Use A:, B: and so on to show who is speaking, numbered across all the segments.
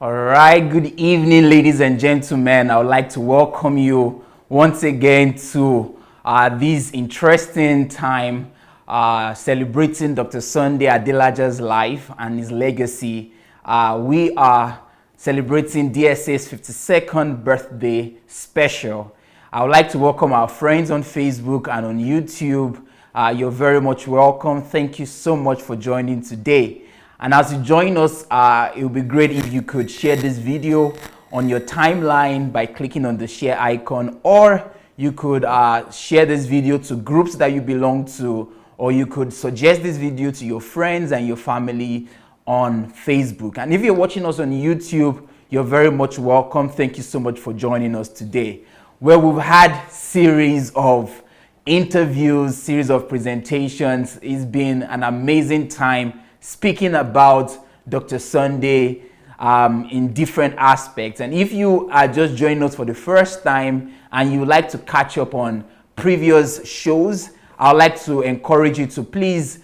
A: All right, good evening, ladies and gentlemen. I would like to welcome you once again to this interesting time celebrating Dr. Sunday Adelaja's life and his legacy. We are celebrating DSA's 52nd birthday special. I would like to welcome our friends on Facebook and on YouTube. You're very much welcome. Thank you so much for joining today. And as you join us, it would be great if you could share this video on your timeline by clicking on the share icon, or you could share this video to groups that you belong to, or you could suggest this video to your friends and your family on Facebook. And if you're watching us on YouTube, you're very much welcome. Thank you so much for joining us today, where we've had series of interviews, series of presentations. It's been an amazing time speaking about Dr. Sunday in different aspects. And if you are just joining us for the first time and you would like to catch up on previous shows, I would like to encourage you to please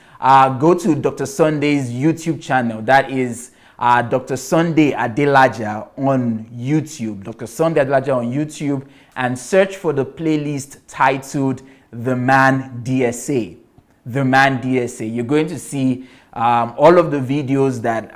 A: go to Dr. Sunday's YouTube channel. That is Dr. Sunday Adelaja on YouTube. Dr. Sunday Adelaja on YouTube, and search for the playlist titled The Man DSA. The Man DSA. You're going to see all of the videos that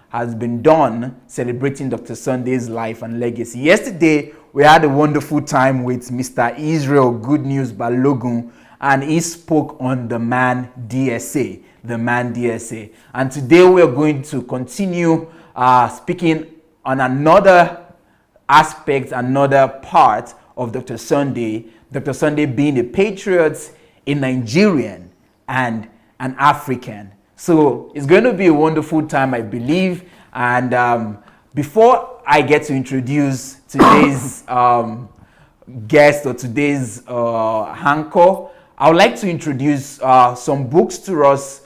A: has been done celebrating Dr. Sunday's life and legacy. Yesterday, we had a wonderful time with Mr. Israel Good News Balogun, and he spoke on the Man DSA, the Man DSA. And today we are going to continue speaking on another aspect, another part of Dr. Sunday being a patriot, a Nigerian, and an African. So it's going to be a wonderful time, I believe. And before I get to introduce today's guest or today's anchor, I would like to introduce some books to us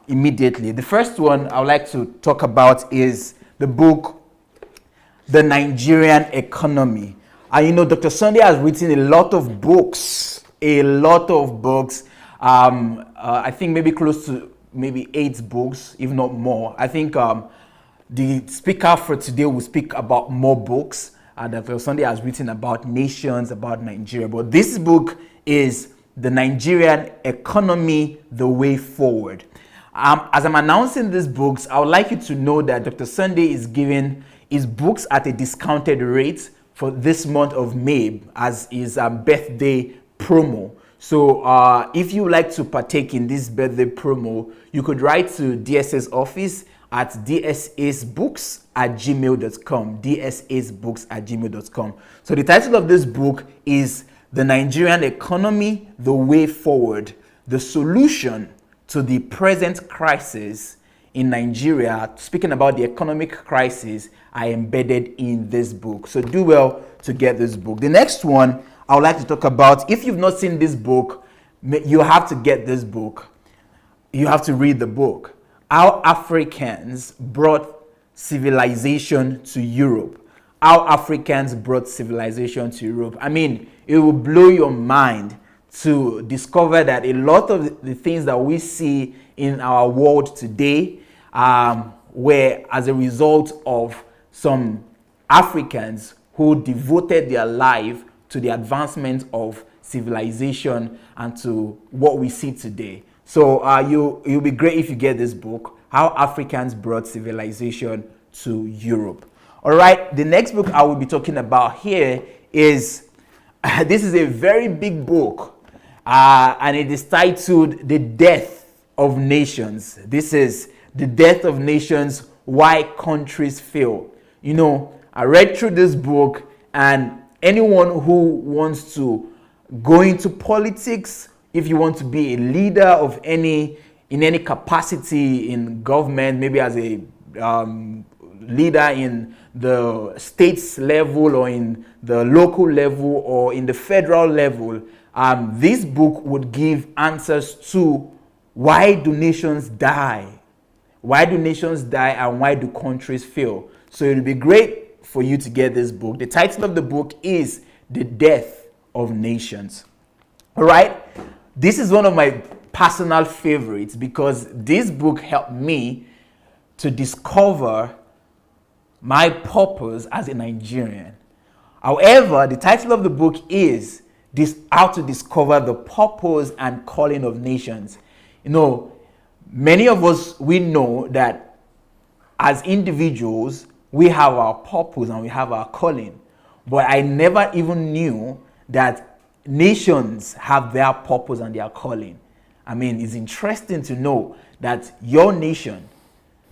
A: immediately. The first one I would like to talk about is the book, The Nigerian Economy. And you know, Dr. Sunday has written a lot of books, I think maybe close to 8 books, if not more. I think the speaker for today will speak about more books that Dr. Sunday has written about nations, about Nigeria. But this book is The Nigerian Economy, The Way Forward. As I'm announcing these books, I would like you to know that Dr. Sunday is giving his books at a discounted rate for this month of May as his birthday promo. So if you would like to partake in this birthday promo, you could write to DSA's office at dsasbooks@gmail.com, dsasbooks@gmail.com. So the title of this book is The Nigerian Economy, The Way Forward, the solution to the present crisis in Nigeria. Speaking about the economic crisis I embedded in this book. So do well to get this book. The next one I would like to talk about, if you've not seen this book, you have to get this book. You have to read the book. How Africans Brought Civilization to Europe. How Africans Brought Civilization to Europe. I mean, it will blow your mind to discover that a lot of the things that we see in our world today were as a result of some Africans who devoted their life to the advancement of civilization and to what we see today. So it'll be great if you get this book, How Africans Brought Civilization to Europe. All right, the next book I will be talking about here is, this is a very big book, and it is titled The Death of Nations. This is The Death of Nations, Why Countries Fail. You know, I read through this book, and anyone who wants to go into politics, if you want to be a leader of in any capacity in government, maybe as a leader in the states level or in the local level or in the federal level, this book would give answers to why do nations die? Why do nations die and why do countries fail? So it would be great for you to get this book. The title of the book is The Death of Nations. All right. This is one of my personal favorites because this book helped me to discover my purpose as a Nigerian. However, the title of the book is How to Discover the Purpose and Calling of Nations. You know, many of us, we know that as individuals, we have our purpose and we have our calling. But I never even knew that nations have their purpose and their calling. I mean, it's interesting to know that your nation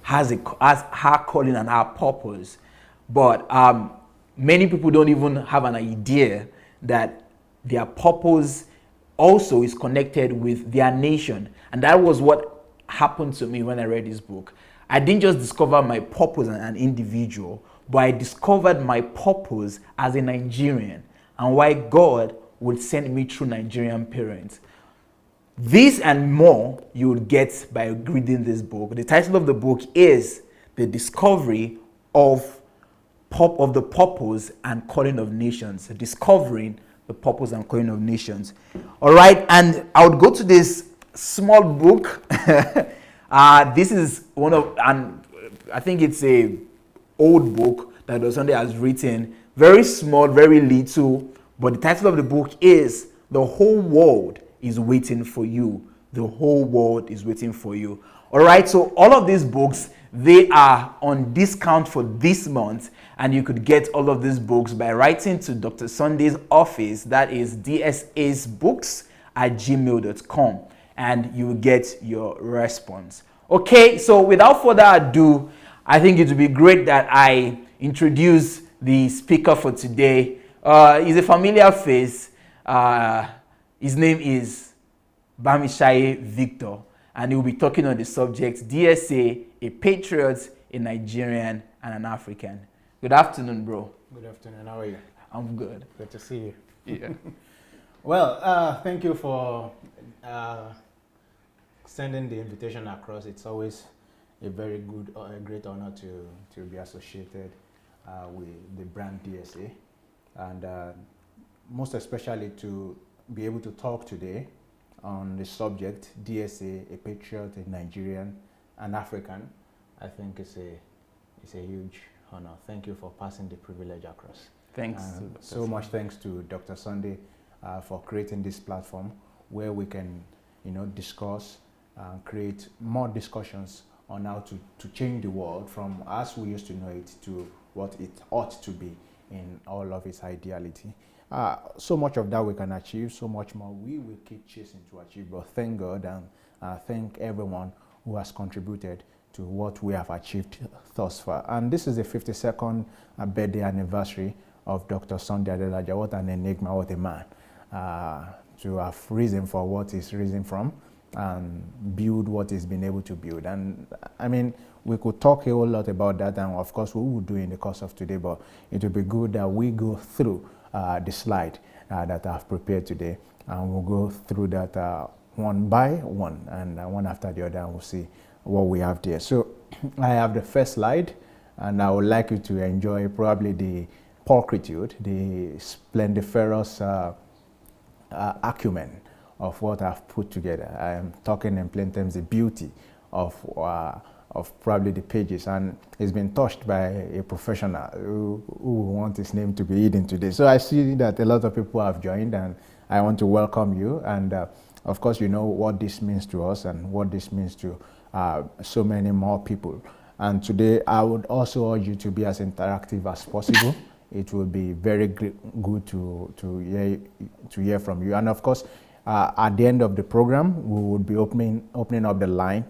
A: has her calling and her purpose. But many people don't even have an idea that their purpose also is connected with their nation. And that was what happened to me when I read this book. I didn't just discover my purpose as an individual, but I discovered my purpose as a Nigerian and why God would send me through Nigerian parents. This and more you will get by reading this book. The title of the book is The Discovery of the Purpose and Calling of Nations. Discovering the Purpose and Calling of Nations. All right, and I would go to this small book. This is one of, and I think it's a old book that Dr. Sunday has written. Very small, very little, but the title of the book is The Whole World is Waiting for You. The Whole World is Waiting for You. All right, so all of these books, they are on discount for this month, and you could get all of these books by writing to Dr. Sunday's office, that is dsasbooks@gmail.com, and you will get your response. Okay, so without further ado, I think it would be great that I introduce the speaker for today. He's a familiar face. His name is BAMISAYE Victor, and he will be talking on the subject DSA, a Patriot, a Nigerian, and an African. Good afternoon, bro.
B: Good afternoon. How are you?
A: I'm good.
B: Good to see you.
A: Yeah.
B: Well, thank you for sending the invitation across. It's always a very good, a great honor to be associated with the brand DSA, and most especially to be able to talk today on the subject DSA, a Patriot, a Nigerian, an African. I think it's a huge honor. Thank you for passing the privilege across.
A: Thanks.
B: So much thanks to Dr. Sunday for creating this platform where we can, discuss, create more discussions on how to change the world from as we used to know it to what it ought to be in all of its ideality. So much of that we can achieve, so much more we will keep chasing to achieve. But thank God and thank everyone who has contributed to what we have achieved thus far. And this is the 52nd birthday anniversary of Dr. Sunday Adelaja. What an enigma, what a man. To have reason for what he's risen from and build what he's been able to build. And I mean, we could talk a whole lot about that, and of course we will do in the course of today, but it would be good that we go through the slide that I've prepared today, and we'll go through that one by one, and one after the other, and we'll see what we have there. So I have the first slide, and I would like you to enjoy probably the pulchritude, the splendiferous acumen of what I've put together. I am talking in plain terms the beauty of probably the pages, and it's been touched by a professional who wants his name to be hidden today. So I see that a lot of people have joined, and I want to welcome you. And of course, you know what this means to us and what this means to so many more people. And today, I would also urge you to be as interactive as possible. It will be very good to hear from you. And of course, at the end of the program, we would be opening up the line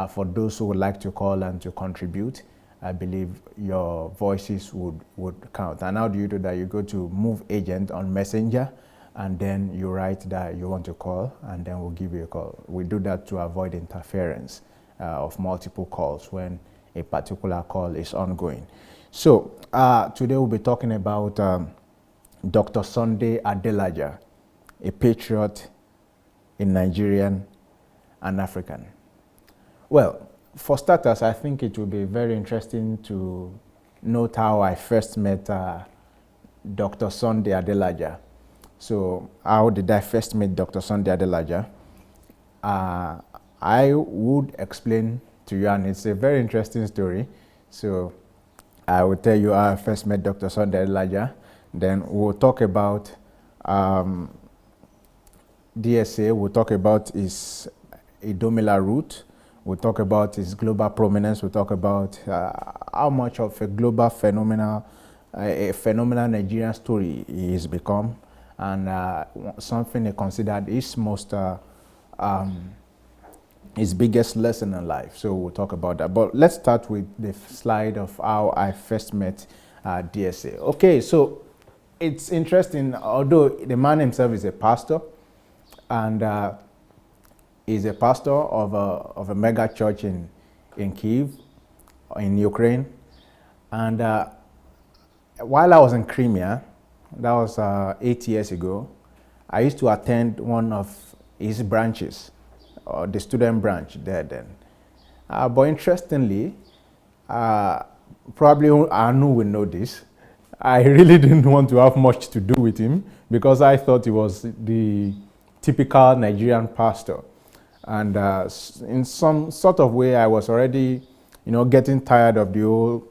B: for those who would like to call and to contribute. I believe your voices would count. And how do you do that? You go to Move Agent on Messenger, and then you write that you want to call, and then we'll give you a call. We do that to avoid interference of multiple calls when a particular call is ongoing. So today we'll be talking about Dr. Sunday Adelaja, a Patriot, a Nigerian, and African. Well, for starters, I think it will be very interesting to note how I first met Dr. Sunday Adelaja. So how did I first meet Dr. Sunday Adelaja? I would explain to you, and it's a very interesting story. So I will tell you how I first met Dr. Sunday Elijah. Then we'll talk about DSA, we'll talk about his Idomila route, we'll talk about his global prominence, we'll talk about how much of a global phenomenal Nigerian story he has become, and something he considered his most his biggest lesson in life. So we'll talk about that. But let's start with the slide of how I first met DSA. Okay, so it's interesting, although the man himself is a pastor, and he's a pastor of a mega church in Kyiv, in Ukraine. And while I was in Crimea, that was 8 years ago, I used to attend one of his branches, the student branch there then. But interestingly, probably Anu will know this, I really didn't want to have much to do with him because I thought he was the typical Nigerian pastor. And in some sort of way, I was already, getting tired of the whole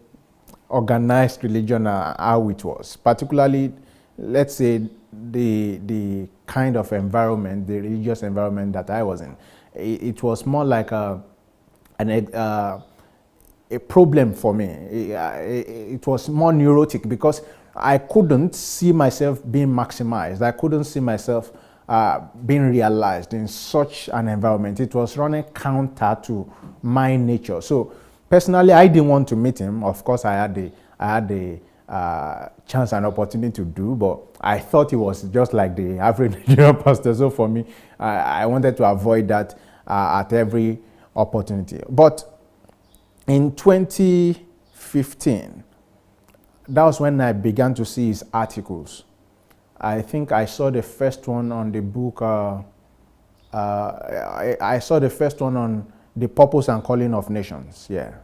B: organized religion, how it was. Particularly, let's say, the kind of environment, the religious environment that I was in. It was more like a problem for me. It was more neurotic because I couldn't see myself being maximized. I couldn't see myself being realized in such an environment. It was running counter to my nature. So personally, I didn't want to meet him. Of course, I had the chance and opportunity to do, but I thought he was just like the average Nigerian pastor. So for me, I wanted to avoid that at every opportunity. But in 2015, that was when I began to see his articles. I think I saw the first one on the book, I saw the first one on The Purpose and Calling of Nations, yeah,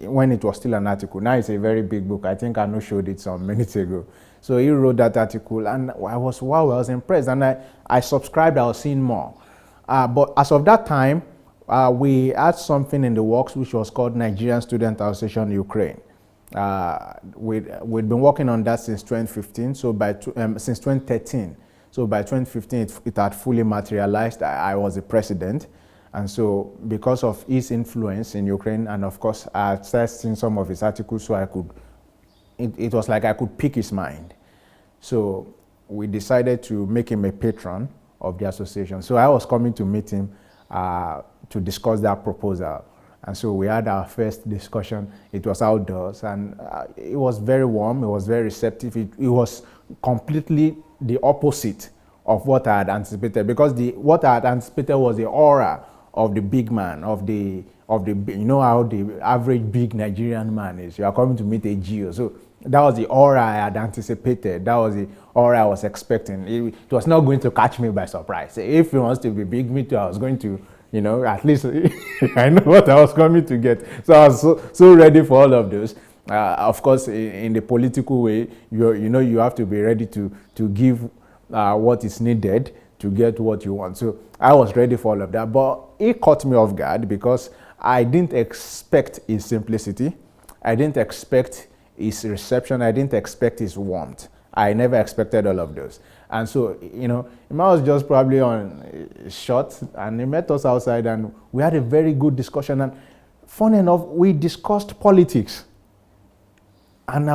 B: when it was still an article. Now it's a very big book. I think Anu showed it some minutes ago. So he wrote that article, and I was impressed, and I subscribed. I was seeing more. But as of that time, we had something in the works which was called Nigerian Student Association Ukraine. We'd been working on that since 2015, so since 2013. So by 2015, it had fully materialized. I was the president. And so because of his influence in Ukraine, and of course, I had seen some of his articles, so it was like I could pick his mind. So we decided to make him a patron of the association. So I was coming to meet him to discuss that proposal. And so we had our first discussion. It was outdoors, and it was very warm. It was very receptive. It was completely the opposite of what I had anticipated, because what I had anticipated was the aura of the big man, of the how the average big Nigerian man is. You are coming to meet a Geo. So that was the aura I had anticipated. That was the aura I was expecting. It was not going to catch me by surprise. If he wants to be big, me too, I was going to, at least I know what I was coming to get. So I was so ready for all of those. Of course, in the political way, you have to be ready to give what is needed to get what you want. So I was ready for all of that. But it caught me off guard because I didn't expect his simplicity. I didn't expect his reception. I didn't expect his warmth. I never expected all of those. And so, Emma was just probably on short, and he met us outside, and we had a very good discussion. And funny enough, we discussed politics. And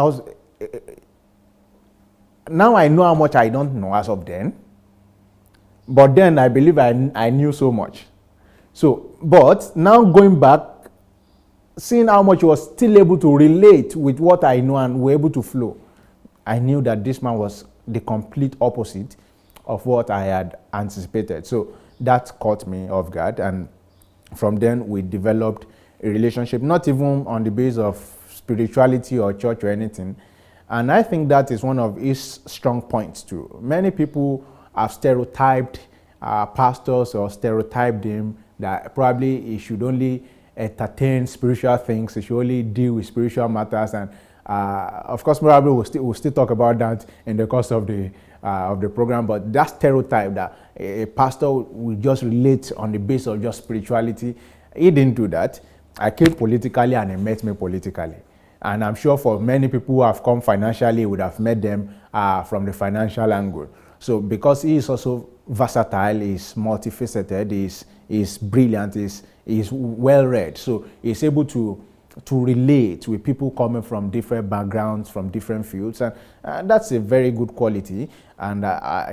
B: now I know how much I don't know as of then. But then I believe I knew so much. So, but now going back, seeing how much he was still able to relate with what I know and were able to flow, I knew that this man was the complete opposite of what I had anticipated. So that caught me off guard. And from then we developed a relationship, not even on the basis of spirituality or church or anything. And I think that is one of his strong points too. Many people have stereotyped pastors or stereotyped him that probably he should only entertain spiritual things, he should only deal with spiritual matters. And of course, probably we'll still talk about that in the course of the program. But that stereotype that a pastor will just relate on the basis of just spirituality, he didn't do that. I came politically and he met me politically. And I'm sure for many people who have come financially, would have met them from the financial angle. So because he is also versatile, he's multifaceted, he's brilliant, he's well-read. So he's able to relate with people coming from different backgrounds, from different fields, and that's a very good quality. And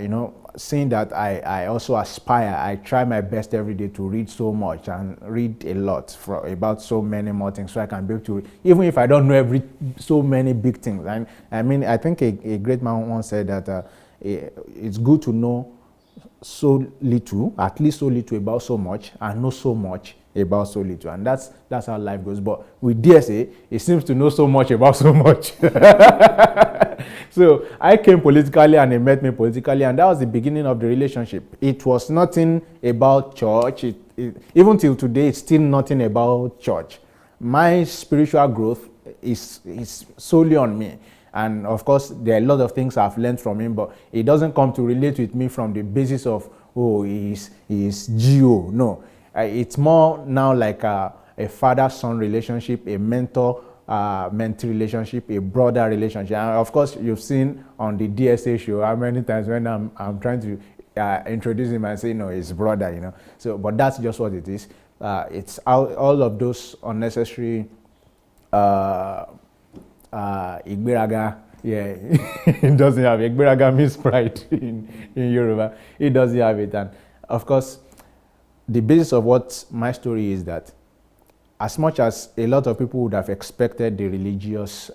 B: you know, seeing that, I also aspire, I try my best every day to read so much and read a lot about so many more things, so I can be able to, even if I don't know so many big things. And I mean, I think a great man once said that it's good to know so little, at least so little about so much, and know so much about so little. And that's how life goes. But with DSA, it seems to know so much about so much. So I came politically and he met me politically, and that was the beginning of the relationship. It was nothing about church. Even till today, it's still nothing about church. My spiritual growth is solely on me. And of course, there are a lot of things I've learned from him, but he doesn't come to relate with me from the basis of, oh, he's GO. No, it's more now like a father-son relationship, a mentor-mentee relationship, a brother relationship. And of course, you've seen on the DSA show how many times when I'm trying to introduce him and say, no, he's brother, you know. So, but that's just what it is. It's all of those unnecessary Igberaga, yeah, it doesn't have it. Igberaga means pride in Yoruba. It doesn't have it. And of course, the basis of what my story is that, as much as a lot of people would have expected the religious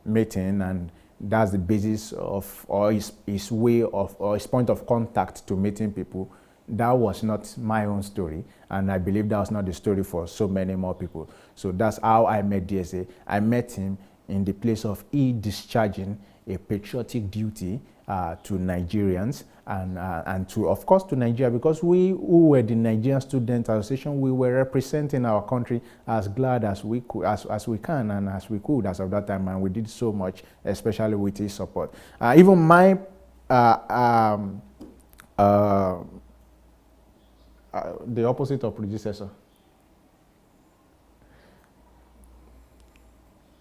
B: mating, and that's the basis of, or his way of, or his point of contact to meeting people, that was not my own story, and I believe that was not the story for so many more people. So that's how I met DSA. I met him in the place of discharging a patriotic duty to Nigerians, and to, of course, to Nigeria, because we who were the Nigerian Student Association, we were representing our country as glad as we could, as we can, and as we could as of that time, and we did so much, especially with his support. Even my the opposite of predecessor.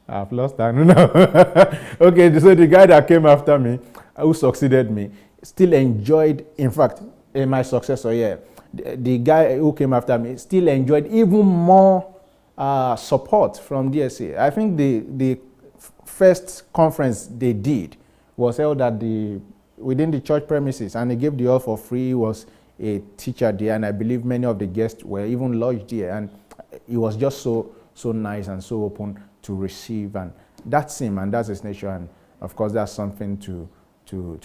B: I've lost that now. Okay, so the guy that came after me, who succeeded me, still enjoyed, in fact, my successor, yeah, the guy who came after me still enjoyed even more support from DSA. I think the first conference they did was held at within the church premises, and he gave the all for free. He was a teacher there, and I believe many of the guests were even lodged there, and he was just so nice and so open to receive, and that's him, and that's his nature, and of course that's something to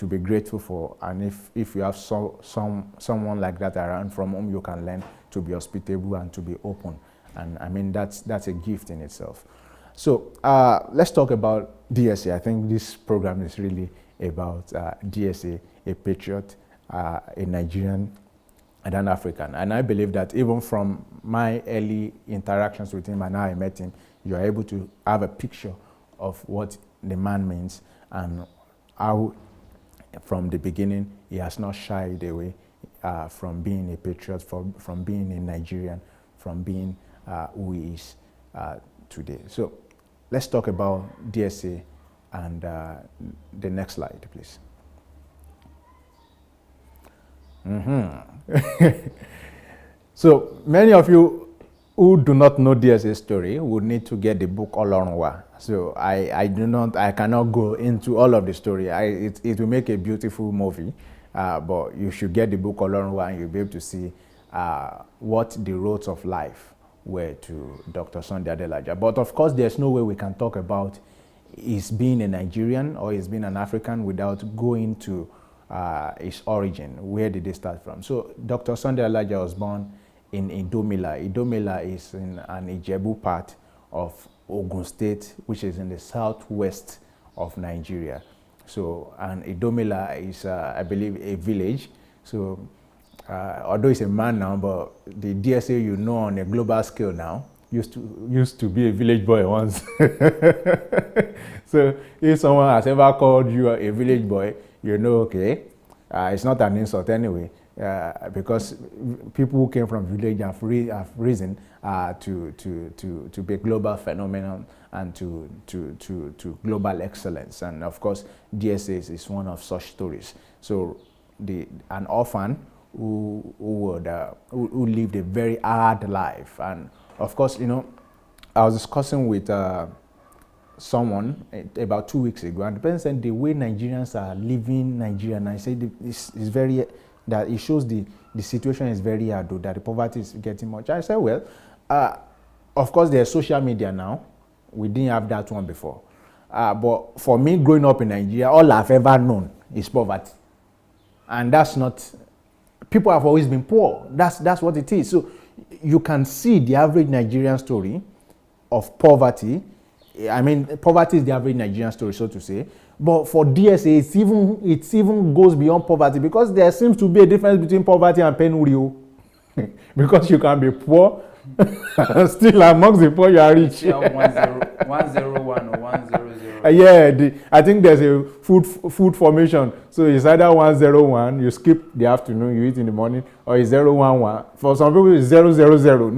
B: be grateful for. And if you have someone like that around from whom you can learn to be hospitable and to be open, and I mean that's a gift in itself. So let's talk about DSA. I think this program is really about DSA, a patriot, a Nigerian, and an African. And I believe that even from my early interactions with him and how I met him, you are able to have a picture of what the man means, and how from the beginning he has not shied away from being a patriot, from being a Nigerian, from being who he is today. So let's talk about DSA, and the next slide, please. So many of you who do not know DSA's story would need to get the book Olorunwa. So I cannot go into all of the story. It will make a beautiful movie, but you should get the book Olorunwa, and you'll be able to see what the roads of life were to Dr. Sunday Adelaja. But of course, there's no way we can talk about his being a Nigerian or his being an African without going to his origin. Where did they start from? So Dr. Sunday Adelaja was born in Idomila. Idomila is in an Ijebu part of Ogun State, which is in the southwest of Nigeria. So, and Idomila is, I believe, a village. So, although he's a man now, but the DSA, you know, on a global scale now, used to be a village boy once. So, if someone has ever called you a village boy, you know, okay, it's not an insult anyway. because people who came from village have risen to be a global phenomenon and to global excellence. And of course, DSA'S is one of such stories. So an orphan who lived a very hard life. And of course, you know, I was discussing with someone about 2 weeks ago, and the person said the way Nigerians are living Nigeria, and I said it's very, that it shows the situation is very hard, though, that the poverty is getting much. I said, well, of course there's social media now. We didn't have that one before. But for me, growing up in Nigeria, all I've ever known is poverty. And that's not, people have always been poor. That's what it is. So you can see the average Nigerian story of poverty. I mean, poverty is the average Nigerian story, so to say. But for DSA, it even goes beyond poverty, because there seems to be a difference between poverty and penury. Because you can be poor, still amongst the poor you are rich.
A: 101 or 100.
B: Yeah, I think there's a food formation. So it's either 101, you skip the afternoon, you eat in the morning, or it's 011. For some people, it's 000.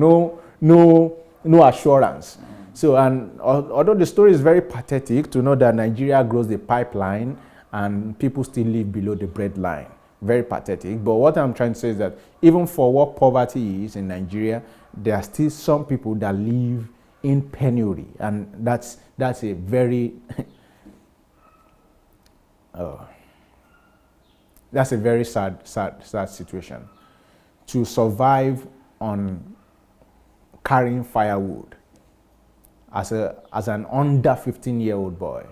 B: No assurance. So, and although the story is very pathetic to know that Nigeria grows the pipeline and people still live below the breadline, very pathetic. But what I'm trying to say is that even for what poverty is in Nigeria, there are still some people that live in penury, and that's a very that's a very sad situation. To survive on carrying firewood as an under 15-year-old boy,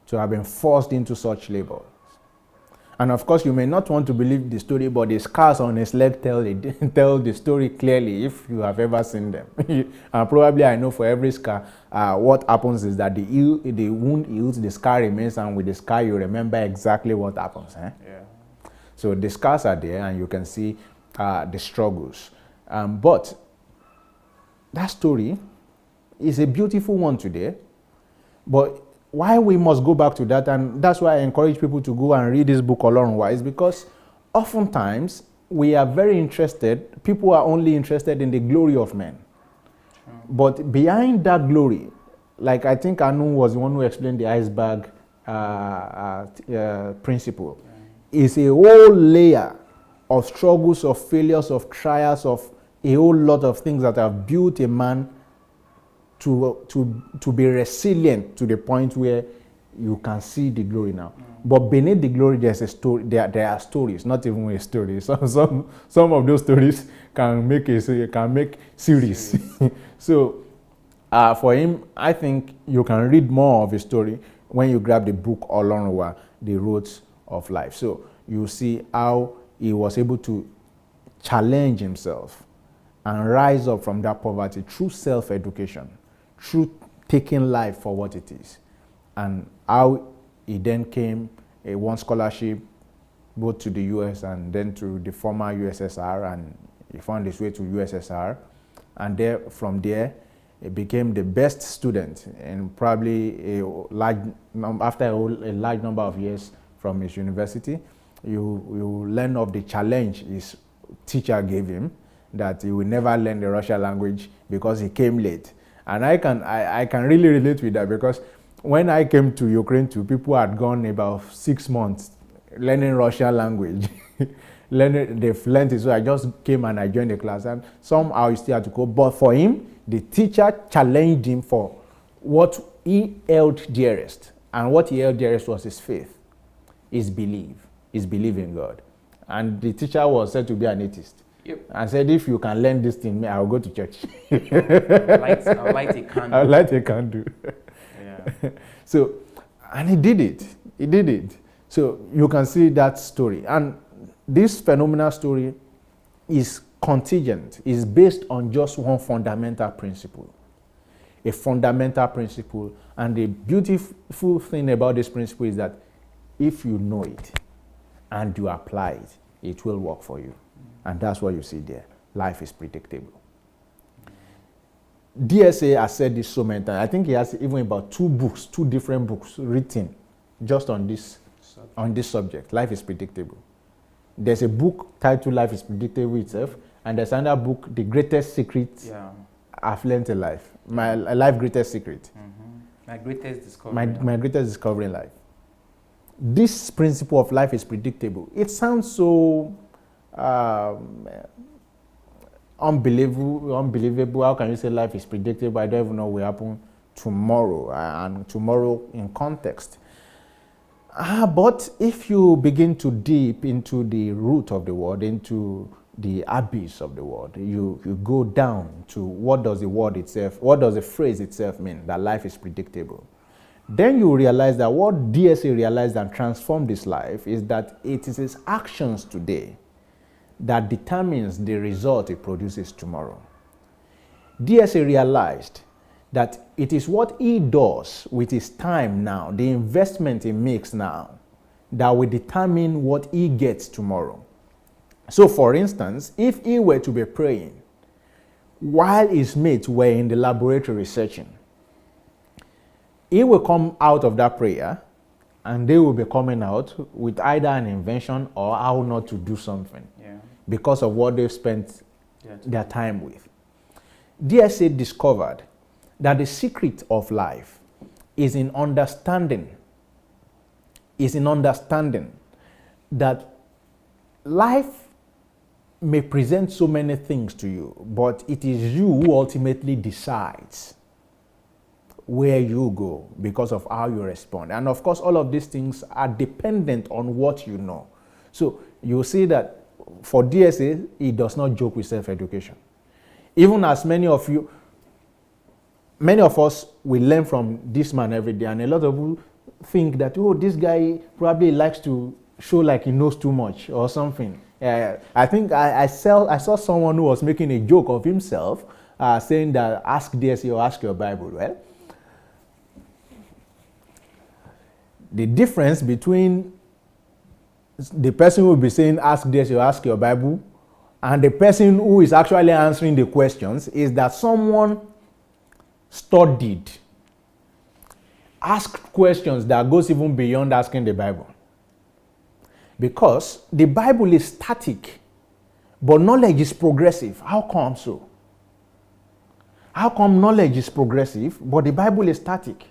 B: to have been forced into such labor. And of course, you may not want to believe the story, but the scars on his leg tell the story clearly if you have ever seen them. And probably I know for every scar, what happens is that the wound heals, the scar remains, and with the scar you remember exactly what happens. Eh? Yeah. So the scars are there, and you can see the struggles. But that story is a beautiful one today, but why we must go back to that, and that's why I encourage people to go and read this book Olorunwa, is because oftentimes we are very interested, people are only interested in the glory of men. But behind that glory, like I think Anu was the one who explained the iceberg principle, is a whole layer of struggles, of failures, of trials, of a whole lot of things that have built a man to be resilient to the point where you can see the glory now. But beneath the glory, there's a story. There are stories, not even a story. Some of those stories can make series. So for him, I think you can read more of his story when you grab the book Olorunwa, The Roads of Life. So you see how he was able to challenge himself and rise up from that poverty through self-education, through taking life for what it is, and how he then came won scholarship both to the US and then to the former USSR, and he found his way to USSR, and from there he became the best student, and probably after a large number of years from his university. You learn of the challenge his teacher gave him, that he will never learn the Russian language because he came late. And I can really relate with that, because when I came to Ukraine too, people had gone about 6 months learning Russian language. They've learned it, so I just came and I joined the class, and somehow he still had to go. But for him, the teacher challenged him for what he held dearest. And what he held dearest was his faith, his belief in God. And the teacher was said to be an atheist. Yep. And said, if you can learn this thing, I'll go to church.
A: I'll light a candle.
B: I'll light a candle.
A: Yeah.
B: So, and he did it. He did it. So you can see that story. And this phenomenal story is contingent, is based on just one fundamental principle. A fundamental principle. And the beautiful thing about this principle is that if you know it and you apply it, it will work for you. And that's what you see there. Life is predictable. DSA has said this so many times. I think he has even about 2 different books written just on this subject. Life is predictable. There's a book titled Life is Predictable itself, and there's another book, The Greatest Secret I've Learned in Life. My life greatest secret.
A: My greatest discovery.
B: My greatest discovery in life. This principle of life is predictable. It sounds so unbelievable. How can you say life is predictable? I don't even know what will happen tomorrow, and tomorrow in context. But if you begin to deep into the root of the word, into the abyss of the word, you go down to what does the word itself, what does the phrase itself mean, that life is predictable. Then you realize that what DSA realized and transformed his life is that it is his actions today that determines the result it produces tomorrow. DSA realized that it is what he does with his time now, the investment he makes now, that will determine what he gets tomorrow. So for instance, if he were to be praying while his mates were in the laboratory researching, he will come out of that prayer and they will be coming out with either an invention or how not to do something because of what they've spent their time with. DSA discovered that the secret of life is in understanding, that life may present so many things to you, but it is you who ultimately decides where you go because of how you respond. And of course, all of these things are dependent on what you know. So you'll see that for DSA, he does not joke with self-education. Even as many of us, we learn from this man every day, and a lot of people think that, oh, this guy probably likes to show like he knows too much or something. I think I saw someone who was making a joke of himself, saying that ask DSA or ask your Bible. Well, the difference between the person who will be saying ask DSA or ask your Bible and the person who is actually answering the questions is that someone studied, asked questions that goes even beyond asking the Bible. Because the Bible is static, but knowledge is progressive. How come so? How come knowledge is progressive, but the Bible is static?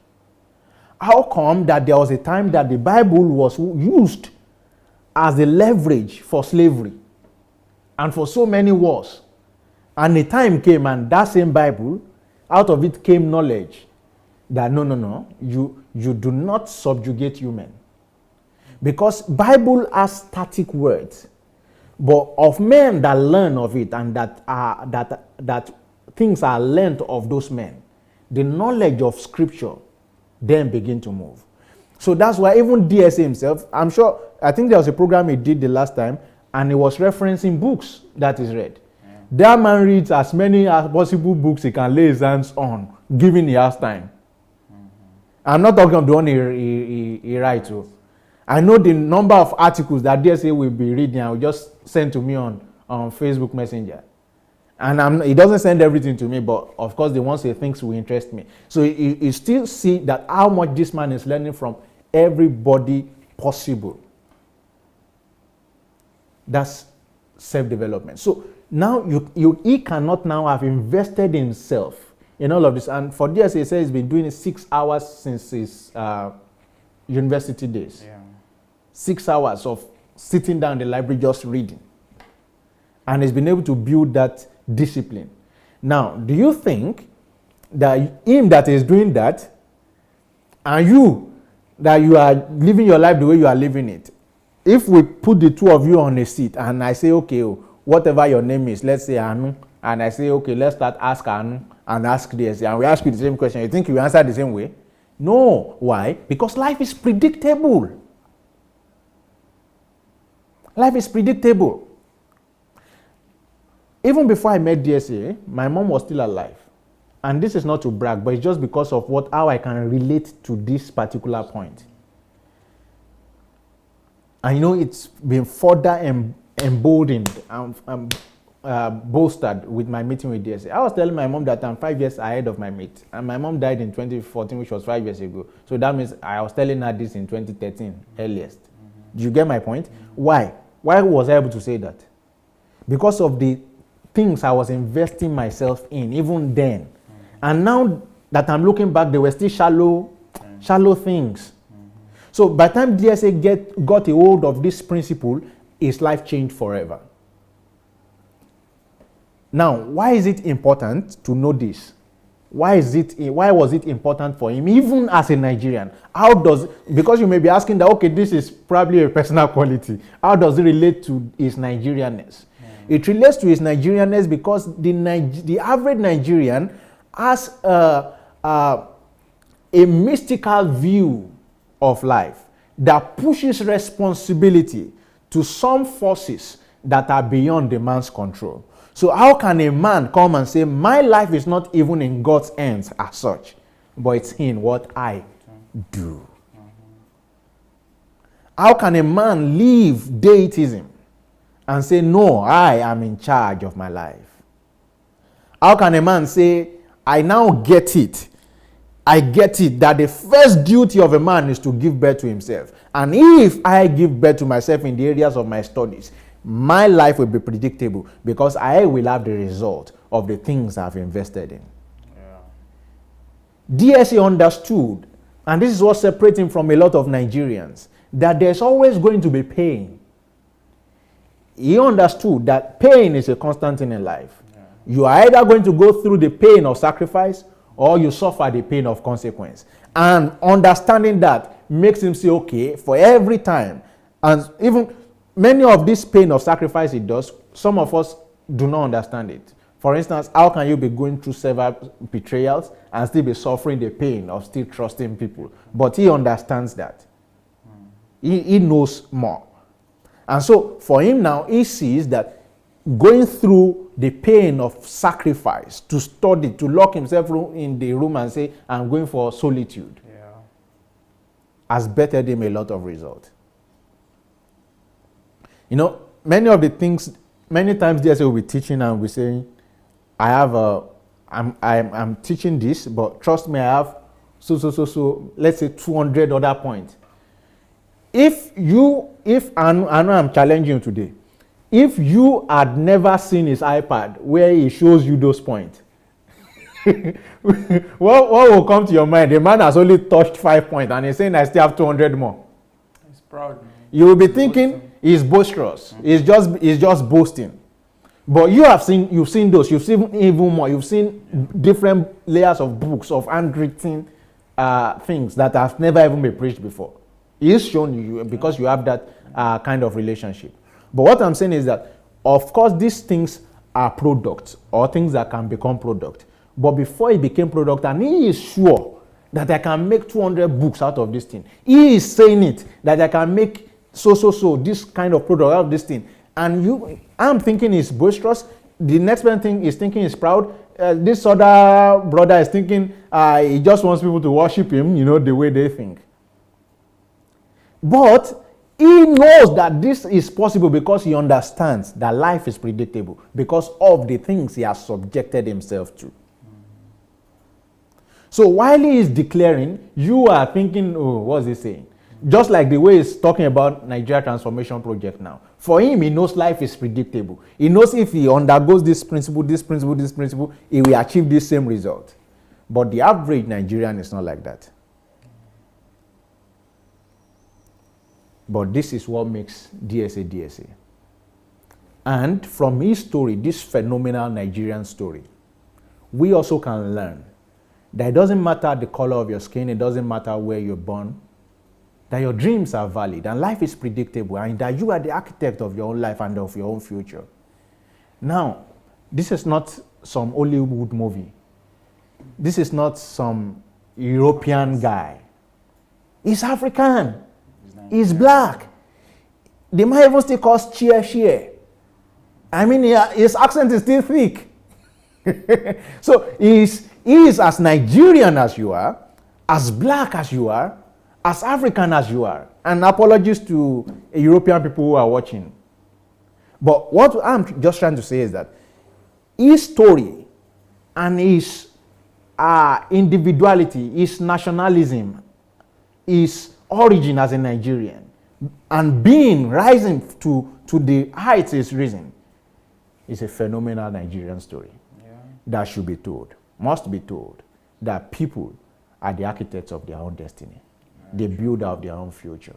B: How come that there was a time that the Bible was used as a leverage for slavery and for so many wars, and the time came and that same Bible, out of it came knowledge that no, you do not subjugate human. Because Bible has static words, but of men that learn of it and that things are learned of those men, the knowledge of Scripture then begin to move. So that's why even DSA himself, I think there was a program he did the last time, and he was referencing books that is read. That man reads as many as possible books he can lay his hands on, given he has time. I'm not talking of the one he writes. I know the number of articles that DSA will be reading. I will just send to me on Facebook Messenger. And he doesn't send everything to me, but of course the ones he thinks will interest me. So you still see that how much this man is learning from everybody possible. That's self-development. So now he cannot now have invested himself in all of this. And for DSA, he says he's been doing it 6 hours since his university days. 6 hours of sitting down in the library just reading. And he's been able to build that discipline. Now, do you think that him that is doing that, and you, that you are living your life the way you are living it, if we put the two of you on a seat and I say, okay, whatever your name is, let's say Anu, and I say, okay, let's start ask Anu and ask this, and we ask you the same question, you think you answer the same way? No. Why? Because life is predictable. Life is predictable. Even before I met DSA, my mom was still alive. And this is not to brag, but it's just because of how I can relate to this particular point. And it's been further emboldened and bolstered with my meeting with DSA. I was telling my mom that I'm 5 years ahead of my mate. And my mom died in 2014, which was 5 years ago. So that means I was telling her this in 2013, earliest. Do you get my point? Why? Why was I able to say that? Because of the things I was investing myself in, even then. And now that I'm looking back, they were still shallow things. So by the time DSA got a hold of this principle, his life changed forever. Now, why is it important to know this? Why was it important for him, even as a Nigerian? Because you may be asking that, okay, this is probably a personal quality. How does it relate to his Nigerianness? It relates to his Nigerianness because the average Nigerian has a mystical view of life that pushes responsibility to some forces that are beyond the man's control. So how can a man come and say, my life is not even in God's hands as such, but it's in what I do? How can a man leave deism and say, no, I am in charge of my life? How can a man say, I now get it. I get it that the first duty of a man is to give birth to himself. And if I give birth to myself in the areas of my studies, my life will be predictable because I will have the result of the things I've invested in. DSA understood, and this is what separates him from a lot of Nigerians, that there's always going to be pain. He understood that pain is a constant thing in life. You are either going to go through the pain of sacrifice or you suffer the pain of consequence. And understanding that makes him say, okay, for every time, and even many of this pain of sacrifice it does, some of us do not understand it. For instance, how can you be going through several betrayals and still be suffering the pain of still trusting people? But he understands that. He knows more. And so for him now, he sees that going through the pain of sacrifice, to study, to lock himself in the room and say, I'm going for solitude, has bettered him a lot of results. You know, many of the things, many times DSA will be teaching and will be saying, I'm teaching this, but trust me, I have so, let's say 200 other points. I know I'm challenging you today. If you had never seen his iPad where he shows you those points, what will come to your mind? The man has only touched 5 points and he's saying I still have 200 more.
A: He's proud.
B: You will be thinking he's boisterous. He's just boasting. But you've seen those. You've seen even more. You've seen different layers of books, of handwritten things that have never even been preached before. He's shown you because you have that kind of relationship. But what I'm saying is that, of course, these things are products or things that can become product. But before it became product, and he is sure that I can make 200 books out of this thing. He is saying it, that I can make this kind of product out of this thing. And I'm thinking he's boisterous. The next man is thinking he's proud. This other brother is thinking he just wants people to worship him, the way they think. But he knows that this is possible because he understands that life is predictable because of the things he has subjected himself to. So while he is declaring, you are thinking, oh, what's he saying? Just like the way he's talking about Nigeria Transformation Project now. For him, he knows life is predictable. He knows if he undergoes this principle, he will achieve the same result. But the average Nigerian is not like that. But this is what makes DSA. And from his story, this phenomenal Nigerian story, we also can learn that it doesn't matter the color of your skin, it doesn't matter where you're born, that your dreams are valid and life is predictable and that you are the architect of your own life and of your own future. Now, this is not some Hollywood movie. This is not some European guy. He's African. He's black. They might even still call cheer. I mean, his accent is still thick. So he is as Nigerian as you are, as black as you are, as African as you are. And apologies to European people who are watching. But what I'm just trying to say is that his story and his individuality, his nationalism, his origin as a Nigerian, and rising to to the heights it's risen, is a phenomenal Nigerian story that should be told, must be told, that people are the architects of their own destiny. The builder of their own future.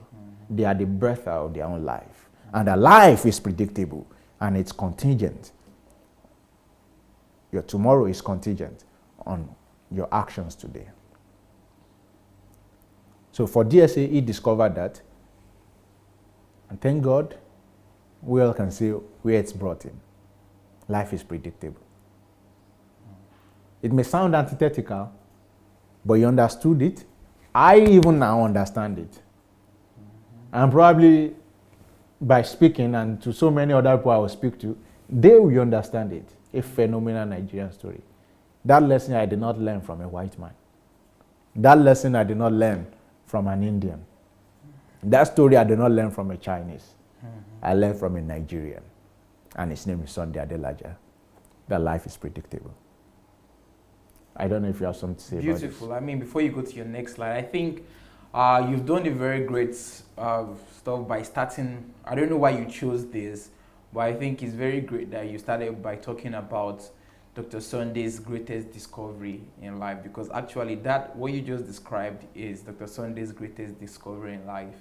B: They are the breather of their own life. And that life is predictable and it's contingent. Your tomorrow is contingent on your actions today. So for DSA, he discovered that, and thank God, we all can see where it's brought him. Life is predictable. It may sound antithetical, but he understood it. I even now understand it. And probably by speaking, and to so many other people I will speak to, they will understand it. A phenomenal Nigerian story. That lesson I did not learn from a white man. That lesson I did not learn from an Indian. That story I did not learn from a Chinese. I learned from a Nigerian. And his name is Sunday Adelaja. That life is predictable. I don't know if you have something to say about this.
A: Beautiful. I mean, before you go to your next slide, I think you've done a very great stuff by starting. I don't know why you chose this, but I think it's very great that you started by talking about Dr. Sunday's greatest discovery in life, because actually that, what you just described is Dr. Sunday's greatest discovery in life,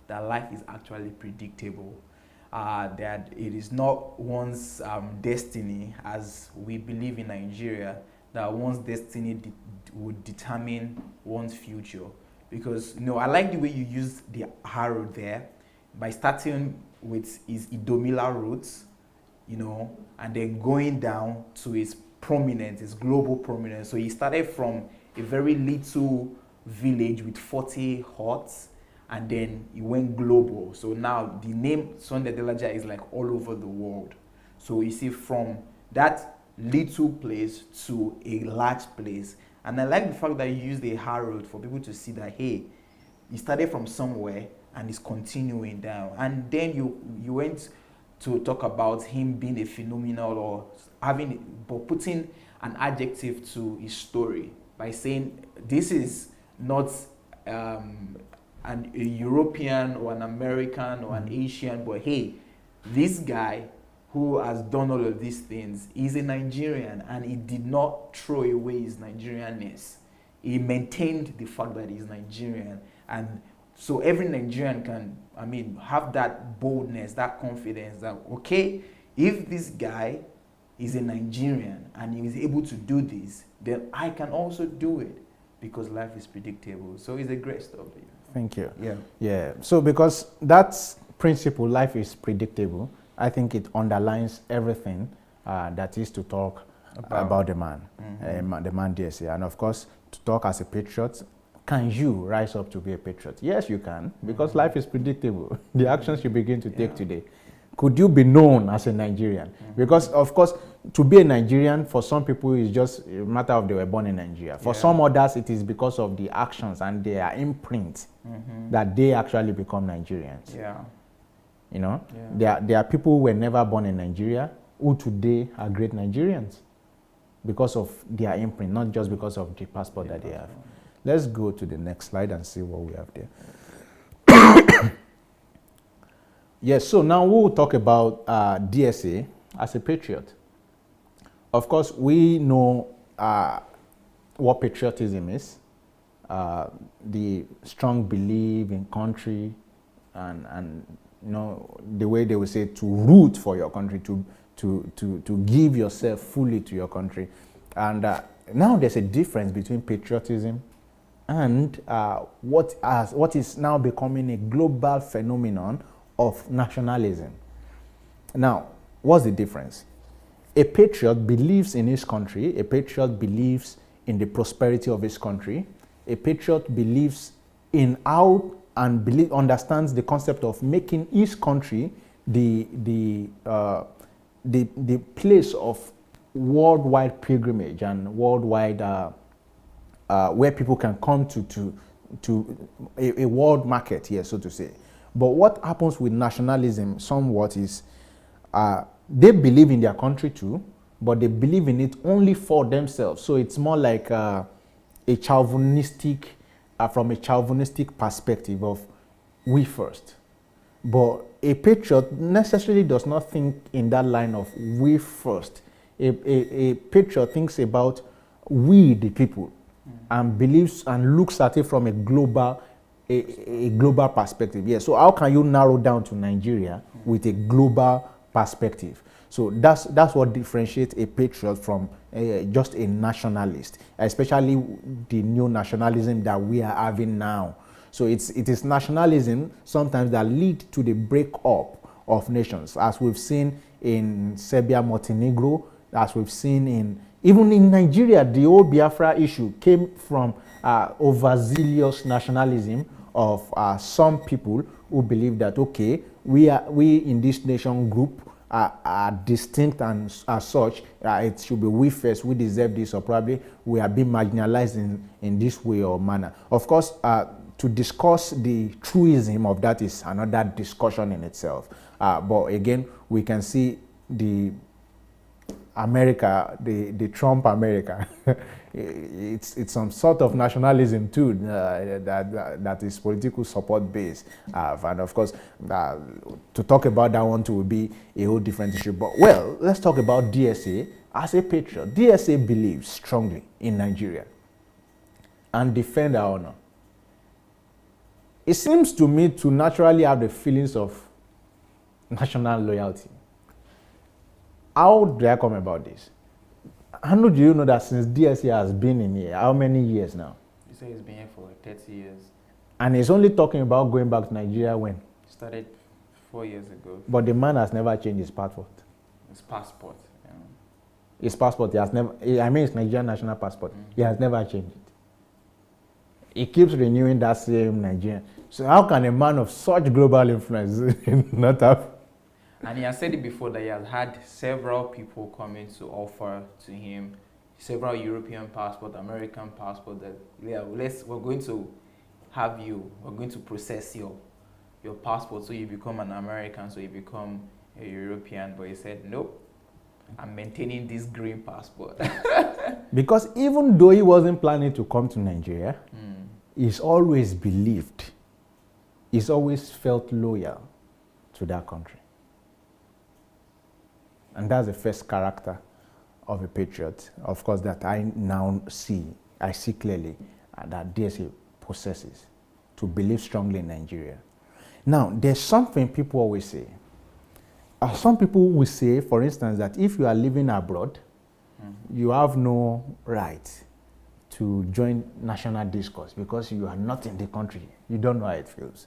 A: that life is actually predictable. That it is not one's destiny, as we believe in Nigeria, that one's destiny would determine one's future. Because, I like the way you use the arrow there, by starting with his Idomila roots, and then going down to his prominence, his global prominence. So he started from a very little village with 40 huts, and then he went global. So now the name Sunday Adelaja is like all over the world. So you see, from that little place to a large place. And I like the fact that you use the arrow for people to see that, hey, he started from somewhere and is continuing down. And then you went to talk about him being a phenomenal, or putting an adjective to his story by saying this is not a European or an American or an Asian, but hey, this guy who has done all of these things is a Nigerian, and he did not throw away his Nigerianness. He maintained the fact that he's Nigerian. And so every Nigerian can, have that boldness, that confidence that, okay, if this guy is a Nigerian and he is able to do this, then I can also do it, because life is predictable. So it's a great story.
B: Thank you.
A: Yeah.
B: So because that principle, life is predictable, I think it underlines everything that is to talk about the man, the man DSA. And of course, to talk as a patriot, can you rise up to be a patriot? Yes, you can, because life is predictable. The actions you begin to take today. Could you be known as a Nigerian? Because, of course, to be a Nigerian, for some people, is just a matter of they were born in Nigeria. For some others, it is because of the actions and their imprint that they actually become Nigerians. There are people who were never born in Nigeria who today are great Nigerians because of their imprint, not just because of the passport that they have. Let's go to the next slide and see what we have there. Yes, so now we'll talk about DSA as a patriot. Of course, we know what patriotism is, the strong belief in country, and the way they would say to root for your country, to give yourself fully to your country. And now there's a difference between patriotism and what is now becoming a global phenomenon of nationalism. Now, what's the difference? A patriot believes in his country. A patriot believes in the prosperity of his country. A patriot believes in how and understands the concept of making his country the place of worldwide pilgrimage and worldwide where people can come to a world market here, so to say. But what happens with nationalism somewhat is they believe in their country too, but they believe in it only for themselves. So it's more like a chauvinistic, from a chauvinistic perspective of we first. But a patriot necessarily does not think in that line of we first. A patriot thinks about we, the people, and believes and looks at it from a global perspective. Yes. So how can you narrow down to Nigeria with a global perspective? So that's what differentiates a patriot from just a nationalist, especially the new nationalism that we are having now. So it is nationalism sometimes that lead to the breakup of nations, as we've seen in Serbia, Montenegro, as we've seen even in Nigeria. The old Biafra issue came from overzealous nationalism of some people who believe that, okay, we in this nation group are distinct, and as such, it should be we first, we deserve this, or probably we are being marginalized in this way or manner. Of course, to discuss the truism of that is another discussion in itself. But again, we can see the America, the Trump America, it's some sort of nationalism too, that is political support based. And of course, to talk about that one too will be a whole different issue. But well, let's talk about DSA as a patriot. DSA believes strongly in Nigeria and defend our honor. It seems to me to naturally have the feelings of national loyalty. How do I come about this? How do you know that since DSA has been in here, how many years now?
A: You say it's been here for 30 years.
B: And he's only talking about going back to Nigeria when?
A: Started 4 years ago.
B: But the man has never changed his passport.
A: His passport. Yeah.
B: His passport, he has never, I mean his Nigerian national passport, he has never changed it. He keeps renewing that same Nigerian. So how can a man of such global influence not have?
A: And he has said it before that he has had several people coming to offer to him several European passport, American passport, that we're going to have you, we're going to process your passport so you become an American, so you become a European. But he said, nope, I'm maintaining this green passport.
B: Because even though he wasn't planning to come to Nigeria, he's always believed, he's always felt loyal to that country. And that's the first character of a patriot, of course, that I now see, I see clearly that DSA possesses, to believe strongly in Nigeria. Now, there's something people always say. Some people will say, for instance, that if you are living abroad, you have no right to join national discourse because you are not in the country. You don't know how it feels.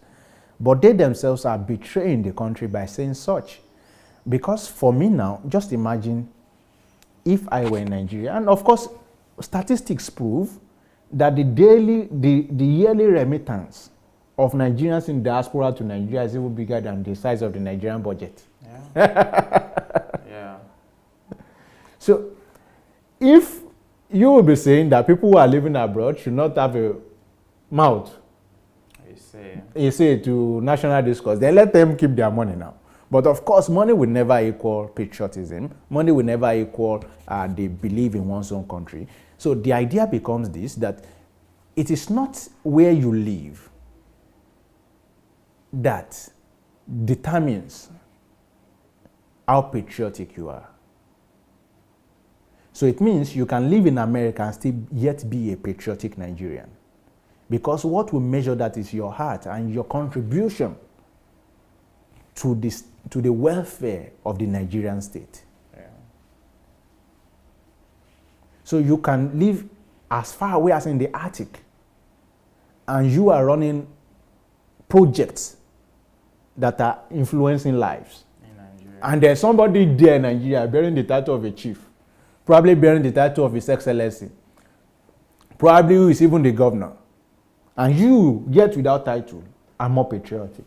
B: But they themselves are betraying the country by saying such. Because for me now, just imagine if I were in Nigeria, and of course, statistics prove that the yearly remittance of Nigerians in diaspora to Nigeria is even bigger than the size of the Nigerian budget. Yeah.
A: Yeah.
B: So, if you will be saying that people who are living abroad should not have a mouth, you say to national discourse, then let them keep their money now. But of course, money will never equal patriotism. Money will never equal the belief in one's own country. So the idea becomes this, that it is not where you live that determines how patriotic you are. So it means you can live in America and still yet be a patriotic Nigerian. Because what will measure that is your heart and your contribution to the welfare of the Nigerian state. Yeah. So you can live as far away as in the Arctic, and you are running projects that are influencing lives.
A: In Nigeria.
B: And there's somebody there in Nigeria bearing the title of a chief, probably bearing the title of His Excellency, probably who is even the governor. And you, yet without title, are more patriotic.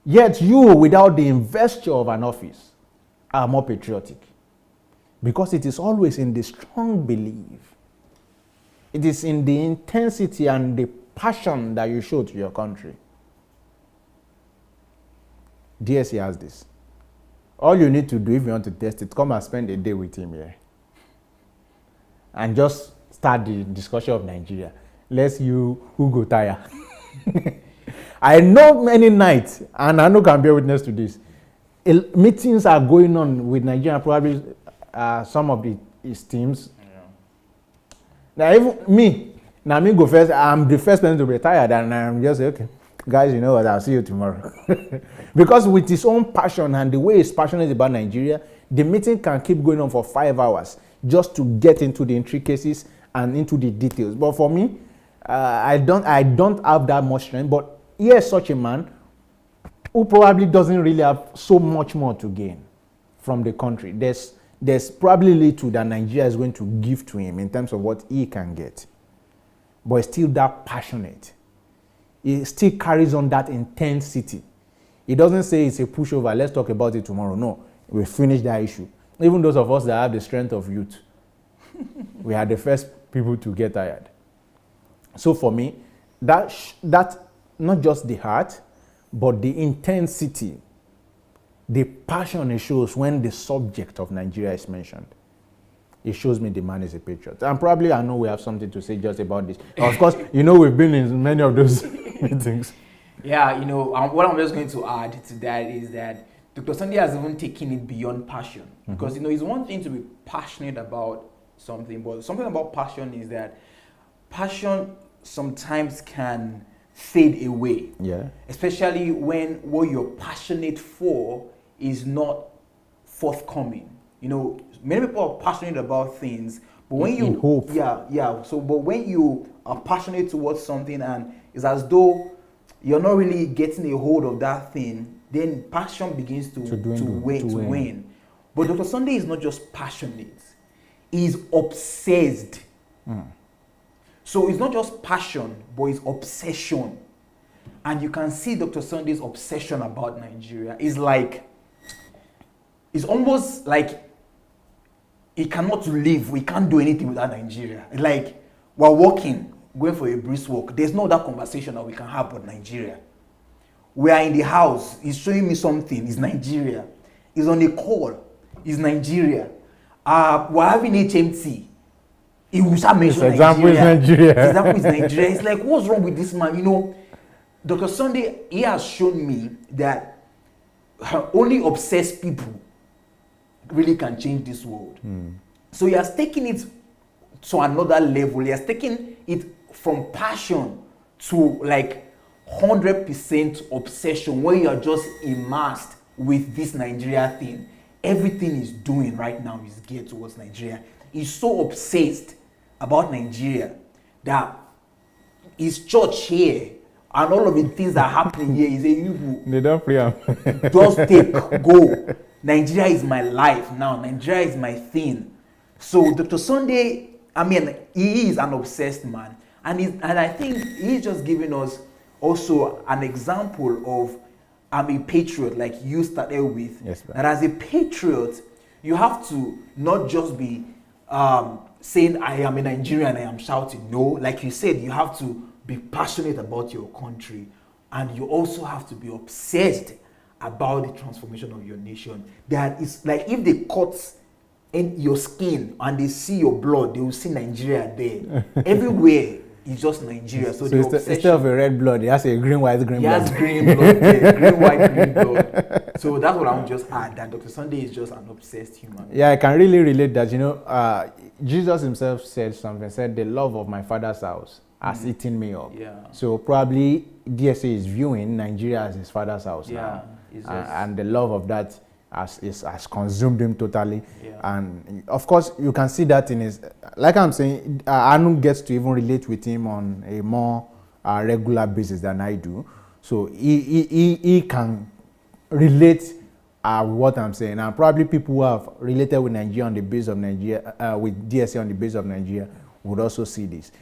B: Yet you, without the investure of an office, are more patriotic. Because it is always in the strong belief. It is in the intensity and the passion that you show to your country. DSA has this. All you need to do if you want to test it, come and spend a day with him here. And just start the discussion of Nigeria. Lest you who go tire. I know many nights, and I know can bear witness to this. Meetings are going on with Nigeria, probably some of his teams. Now, even me, go first. I'm the first person to be retired, and I'm just okay, guys. You know what? I'll see you tomorrow. Because with his own passion and the way he's passionate about Nigeria, the meeting can keep going on for 5 hours just to get into the intricacies and into the details. But for me, I don't have that much strength. But here's such a man who probably doesn't really have so much more to gain from the country. There's probably little that Nigeria is going to give to him in terms of what he can get. But he's still that passionate. He still carries on that intensity. He doesn't say it's a pushover, let's talk about it tomorrow. No, we finish that issue. Even those of us that have the strength of youth, we are the first people to get tired. So for me, that not just the heart, but the intensity, the passion it shows when the subject of Nigeria is mentioned. It shows me the man is a patriot. And probably I know we have something to say just about this. Of course, we've been in many of those meetings.
A: Yeah, what I'm just going to add to that is that Dr. Sunday has even taken it beyond passion. Because, it's one thing to be passionate about something, but something about passion is that passion sometimes can fade away. Yeah. Especially when what you're passionate for is not forthcoming. Many people are passionate about things, but when you hope. But when you are passionate towards something and it's as though you're not really getting a hold of that thing, then passion begins to wane. But Dr. Sunday is not just passionate, he's obsessed. So it's not just passion, but it's obsession. And you can see Dr. Sunday's obsession about Nigeria. It's almost like he cannot live. We can't do anything without Nigeria. Like we're walking, going for a brisk walk. There's no other conversation that we can have about Nigeria. We are in the house. He's showing me something. It's Nigeria. He's on a call. It's Nigeria. We're having HMT. He will start mentioning Nigeria. Example is Nigeria. It's like, what's wrong with this man? Dr. Sunday, he has shown me that only obsessed people really can change this world. So he has taken it to another level. He has taken it from passion to like 100% obsession, where you are just immersed with this Nigeria thing. Everything he's doing right now is geared towards Nigeria. He's so obsessed about Nigeria that his church here and all of the things that are happening here is a
B: they don't free him.
A: Just take, go. Nigeria is my life now. Nigeria is my thing. So Dr. Sunday, he is an obsessed man. And I think he's just giving us also an example of I'm a patriot, like you started with.
B: Yes,
A: that as a patriot, you have to not just be saying I am a Nigerian, I am shouting. No, like you said, you have to be passionate about your country, and you also have to be obsessed about the transformation of your nation. That is like if they cut in your skin and they see your blood, they will see Nigeria there. Everywhere is just Nigeria. So
B: instead of a red blood, it has a green, white, green blood.
A: Yes, green blood, yeah, green, white, green blood. So that's what I would just add, that Dr. Sunday is just an obsessed human.
B: Yeah, I can really relate that. Jesus himself said the love of my father's house has eaten me up. Yeah. So probably DSA is viewing Nigeria as his father's house now. And the love of that has consumed him totally. Yeah. And of course, you can see that in his, like I'm saying, Anu gets to even relate with him on a more regular basis than I do. So he can relate what I'm saying. And probably people who have related with Nigeria on the base of Nigeria, with DSA on the base of Nigeria, would also see this.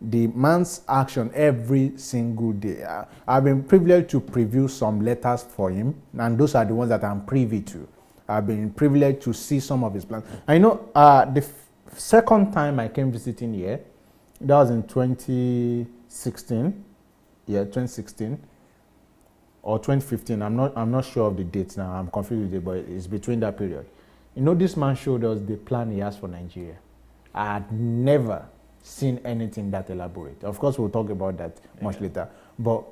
B: The man's action every single day. I've been privileged to preview some letters for him, and those are the ones that I'm privy to. I've been privileged to see some of his plans. I know the second time I came visiting here, that was in 2016. Yeah, 2016 or 2015. I'm not sure of the dates now. I'm confused with it, but it's between that period. This man showed us the plan he has for Nigeria. I had never seen anything that elaborate. Of course, we'll talk about that much later. But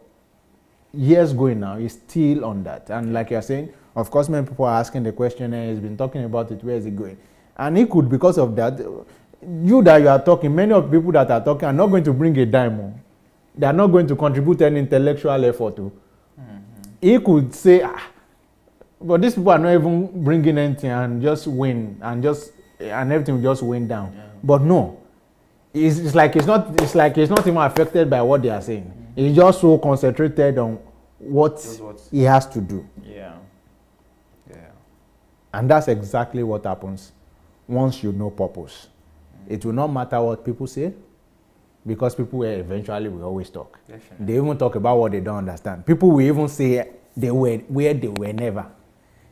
B: years going now, he's still on that. And like you're saying, of course, many people are asking the question, and he's been talking about it, where is it going? And he could, because of that, you that you are talking, many of the people that are talking are not going to bring a dime more. They are not going to contribute any intellectual effort to. He could say, but these people are not even bringing anything and just win and everything will just win down. Yeah. But no, it's like he's not even affected by what they are saying. He's just so concentrated on what he has to do.
A: Yeah.
B: And that's exactly what happens once you know purpose. It will not matter what people say, because people eventually will always talk. Definitely. They even talk about what they don't understand. People will even say they were where they were never.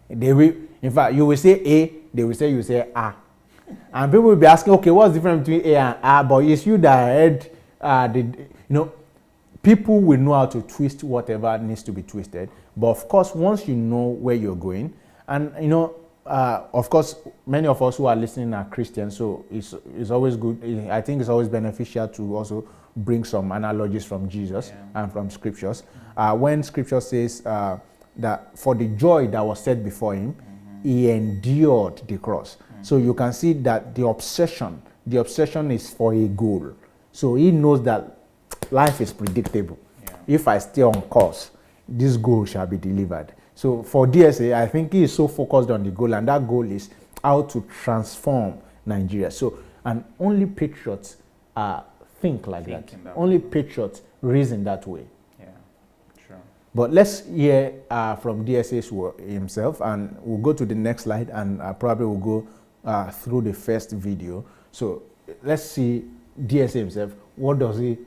B: They will, in fact, you will say A, they will say you say A. And people will be asking, okay, what's the difference between A and A? But it's you that heard, people will know how to twist whatever needs to be twisted. But of course, once you know where you're going, and of course, many of us who are listening are Christians, so it's always good. I think it's always beneficial to also bring some analogies from Jesus and from scriptures. When scripture says that for the joy that was set before him, he endured the cross. So you can see that the obsession is for a goal. So he knows that life is predictable. If I stay on course, this goal shall be delivered. So for DSA, I think he is so focused on the goal, and that goal is how to transform Nigeria. So, and only patriots think like that. Only patriots reason that way.
A: Yeah, true.
B: But let's hear from DSA himself, and we'll go to the next slide, and probably we'll go through the first video. So let's see DSA himself. What does he?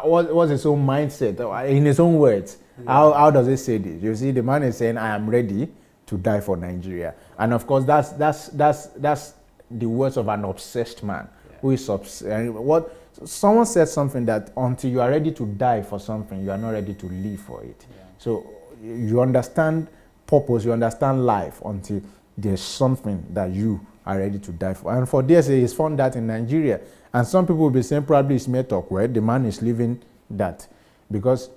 B: What's his own mindset in his own words? How does he say this? You see, the man is saying, "I am ready to die for Nigeria," and of course, that's the words of an obsessed man who is obsessed. What someone said something that until you are ready to die for something, you are not ready to live for it. Yeah. So you understand purpose, you understand life until there's something that you are ready to die for. And for DSA, he's found that in Nigeria. And some people will be saying probably it's made talk where the man is living that, because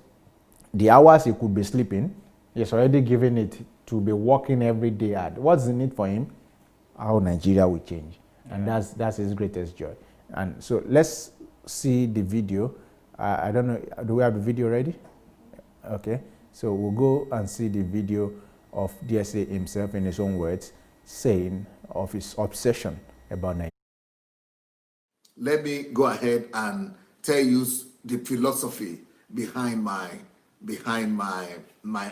B: the hours he could be sleeping, he's already given it to be working every day hard. What's the need for him? How Nigeria will change. And that's his greatest joy. And so let's see the video. I don't know, do we have the video ready? Okay, so we'll go and see the video of DSA himself in his own words, saying of his obsession about Nigeria.
C: Let me go ahead and tell you the philosophy behind my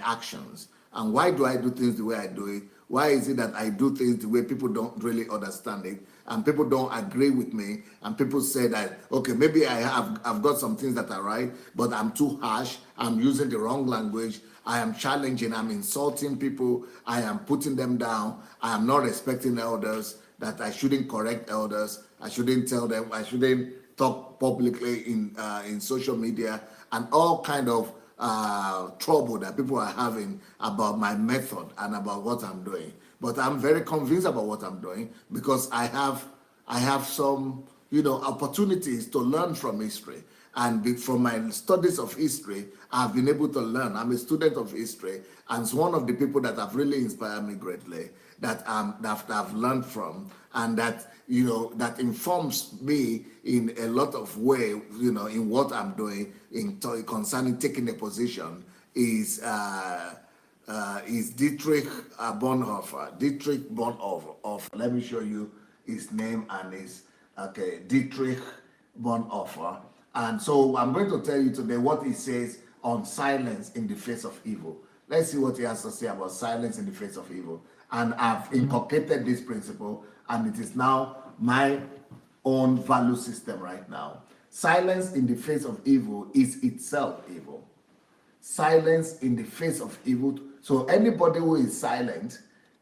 C: actions, and why do I do things the way I do it. Why is it that I do things the way people don't really understand it, and people don't agree with me, and people say that, okay, maybe I've got some things that are right, but I'm too harsh, I'm using the wrong language, I am challenging, I'm insulting people, I am putting them down, I am not respecting elders, that I shouldn't correct elders, I shouldn't tell them, I shouldn't talk publicly in social media, and all kind of trouble that people are having about my method and about what I'm doing. But I'm very convinced about what I'm doing, because I have some opportunities to learn from history. And from my studies of history, I've been able to learn. I'm a student of history, and it's one of the people that have really inspired me greatly, that I've learned from, and that that informs me in a lot of way, in what I'm doing concerning taking a position is Dietrich Bonhoeffer. Dietrich Bonhoeffer. Let me show you his name and his Dietrich Bonhoeffer. And so I'm going to tell you today what he says on silence in the face of evil. Let's see what he has to say about silence in the face of evil. And I've inculcated this principle, and it is now my own value system right now. Silence in the face of evil is itself evil. Silence in the face of evil. So anybody who is silent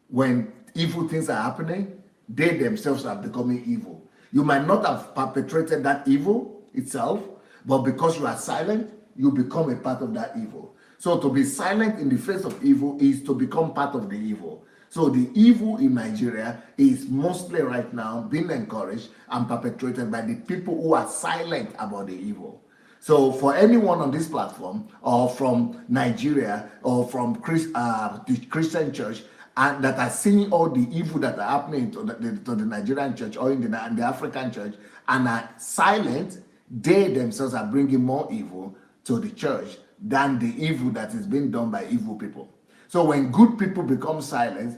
C: when evil things are happening, they themselves are becoming evil. You might not have perpetrated that evil itself, but because you are silent, you become a part of that evil. So to be silent in the face of evil is to become part of the evil. So the evil in Nigeria is mostly right now being encouraged and perpetrated by the people who are silent about the evil. So for anyone on this platform, or from Nigeria, or from the Christian church, and that are seeing all the evil that are happening to the Nigerian church or in the African church, and are silent, they themselves are bringing more evil to the church than the evil that is being done by evil people. So when good people become silent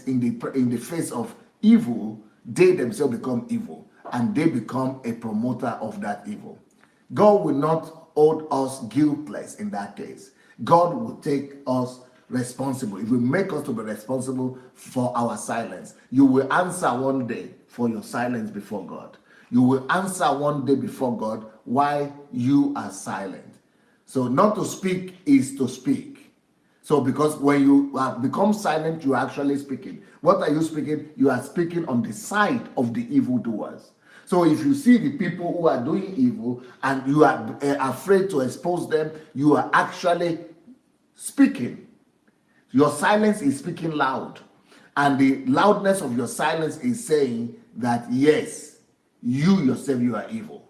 C: in the face of evil, they themselves become evil, and they become a promoter of that evil. God will not hold us guiltless in that case. God will take us responsible. It will make us to be responsible for our silence. You will answer one day for your silence before God. You will answer one day before God why you are silent. So not to speak is to speak. So because when you become silent, you are actually speaking. What are you speaking? You are speaking on the side of the evildoers. So if you see the people who are doing evil and you are afraid to expose them, you are actually speaking. Your silence is speaking loud. And the loudness of your silence is saying that, yes, you yourself, you are evil.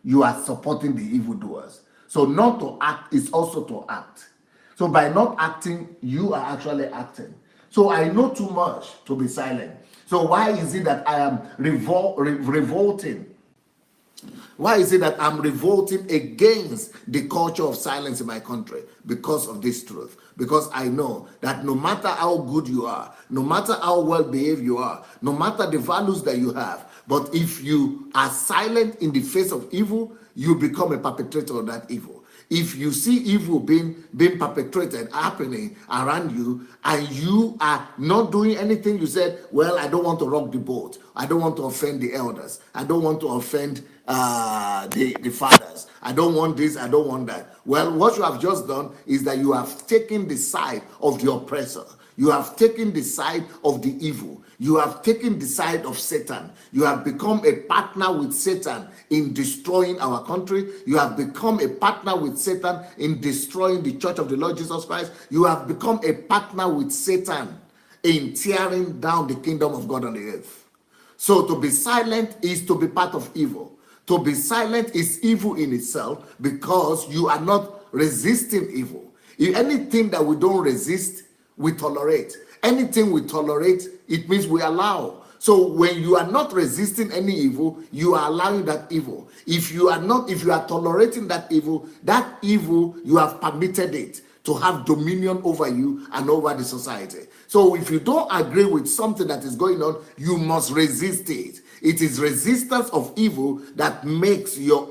C: You are supporting the evildoers. So not to act is also to act. So by not acting, you are actually acting. So I know too much to be silent. So why is it that I am revolting? Why is it that I'm revolting against the culture of silence in my country? Because of this truth. Because I know that no matter how good you are, no matter how well behaved you are, no matter the values that you have, but if you are silent in the face of evil, you become a perpetrator of that evil. If you see evil being perpetrated, happening around you, and you are not doing anything, you said, well, I don't want to rock the boat. I don't want to offend the elders. I don't want to offend the fathers. I don't want this. I don't want that. Well, what you have just done is that you have taken the side of the oppressor. You have taken the side of the evil. You have taken the side of Satan. You have become a partner with Satan in destroying our country. You have become a partner with Satan in destroying the church of the Lord Jesus Christ. You have become a partner with Satan in tearing down the kingdom of God on the earth. So to be silent is to be part of evil. To be silent is evil in itself because you are not resisting evil. If anything that we don't resist, we tolerate. Anything we tolerate, it means we allow. So when you are not resisting any evil, you are allowing that evil. If you are tolerating that evil, you have permitted it to have dominion over you and over the society. So if you don't agree with something that is going on, you must resist it. It is resistance of evil that makes you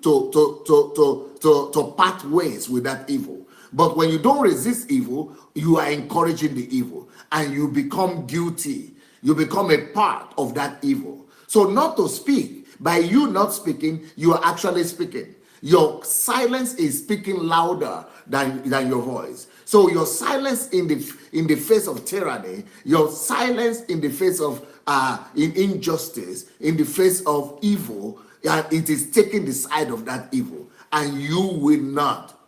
C: to part ways with that evil. But when you don't resist evil, you are encouraging the evil and you become guilty. You become a part of that evil. So not to speak, by you not speaking, you are actually speaking. Your silence is speaking louder than your voice. So your silence in the face of tyranny, your silence in the face of injustice, in the face of evil, it is taking the side of that evil, and you will not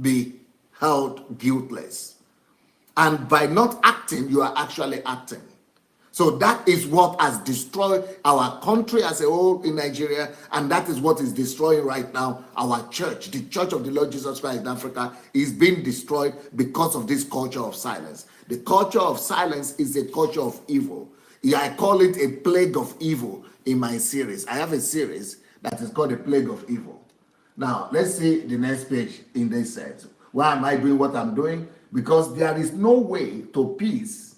C: be held guiltless. And by not acting, you are actually acting. So that is what has destroyed our country as a whole in Nigeria, and that is what is destroying right now our church. The Church of the Lord Jesus Christ in Africa is being destroyed because of this culture of silence. The culture of silence is a culture of evil. I call it a plague of evil in my series. I have a series that is called a plague of evil. Now, let's see the next page in this sense. Why am I doing what I'm doing? Because there is no way to peace.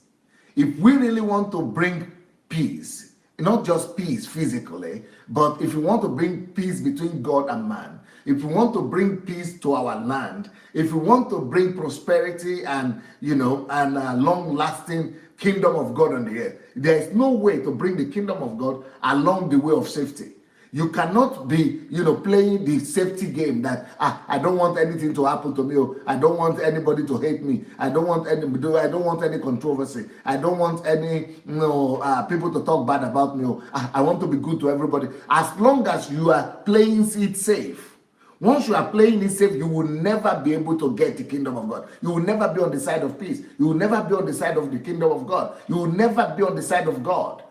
C: If we really want to bring peace, not just peace physically, but if we want to bring peace between God and man, if we want to bring peace to our land, if we want to bring prosperity and long-lasting kingdom of God on the earth, there is no way to bring the kingdom of God along the way of safety. You cannot be, playing the safety game that I don't want anything to happen to me. I don't want anybody to hate me. I don't want any controversy. I don't want any people to talk bad about me. I want to be good to everybody. As long as you are playing it safe. Once you are playing it safe, you will never be able to get the kingdom of God. You will never be on the side of peace. You will never be on the side of the kingdom of God. You will never be on the side of God.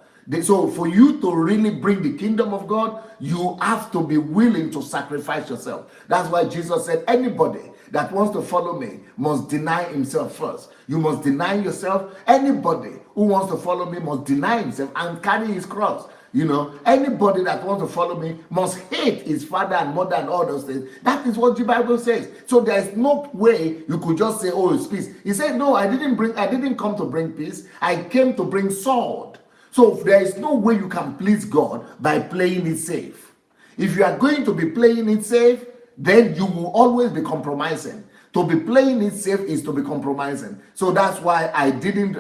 C: So for you to really bring the kingdom of God, you have to be willing to sacrifice yourself. That's why Jesus said, anybody that wants to follow me must deny himself first. You must deny yourself. Anybody who wants to follow me must deny himself and carry his cross. You know, anybody that wants to follow me must hate his father and mother and all those things. That is what the Bible says. So there is no way you could just say, oh, it's peace. He said, no, I didn't come to bring peace. I came to bring sword. So there is no way you can please God by playing it safe. If you are going to be playing it safe, then you will always be compromising. To be playing it safe is to be compromising. So that's why I didn't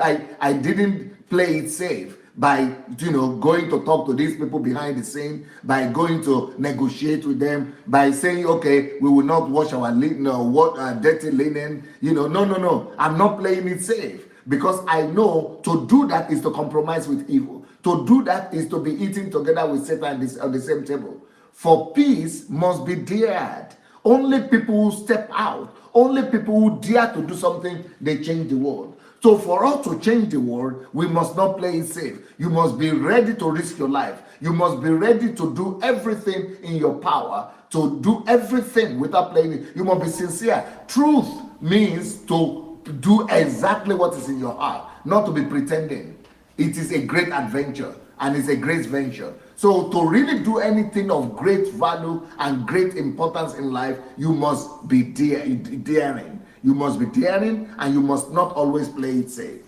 C: play it safe by going to talk to these people behind the scene, by going to negotiate with them, by saying, okay, we will not wash our dirty linen. No. I'm not playing it safe, because I know to do that is to compromise with evil. To do that is to be eating together with Satan on the same table. For peace must be dared. Only people who step out, only people who dare to do something, they change the world. So for us to change the world, we must not play it safe. You must be ready to risk your life. You must be ready to do everything in your power, to do everything without playing it. You must be sincere. Truth means to do exactly what is in your heart, not to be pretending. It is a great adventure, and it's a great venture. So to really do anything of great value and great importance in life, you must be daring. You must be daring, and you must not always play it safe.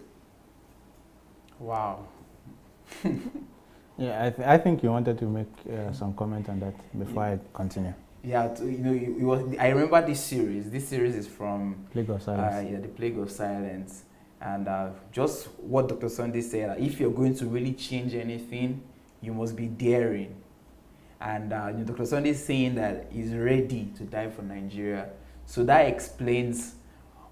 A: Wow.
B: Yeah, I think you wanted to make some comment on that before I continue.
A: Yeah, I remember this series. This series is from
B: Plague of Silence.
A: The Plague of Silence. And just what Dr. Sunday said, if you're going to really change anything, you must be daring. And Dr. Sunday is saying that he's ready to die for Nigeria. So that explains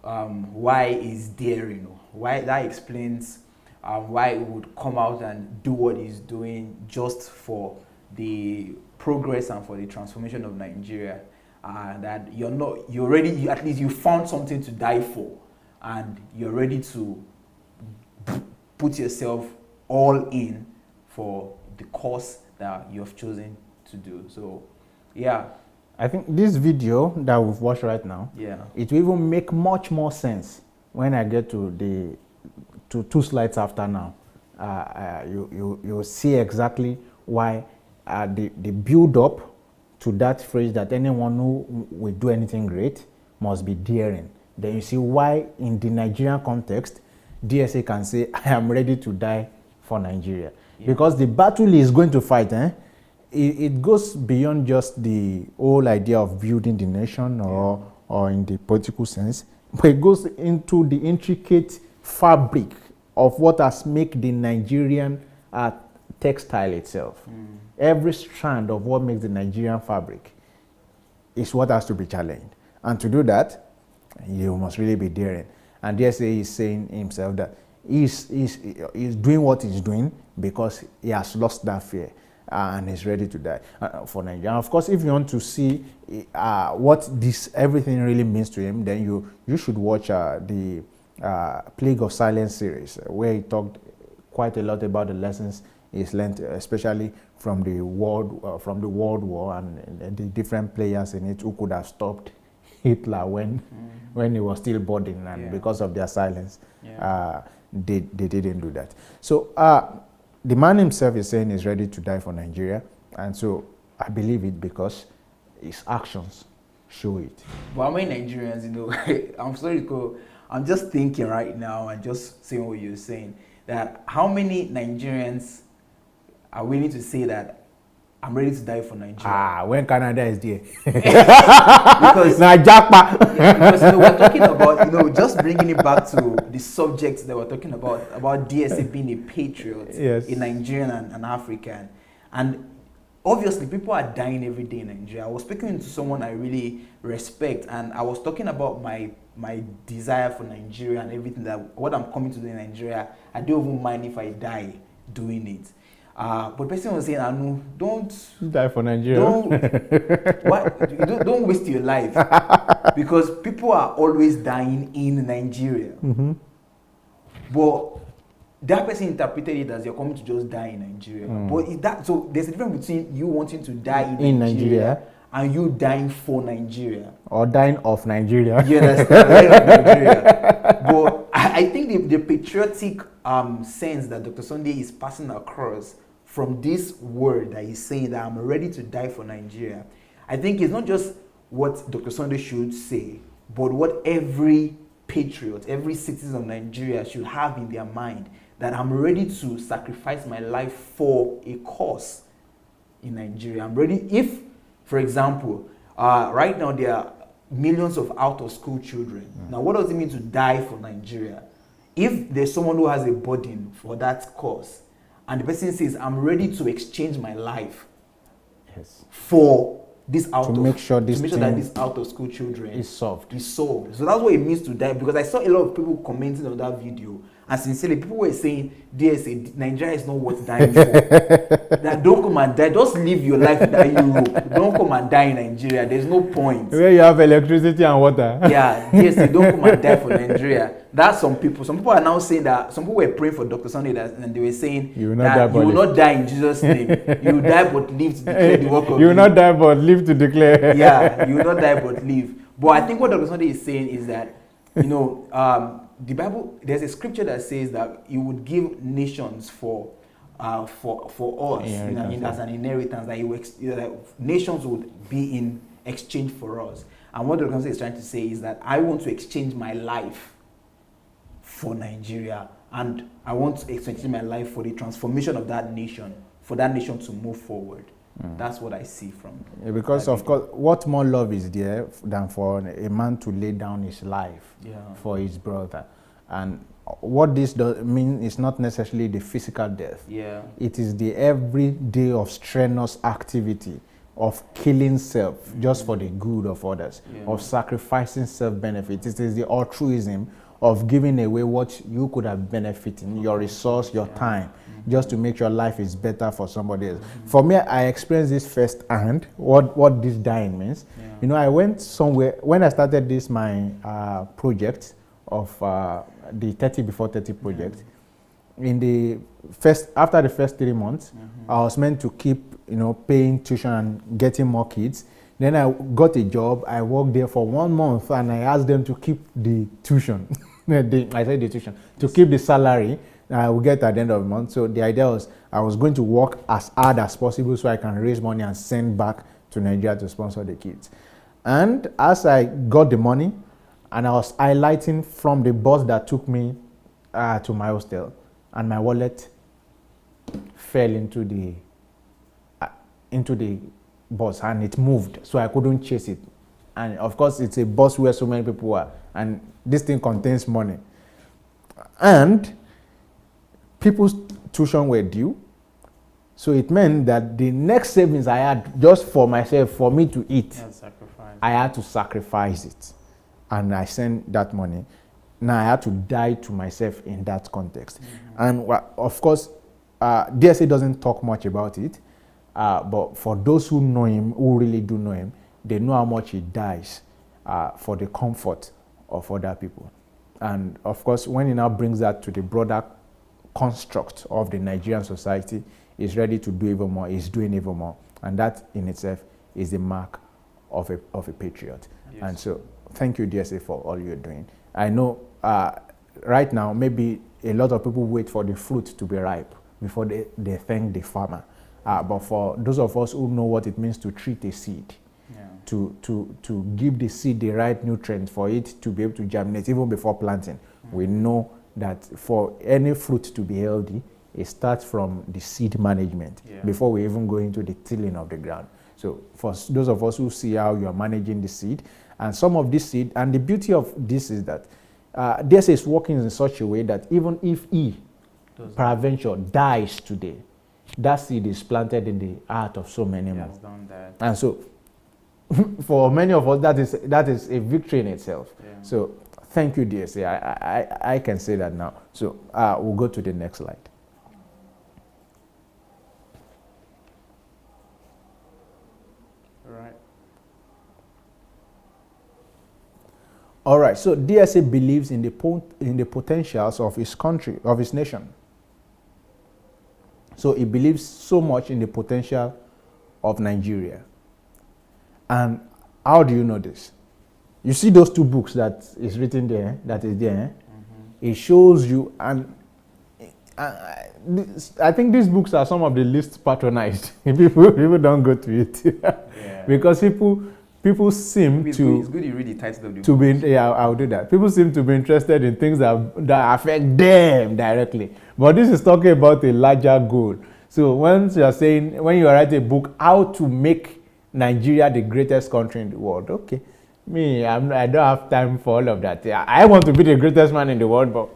A: why he's daring. That explains why he would come out and do what he's doing just for the progress and for the transformation of Nigeria. That at least you found something to die for, and you're ready to put yourself all in for the cause that you have chosen to do. So, yeah.
B: I think this video that we've watched right now, it will even make much more sense when I get to two slides after now. You'll see exactly why the build up to that phrase that anyone who will do anything great must be daring. Then you see why in the Nigerian context, DSA can say, I am ready to die for Nigeria. Yeah. Because the battle is going to fight, it goes beyond just the whole idea of building the nation or in the political sense, but it goes into the intricate fabric of what has made the Nigerian textile itself. Every strand of what makes the Nigerian fabric is what has to be challenged. And to do that, you must really be daring. And DSA is saying himself that he's doing what he's doing because he has lost that fear and is ready to die for Nigeria. And of course, if you want to see what everything really means to him, then you should watch the Plague of Silence series, where he talked quite a lot about the lessons he's learned, especially from the World War and the different players in it who could have stopped Hitler when he was still burdened, and because of their silence, they didn't do that. So the man himself is saying he's ready to die for Nigeria, and so I believe it because his actions show it.
A: But how many Nigerians, I'm sorry, I'm just thinking right now and just saying what you're saying, that how many Nigerians are willing to say that I'm ready to die for Nigeria?
B: When Canada is there.
A: Because
B: because
A: we're talking about, just bringing it back to the subjects that we're talking about DSA being a patriot, a Nigerian and African. And obviously, people are dying every day in Nigeria. I was speaking to someone I really respect, and I was talking about my desire for Nigeria and everything, that what I'm coming to do in Nigeria, I don't even mind if I die doing it. But the person was saying, Anu, don't
B: die for Nigeria.
A: Don't waste your life, because people are always dying in Nigeria. But that person interpreted it as you're coming to just die in Nigeria. But is that so? There's a difference between you wanting to die in Nigeria and you dying for Nigeria,
B: or dying of Nigeria.
A: You understand? Dying of Nigeria. But I think the patriotic sense that Dr. Sunday is passing across from this word that he's saying, that I'm ready to die for Nigeria, I think it's not just what Dr. Sunday should say, but what every patriot, every citizen of Nigeria should have in their mind, that I'm ready to sacrifice my life for a cause in Nigeria. I'm ready. If, for example, right now there are millions of out-of-school children. Now, what does it mean to die for Nigeria? If there's someone who has a burden for that cause, and the person says, I'm ready to exchange my life for this to
B: make sure that
A: these out-of-school children
B: is solved.
A: So that's what it means to die. Because I saw a lot of people commenting on that video, and sincerely, people were saying, DSA, Nigeria is not worth dying for. That don't come and die. Just live your life in Europe. Don't come and die in Nigeria. There's no point.
B: Where you have electricity and water.
A: Yeah, DSA, don't come and die for Nigeria. That's some people. Some people are now saying that, some people were praying for Dr. Sunday and they were saying
B: you will
A: not die in Jesus' name. You will die but live to declare the work of
B: You will not die but live to declare.
A: Yeah, you will not die but live. But I think what Dr. Sunday is saying is that, the Bible, there's a scripture that says that He would give nations for us as an inheritance, that nations would be in exchange for us. And what Dr. Sunday is trying to say is that I want to exchange my life for Nigeria, and I want to exchange my life for the transformation of that nation, for that nation to move forward. That's what I see from
B: because of course, what more love is there than for a man to lay down his life for his brother? And what this does mean is not necessarily the physical death. It is the everyday of strenuous activity of killing self just for the good of others, of sacrificing self-benefit. It is the altruism of giving away what you could have benefited, your resource, your time, just to make your life is better for somebody else. For me, I experienced this firsthand, what this dying means. I went somewhere, when I started this, my project of the 30 before 30 project, after the first 3 months, I was meant to keep, paying tuition and getting more kids. Then I got a job, I worked there for 1 month, and I asked them to keep the tuition. To keep the salary I will get at the end of the month. So the idea was I was going to work as hard as possible so I can raise money and send back to Nigeria to sponsor the kids. And as I got the money, and I was highlighting from the bus that took me to my hostel, and my wallet fell into the bus, and it moved, so I couldn't chase it. And of course, it's a bus where so many people are, and this thing contains money. And people's tuition were due, so it meant that the next savings I had just for myself, for me to eat, I had to sacrifice it. And I sent that money. Now I had to die to myself in that context. And of course, DSA doesn't talk much about it, but for those who know him, who really do know him, they know how much he dies for the comfort of other people. And of course, when he now brings that to the broader construct of the Nigerian society, he's ready to do even more, he's doing even more. And that in itself is the mark of a patriot. And so, thank you, DSA, for all you're doing. I know right now, maybe a lot of people wait for the fruit to be ripe before they thank the farmer. But for those of us who know what it means to treat a seed, to give the seed the right nutrients for it to be able to germinate even before planting, we know that for any fruit to be healthy, it starts from the seed management before we even go into the tilling of the ground. So for those of us who see how you are managing the seed, and some of this seed, and the beauty of this is that DSA is working in such a way that even if peradventure dies today, that seed is planted in the heart of so many more. And so for many of us, that is a victory in itself. So thank you, DSA. I can say that now. So we'll go to the next slide. All right, so DSA believes in the potentials of his country, of his nation. So he believes so much in the potential of Nigeria. And how do you know this? You see those two books that is written there, that is there. It shows you, and I think these books are some of the least patronized. people don't go to it because people seem
A: it's
B: to.
A: It's good you read the title of the
B: to
A: book.
B: be, yeah, I'll do that. People seem to be interested in things that affect them directly, but this is talking about a larger goal. So when you are writing a book, how to make Nigeria the greatest country in the world, okay. I don't have time for all of that. I want to be the greatest man in the world, but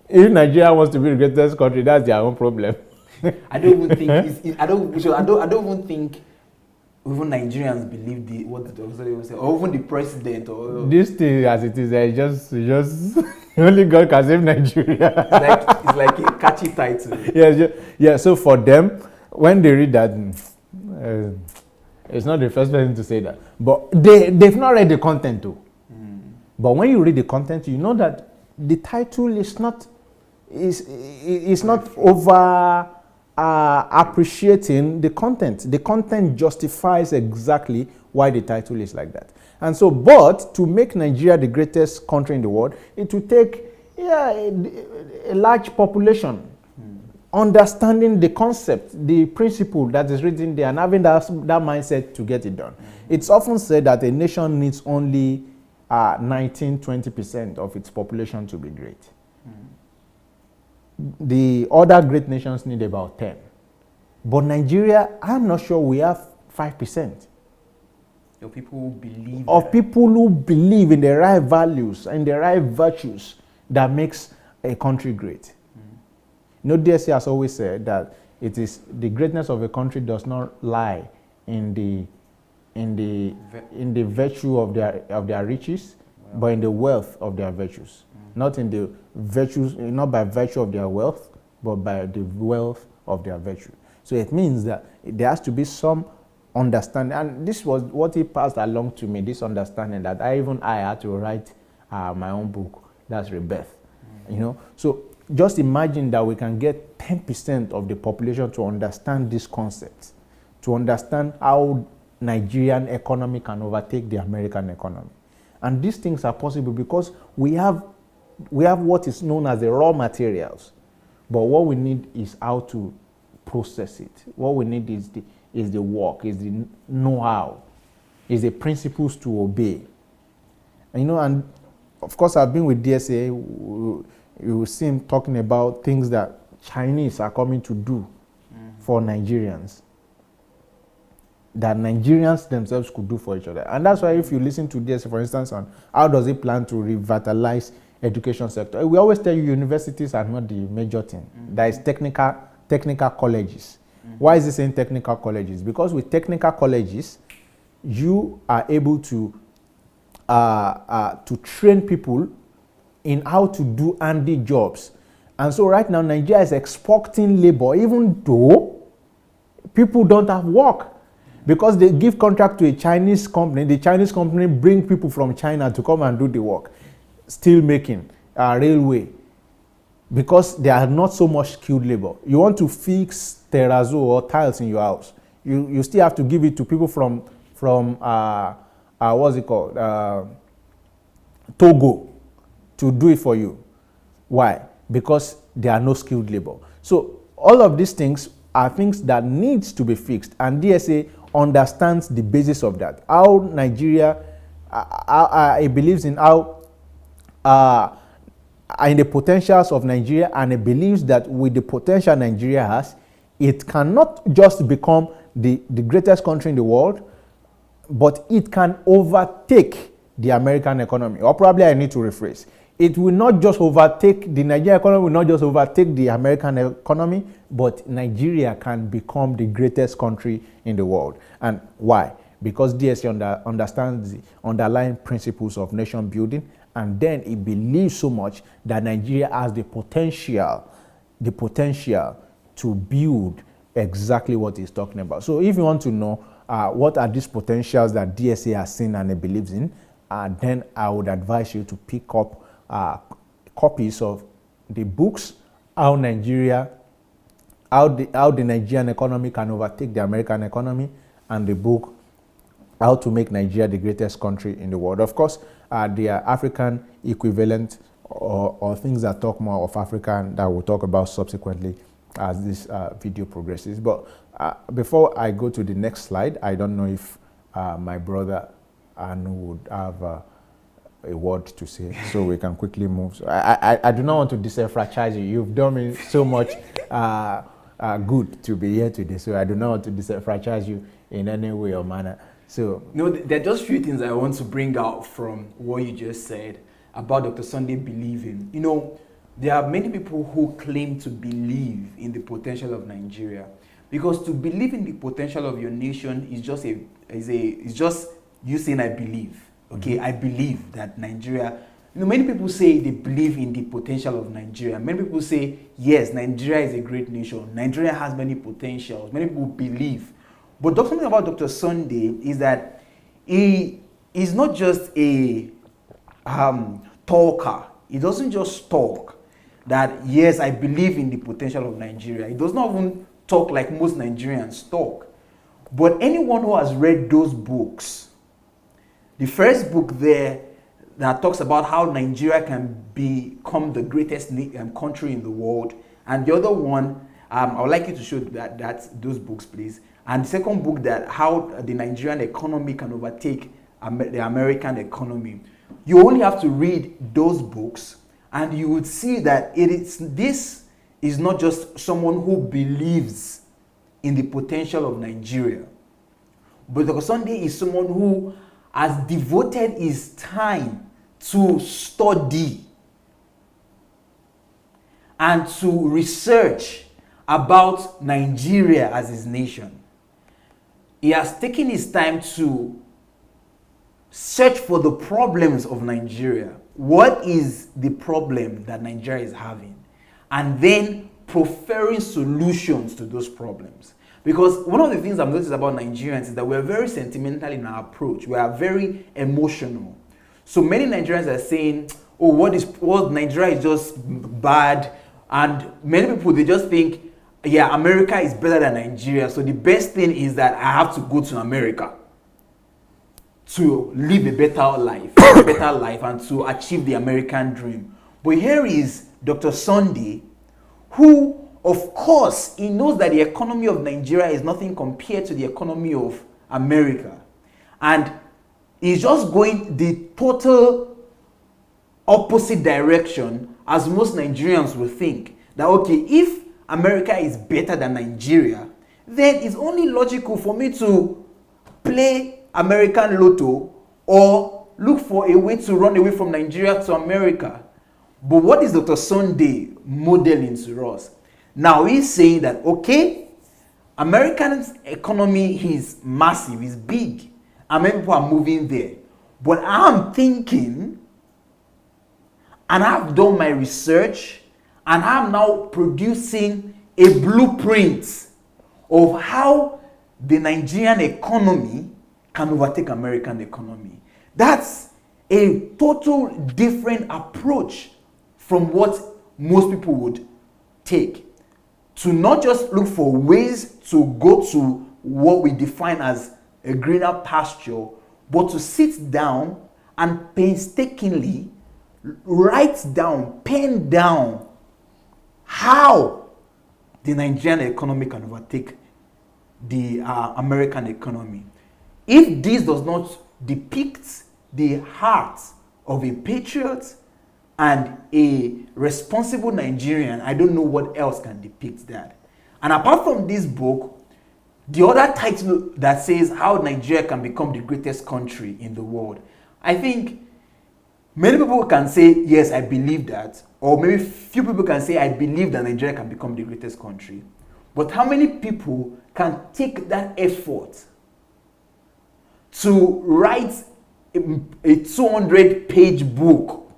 B: if Nigeria wants to be the greatest country, that's their own problem.
A: I don't even think I don't even think even Nigerians believe what the doctor will say, or even the president, or
B: this thing as it is, just only God can save Nigeria.
A: It's like a catchy title.
B: Yeah. So for them, when they read that, it's not the first person to say that, but they've not read the content too. But when you read the content, you know that the title is not over appreciating the content. The content justifies exactly why the title is like that. And so, but to make Nigeria the greatest country in the world, it will take a large population understanding the concept, the principle that is written there, and having that mindset to get it done. It's often said that a nation needs only 19-20% of its population to be great. The other great nations need about 10. But Nigeria, I'm not sure we have 5%.
A: Of people who believe
B: people who believe in the right values and the right virtues that makes a country great. DSA has always said that it is the greatness of a country does not lie in the virtue of their riches, but in the wealth of their virtues. Not in the virtues, not by virtue of their wealth, but by the wealth of their virtue. So it means that there has to be some understanding, and this was what he passed along to me, this understanding that I had to write my own book, that's Rebirth. So just imagine that we can get 10% of the population to understand this concept, to understand how Nigerian economy can overtake the American economy. And these things are possible because we have what is known as the raw materials, but what we need is how to process it. What we need is the work, is the know-how, is the principles to obey. And of course I've been with DSA. You will see him talking about things that Chinese are coming to do for Nigerians, that Nigerians themselves could do for each other. And that's why if you listen to DSA, for instance, on how does it plan to revitalize education sector, we always tell you universities are not the major thing. There is technical colleges. Why is it saying technical colleges? Because with technical colleges, you are able to train people in how to do handy jobs. And so right now, Nigeria is exporting labor, even though people don't have work. Because they give contract to a Chinese company, the Chinese company bring people from China to come and do the work. Steel making, railway. Because they are not so much skilled labor. You want to fix terrazzo or tiles in your house, you still have to give it to people from what's it called? Togo to do it for you. Why? Because there are no skilled labor. So all of these things are things that needs to be fixed, and DSA understands the basis of that. How Nigeria, it believes in how in the potentials of Nigeria, and it believes that with the potential Nigeria has, it cannot just become the greatest country in the world, but it can overtake the American economy. Or probably I need to rephrase. It will not just overtake, the Nigerian economy will not just overtake the American economy, but Nigeria can become the greatest country in the world. And why? Because DSA understands the underlying principles of nation building, and then it believes so much that Nigeria has the potential to build exactly what he's talking about. So if you want to know what are these potentials that DSA has seen and it believes in, then I would advise you to pick up copies of the books, How Nigeria how the Nigerian economy can overtake the American economy, and the book How to Make Nigeria the Greatest Country in the World. Of course, there are African equivalent or things that talk more of Africa that we'll talk about subsequently as this video progresses. But before I go to the next slide, I don't know if my brother Anu would have a word to say, so we can quickly move. So I do not want to disenfranchise you. You've done me so much good to be here today, so I do not want to disenfranchise you in any way or manner. So
A: no, there are just few things I want to bring out from what you just said about Dr. Sunday believing. You know, there are many people who claim to believe in the potential of Nigeria, because to believe in the potential of your nation is just you saying I believe. Okay, I believe that Nigeria. You know, many people say they believe in the potential of Nigeria. Many people say yes, Nigeria is a great nation. Nigeria has many potentials. Many people believe. But something about Dr. Sunday is that he is not just a talker. He doesn't just talk that, yes, I believe in the potential of Nigeria. He does not even talk like most Nigerians talk. But anyone who has read those books, the first book there that talks about how Nigeria can become the greatest country in the world, and the other one, I would like you to show those books, please. And the second book, that how the Nigerian economy can overtake the American economy. You only have to read those books, and you would see that this is not just someone who believes in the potential of Nigeria, but Dr. Sunday is someone who has devoted his time to study and to research about Nigeria as his nation. He has taken his time to search for the problems of Nigeria. What is the problem that Nigeria is having? And then preferring solutions to those problems. Because one of the things I've noticed about Nigerians is that we're very sentimental in our approach. We are very emotional. So many Nigerians are saying, oh, what Nigeria is just bad. And many people, they just think, yeah, America is better than Nigeria. So the best thing is that I have to go to America to live a better life, and to achieve the American dream. But here is Dr. Sunday, who, of course, he knows that the economy of Nigeria is nothing compared to the economy of America. And he's just going the total opposite direction as most Nigerians will think. That, okay, if America is better than Nigeria, then it's only logical for me to play American Lotto or look for a way to run away from Nigeria to America. But what is Dr. Sunday modeling to us? Now he's saying that, okay, American economy is massive, is big, and many people are moving there. But I'm thinking, and I've done my research, and I'm now producing a blueprint of how the Nigerian economy can overtake American economy. That's a total different approach from what most people would take. To not just look for ways to go to what we define as a greener pasture, but to sit down and painstakingly write down, pen down how the Nigerian economy can overtake the American economy. If this does not depict the heart of a patriot and a responsible Nigerian, I don't know what else can depict that. And apart from this book, the other title that says how Nigeria can become the greatest country in the world, I think many people can say, yes, I believe that. Or maybe few people can say, I believe that Nigeria can become the greatest country. But how many people can take that effort to write a 200-page book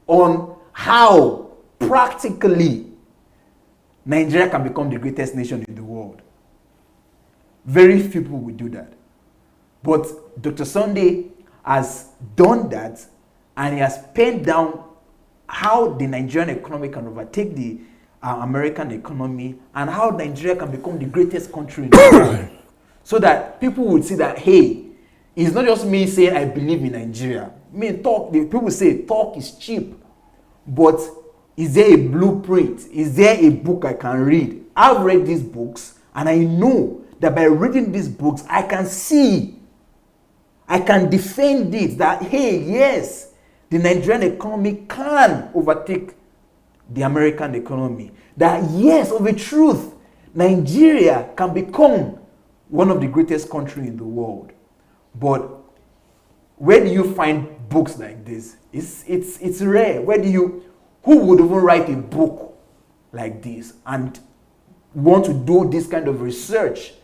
A: on how practically Nigeria can become the greatest nation in the world? Very few people will do that. But Dr. Sunday has done that, and he has penned down how the Nigerian economy can overtake the American economy and how Nigeria can become the greatest country in the world. So that people would see that, hey, it's not just me saying I believe in Nigeria. People say talk is cheap. But is there a blueprint? Is there a book I can read? I've read these books and I know that by reading these books, I can defend it that, hey, yes, the Nigerian economy can overtake the American economy. That, yes, of a truth, Nigeria can become one of the greatest countries in the world. But where do you find books like this? It's rare. Who would even write a book like this and want to do this kind of research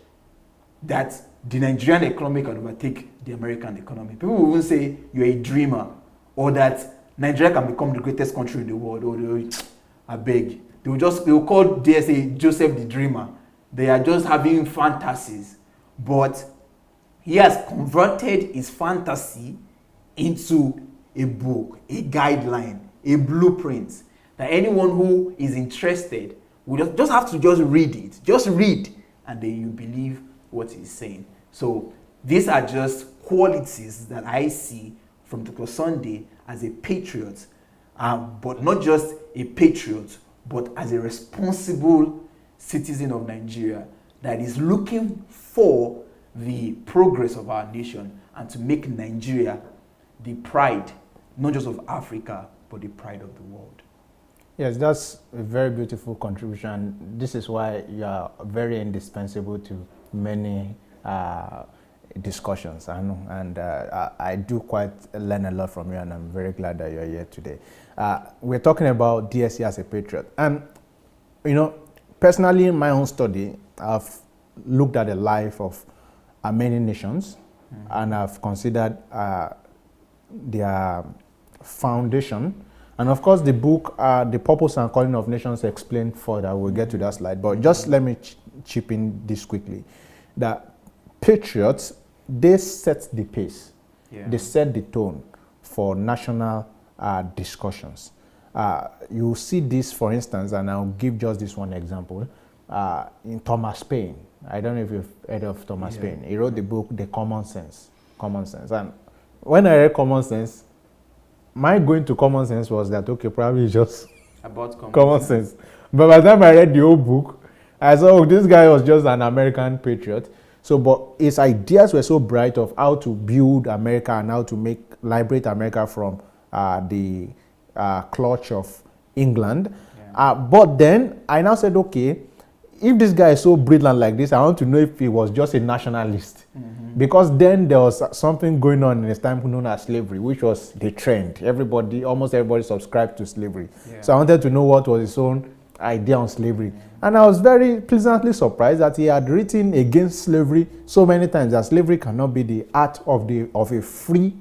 A: that the Nigerian economy can overtake the American economy? People will even say you're a dreamer, or that Nigeria can become the greatest country in the world, or I beg. They will call DSA Joseph the Dreamer. They are just having fantasies. But he has converted his fantasy into a book, a guideline, a blueprint that anyone who is interested will just have to just read it. Just read, and then you believe what he's saying. So these are just qualities that I see from Dr. Sunday as a patriot, but not just a patriot, but as a responsible citizen of Nigeria that is looking for the progress of our nation and to make Nigeria the pride, not just of Africa, but the pride of the world.
B: Yes, that's a very beautiful contribution. This is why you are very indispensable to many discussions. I do quite learn a lot from you, and I'm very glad that you're here today. We're talking about DSA as a patriot. And, personally, in my own study, I've looked at the life of many nations, and I've considered their foundation. And of course, the book, The Purpose and Calling of Nations, explained further. We'll get to that slide. But just let me chip in this quickly. That patriots, they set the pace. Yeah. They set the tone for national discussions. You see this, for instance, and I'll give just this one example, in Thomas Paine. I don't know if you've heard of Thomas Paine. He wrote the book, The Common Sense. Common Sense. And when I read Common Sense, my going to common sense was that, okay, probably just
A: about
B: common sense. But by the time I read the whole book, I saw, this guy was just an American patriot. So, but his ideas were so bright of how to build America and how to liberate America from the clutch of England. Yeah. But then I now said, okay, if this guy is so brilliant like this, I want to know if he was just a nationalist. Mm-hmm. Because then there was something going on in his time known as slavery, which was the trend. Almost everybody subscribed to slavery. Yeah. So I wanted to know what was his own idea on slavery. Mm-hmm. And I was very pleasantly surprised that he had written against slavery so many times that slavery cannot be the art of a free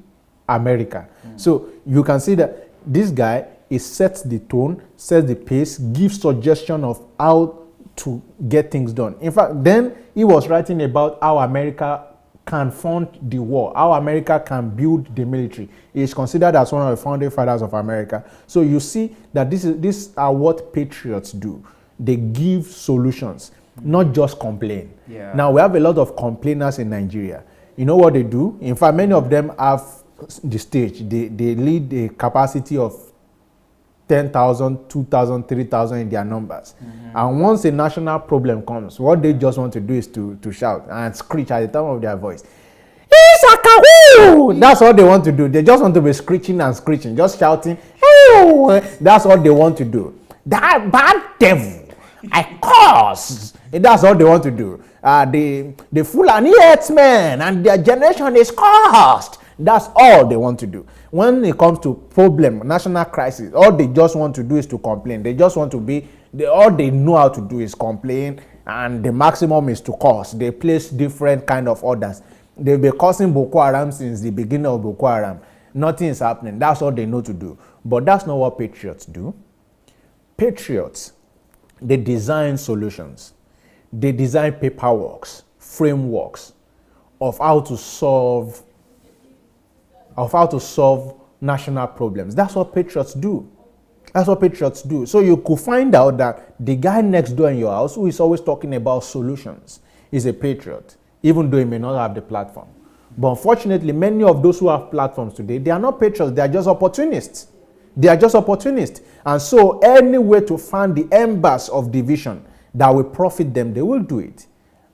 B: America. Mm-hmm. So you can see that this guy, he sets the tone, sets the pace, gives suggestion of how to get things done. In fact, then he was writing about how America can fund the war, how America can build the military. He is considered as one of the founding fathers of America. So you see that these are what patriots do. They give solutions, not just complain. Yeah. Now, we have a lot of complainers in Nigeria. You know what they do? In fact, many of them have the stage. They lead a capacity of 10,000, 2,000, 3,000 in their numbers. Mm-hmm. And once a national problem comes, what they just want to do is to shout and screech at the top of their voice. That's what they want to do. They just want to be screeching and screeching, just shouting. That's what they want to do. That bad devil, I curse. That's all they want to do. The Fulani herdsmen and their generation is cursed. That's all they want to do. When it comes to problem, national crisis, all they just want to do is to complain. They just want to be, all they know how to do is complain, and the maximum is to curse. They place different kind of orders. They've been cursing Boko Haram since the beginning of Boko Haram. Nothing is happening. That's all they know to do. But that's not what patriots do. Patriots, they design solutions. They design paperworks, frameworks of how to solve national problems. That's what patriots do. That's what patriots do. So you could find out that the guy next door in your house who is always talking about solutions is a patriot, even though he may not have the platform. But unfortunately, many of those who have platforms today, they are not patriots, they are just opportunists. They are just opportunists. And so any way to find the embers of division that will profit them, they will do it.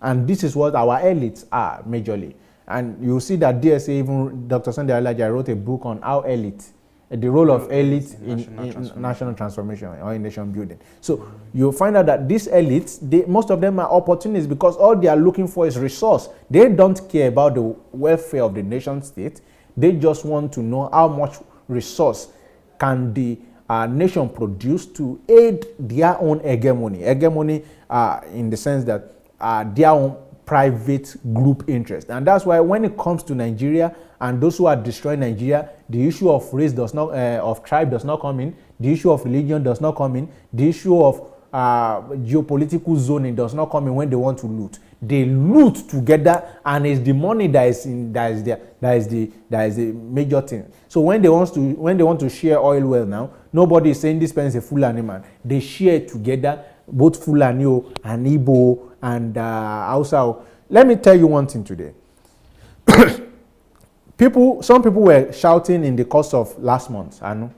B: And this is what our elites are, majorly. And you see that DSA, even Dr. Sunday Alaja wrote a book on how elite, the role of elite in national transformation or in nation building. So you'll find out that these elites, most of them are opportunists because all they are looking for is resource. They don't care about the welfare of the nation state. They just want to know how much resource can the nation produce to aid their own hegemony. Hegemony in the sense that their own private group interest. And that's why when it comes to Nigeria and those who are destroying Nigeria, the issue of race does not, of tribe does not come in, the issue of religion does not come in, the issue of geopolitical zoning does not come in when they want to loot. They loot together, and it's the money that is the major thing. So when they want to share oil well now, nobody is saying this person is a Fulani man. They share together, both Fulani and Igbo and Hausa. Let me tell you one thing today. Some people were shouting in the course of last month, I know,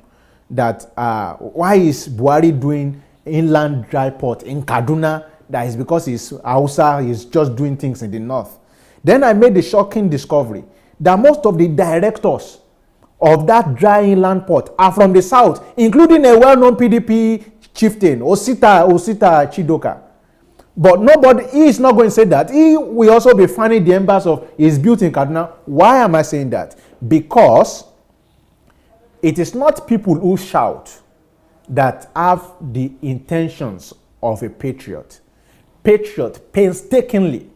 B: that why is Buhari doing inland dry port in Kaduna? That is because he's Hausa, he's just doing things in the north. Then I made the shocking discovery that most of the directors of that dry inland port are from the south, including a well-known PDP chieftain, Osita Chidoka. But he is not going to say that. He will also be finding the embers of his built in Kaduna. Why am I saying that? Because it is not people who shout that have the intentions of a patriot. Patriot painstakingly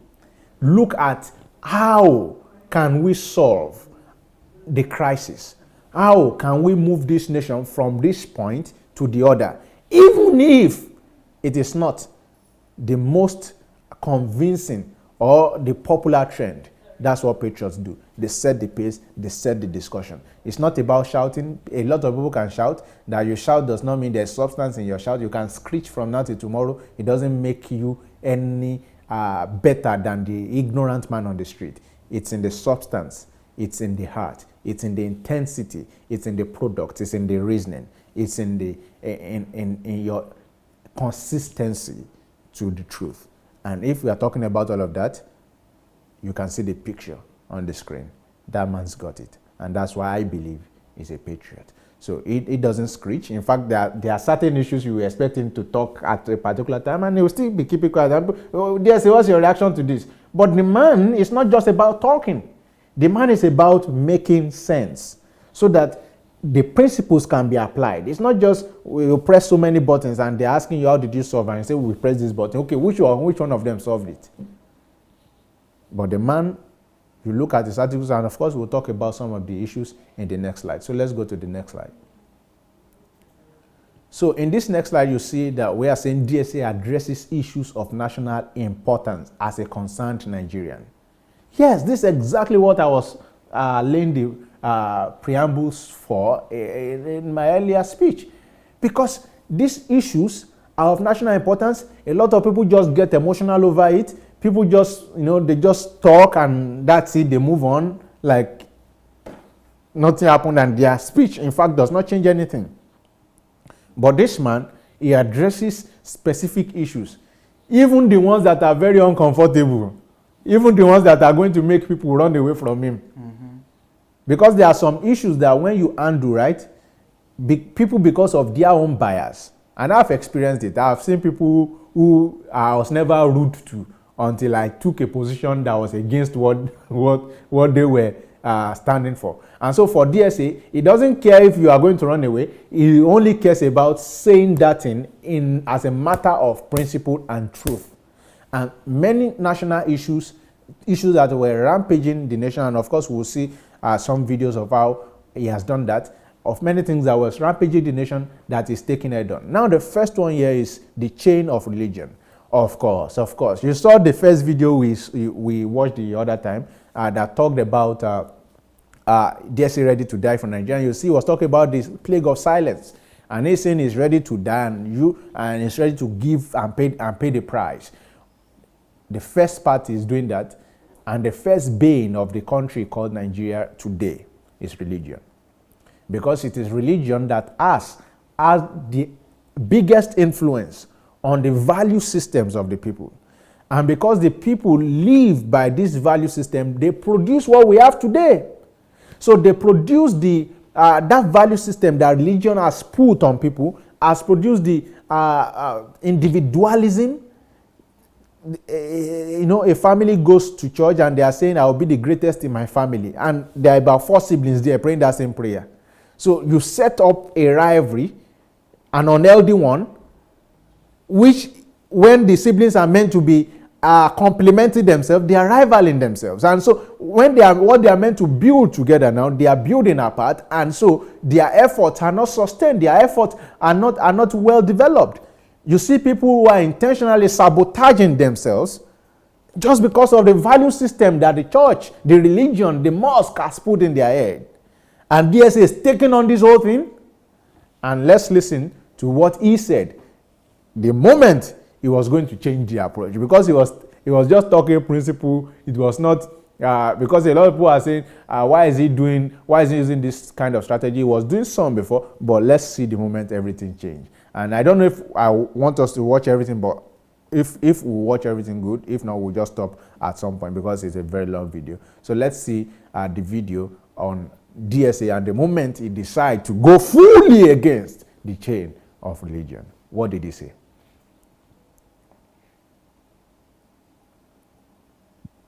B: look at how can we solve the crisis. How can we move this nation from this point to the other, even if it is not the most convincing or the popular trend. That's what patriots do. They set the pace, they set the discussion. It's not about shouting. A lot of people can shout. That you shout does not mean there's substance in your shout. You can screech from now till tomorrow. It doesn't make you any better than the ignorant man on the street. It's in the substance. It's in the heart. It's in the intensity. It's in the product. It's in the reasoning. It's in the in your consistency to the truth. And if we are talking about all of that, you can see the picture on the screen. That man's got it. And that's why I believe he's a patriot. So it doesn't screech. In fact, there are certain issues you expect him to talk at a particular time, and he will still be keeping quiet. Oh, yes, what's your reaction to this? But the man is not just about talking. The man is about making sense so that the principles can be applied. It's not just we press so many buttons and they're asking you how did you solve, and you say we press this button. Okay, which one of them solved it? But the man, you look at his articles, and of course we'll talk about some of the issues in the next slide. So let's go to the next slide. So in this next slide, you see that we are saying DSA addresses issues of national importance as a concerned Nigerian. Yes, this is exactly what I was laying the preambles for in my earlier speech. Because these issues are of national importance. A lot of people just get emotional over it. People just, they just talk and that's it, they move on like nothing happened, and their speech, in fact, does not change anything. But this man, he addresses specific issues, even the ones that are very uncomfortable, even the ones that are going to make people run away from him. Mm-hmm. Because there are some issues that when you undo, right, people, because of their own bias, and I've experienced it, I've seen people who I was never rude to until I took a position that was against what they were standing for. And so for DSA, it doesn't care if you are going to run away. It only cares about saying that in as a matter of principle and truth. And many national issues that were rampaging the nation, and of course we'll see some videos of how he has done that, of many things that was rampaging the nation that is taking head on. Now the first one here is the chain of religion. Of course. You saw the first video we watched the other time that talked about DSA ready to die for Nigeria. You see, he was talking about this plague of silence. and he's saying he's ready to die and he's ready to give and pay the price. The first party is doing that, and the first bane of the country called Nigeria today is religion, because it is religion that has the biggest influence on the value systems of the people. And because the people live by this value system, they produce what we have today. So they produce that value system that religion has put on people, has produced the individualism. A family goes to church and they are saying, I will be the greatest in my family. And there are about 4 siblings there praying that same prayer. So you set up a rivalry, an unhealthy one, which when the siblings are meant to be complementing themselves, they are rivaling themselves. And so when what they are meant to build together now, they are building apart, and so their efforts are not sustained, their efforts are not well developed. You see people who are intentionally sabotaging themselves just because of the value system that the church, the religion, the mosque has put in their head. And DSA is taking on this whole thing. And let's listen to what he said the moment he was going to change the approach, because he was just talking principle. It was not because a lot of people are saying, why is he using this kind of strategy? He was doing some before, but let's see the moment everything changed. And I don't know if I want us to watch everything, but if we watch everything, good. If not, we'll just stop at some point because it's a very long video. So let's see the video on DSA and the moment he decided to go fully against the chain of religion. What did he say?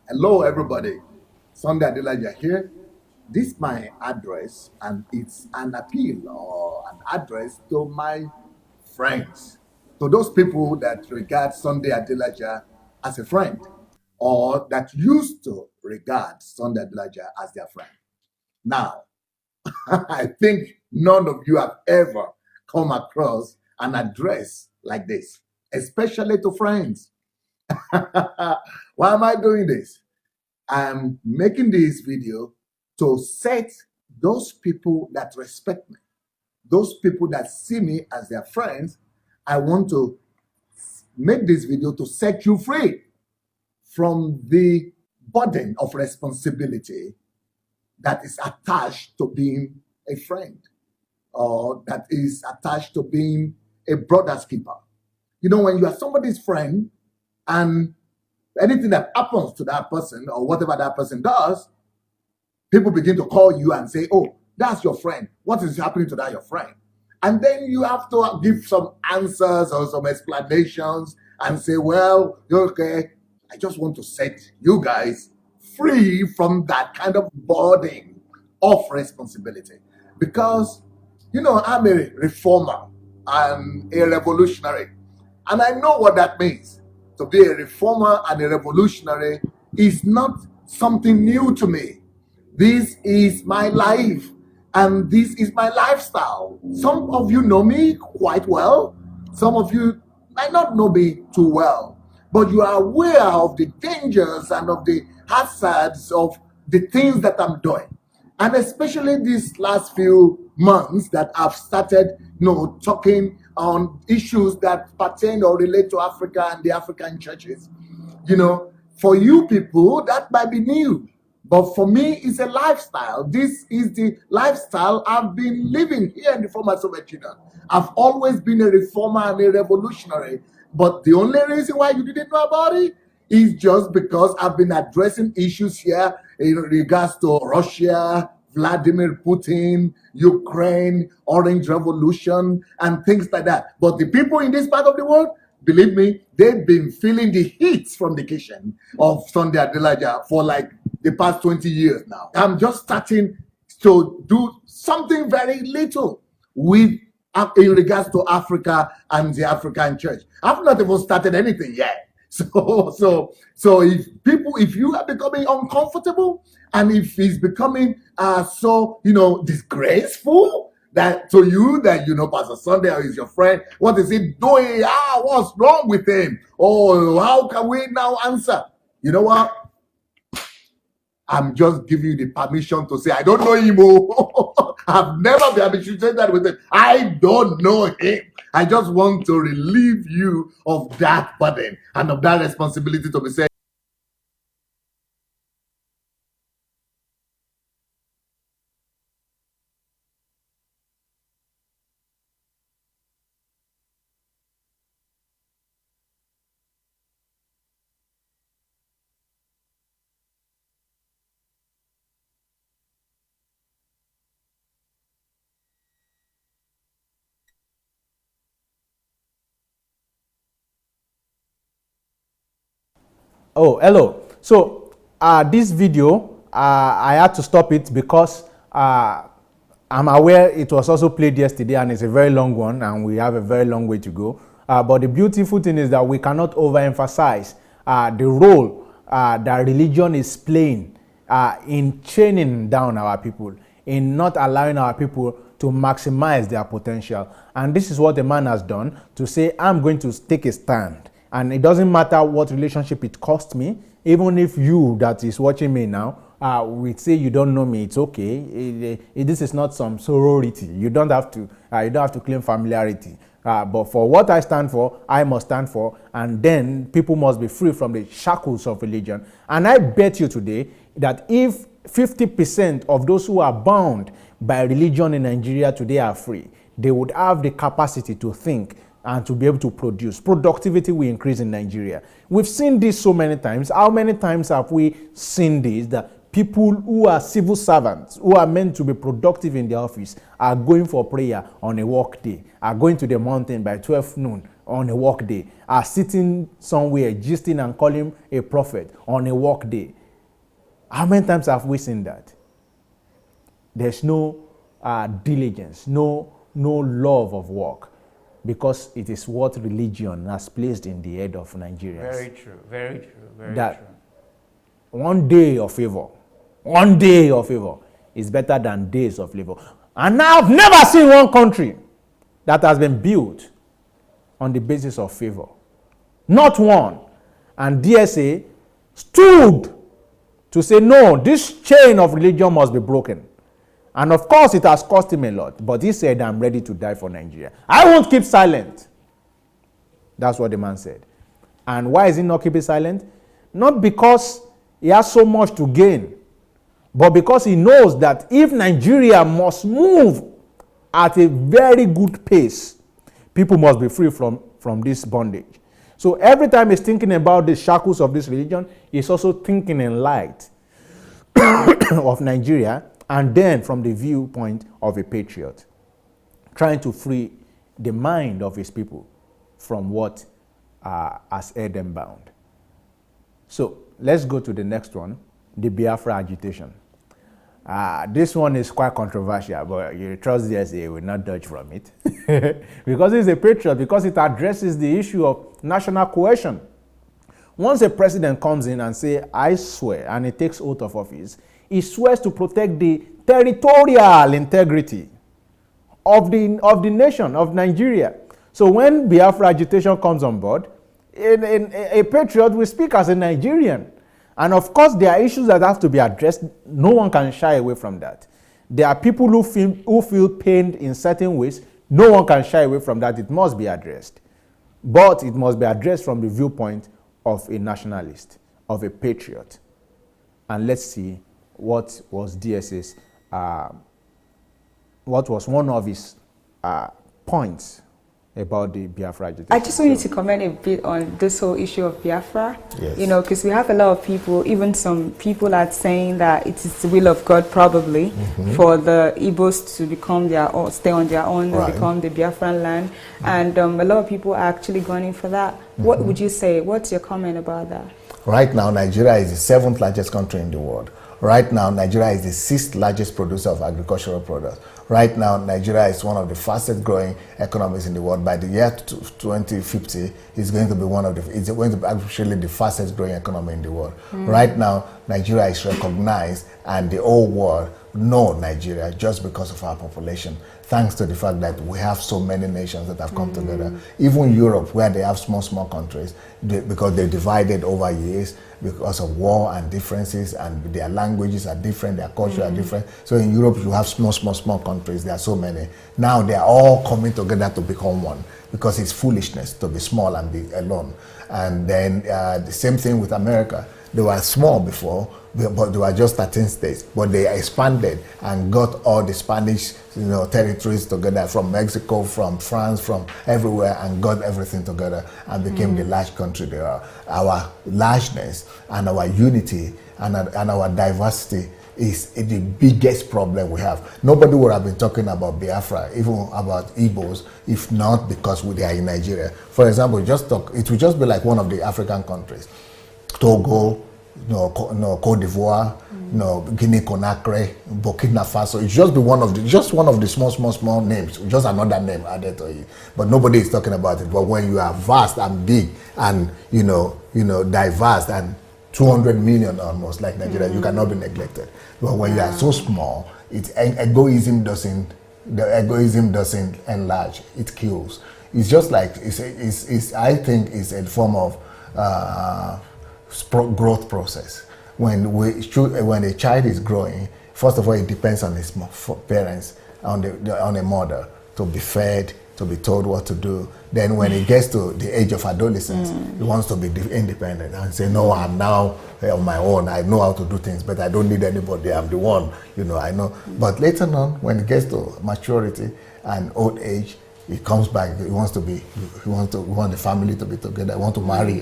C: Hello, everybody. Sunday Adelaja here. This is my address, and it's an appeal or an address to my friends, to those people that regard Sunday Adelaja as a friend, or that used to regard Sunday Adelaja as their friend. Now, I think none of you have ever come across an address like this, especially to friends. Why am I doing this? I'm making this video to set those people that respect me, those people that see me as their friends. I want to make this video to set you free from the burden of responsibility that is attached to being a friend, or that is attached to being a brother's keeper. You know, when you are somebody's friend and anything that happens to that person or whatever that person does, people begin to call you and say, oh, that's your friend. What is happening to that your friend? And then you have to give some answers or some explanations and say, well, okay, I just want to set you guys free from that kind of burden of responsibility. Because, you know, I'm a reformer, I'm a revolutionary, and I know what that means. To be a reformer and a revolutionary is not something new to me. This is my life, and this is my lifestyle. Some of you know me quite well. Some of you might not know me too well, but you are aware of the dangers and of the hazards of the things that I'm doing. And especially these last few months that I've started, talking on issues that pertain or relate to Africa and the African churches. For you people, that might be new. But for me, it's a lifestyle. This is the lifestyle I've been living here in the former Soviet Union. I've always been a reformer and a revolutionary. But the only reason why you didn't know about it is just because I've been addressing issues here in regards to Russia, Vladimir Putin, Ukraine, Orange Revolution, and things like that. But the people in this part of the world, believe me, they've been feeling the heat from the kitchen of Sunday Adelaja for like the past 20 years now. I'm just starting to do something very little in regards to Africa and the African church. I've not even started anything yet. So if you are becoming uncomfortable, and if it's becoming disgraceful that to you that Pastor Sunday is your friend, what is he doing? What's wrong with him? Oh, how can we now answer? You know what? I'm just giving you the permission to say, I don't know him. I've never been associated with him. I don't know him. I just want to relieve you of that burden and of that responsibility to be said.
B: Oh, hello. So this video, I had to stop it because I'm aware it was also played yesterday and it's a very long one and we have a very long way to go. But the beautiful thing is that we cannot overemphasize the role that religion is playing in chaining down our people, in not allowing our people to maximize their potential. And this is what the man has done, to say, I'm going to take a stand. And it doesn't matter what relationship it cost me, even if you that is watching me now would say you don't know me, it's okay. This is not some sorority. You don't have to claim familiarity. But for what I stand for, I must stand for, and then people must be free from the shackles of religion. And I bet you today that if 50% of those who are bound by religion in Nigeria today are free, they would have the capacity to think and to be able to produce. Productivity will increase in Nigeria. We've seen this so many times. How many times have we seen this, that people who are civil servants, who are meant to be productive in the office, are going for prayer on a work day, are going to the mountain by 12 noon on a work day, are sitting somewhere gisting and calling a prophet on a work day? How many times have we seen that? There's no diligence, no love of work, because it is what religion has placed in the head of Nigerians.
A: Very true, very true, very
B: that
A: true.
B: One day of favor is better than days of labor. And I've never seen one country that has been built on the basis of favor. Not one. And DSA stood to say, no, this chain of religion must be broken. And of course, it has cost him a lot. But he said, I'm ready to die for Nigeria. I won't keep silent. That's what the man said. And why is he not keeping silent? Not because he has so much to gain, but because he knows that if Nigeria must move at a very good pace, people must be free from this bondage. So every time he's thinking about the shackles of this religion, he's also thinking in light of Nigeria, and then from the viewpoint of a patriot, trying to free the mind of his people from what has held them bound. So let's go to the next one, the Biafra agitation. This one is quite controversial, but you trust DSA will not dodge from it. Because it's a patriot, because it addresses the issue of national cohesion. Once a president comes in and says, I swear, and he takes oath of office, he swears to protect the territorial integrity of the nation, of Nigeria. So when Biafra agitation comes on board, a patriot will speak as a Nigerian. And of course, there are issues that have to be addressed. No one can shy away from that. There are people who feel pained in certain ways. No one can shy away from that. It must be addressed. But it must be addressed from the viewpoint of a nationalist, of a patriot. And let's see what was DSA's, what was one of his points about the Biafra agitation.
D: I just want you to comment a bit on this whole issue of Biafra.
B: Yes.
D: You know, because we have a lot of people, even some people are saying that it is the will of God probably for the Igbos to become their own, stay on their own, become the Biafran land. And a lot of people are actually gunning for that. What would you say? What's your comment about that?
C: Right now, Nigeria is the 7th largest country in the world. Right now, Nigeria is the 6th largest producer of agricultural products. Right now, Nigeria is one of the fastest growing economies in the world. By the year 2050, it's going to be it's going to be actually the fastest growing economy in the world. Right now,
E: Nigeria is recognized and the whole world know Nigeria just because of our population, thanks to the fact that we have so many nations that have come together. Even Europe, where they have small countries, because they divided over years because of war and differences, and their languages are different, their culture are different. So in Europe, you have small countries. There are so many. Now they are all coming together to become one, because it's foolishness to be small and be alone. And then the same thing with America. They were small before, but they were just 13 states. But they expanded and got all the Spanish, territories together, from Mexico, from France, from everywhere, and got everything together and became the large country they are. Our largeness and our unity and our diversity is the biggest problem we have. Nobody would have been talking about Biafra, even about Igbos, if not because they are in Nigeria. For example, it would just be like one of the African countries. Togo, Cote d'Ivoire, Guinea Conakry, Burkina Faso. It's just be one of the small names, just another name added to it. But nobody is talking about it. But when you are vast and big and diverse and 200 million almost like Nigeria, you cannot be neglected. But when you are so small, egoism doesn't enlarge; it kills. It's just like I think it's a form of growth process. When a child is growing, first of all, it depends on his parents, on a mother, to be fed, to be told what to do. Then when he gets to the age of adolescence, he wants to be independent and say, no, I'm now on my own. I know how to do things, but I don't need anybody. I'm the one, I know. But later on, when he gets to maturity and old age, he comes back. He wants the family to be together. He wants to marry.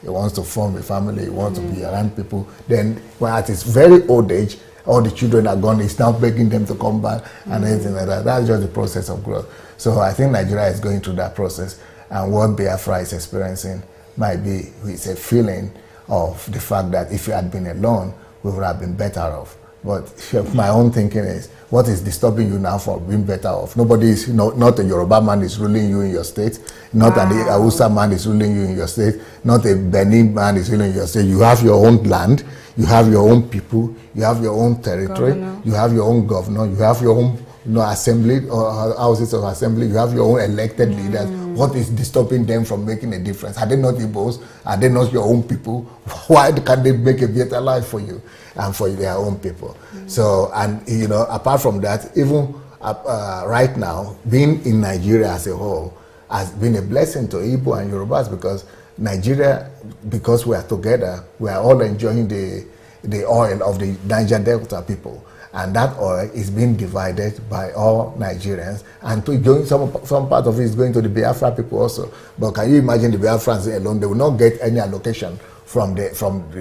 E: He wants to form a family. He wants to be around people. Then, when at his very old age, all the children are gone. He's now begging them to come back and anything like that. That's just the process of growth. So I think Nigeria is going through that process, and what Biafra is experiencing might be it's a feeling of the fact that if you had been alone, we would have been better off. But my own thinking is, what is disturbing you now from being better off? Nobody is, not a Yoruba man is ruling you in your state, not an Hausa man is ruling you in your state, not a Benin man is ruling your state. You have your own land, you have your own people, you have your own territory, you have your own governor, you have your own assembly or houses of assembly, you have your own elected leaders. What is disturbing them from making a difference? Are they not Igbos? Are they not your own people? Why can't they make a better life for you and for their own people? So, and apart from that, even right now, being in Nigeria as a whole has been a blessing to Igbo and Yorubas, because Nigeria, because we are together, we are all enjoying the oil of the Niger Delta people. And that oil is being divided by all Nigerians, and some part of it is going to the Biafra people also. But can you imagine the Biafrans alone? They will not get any allocation from the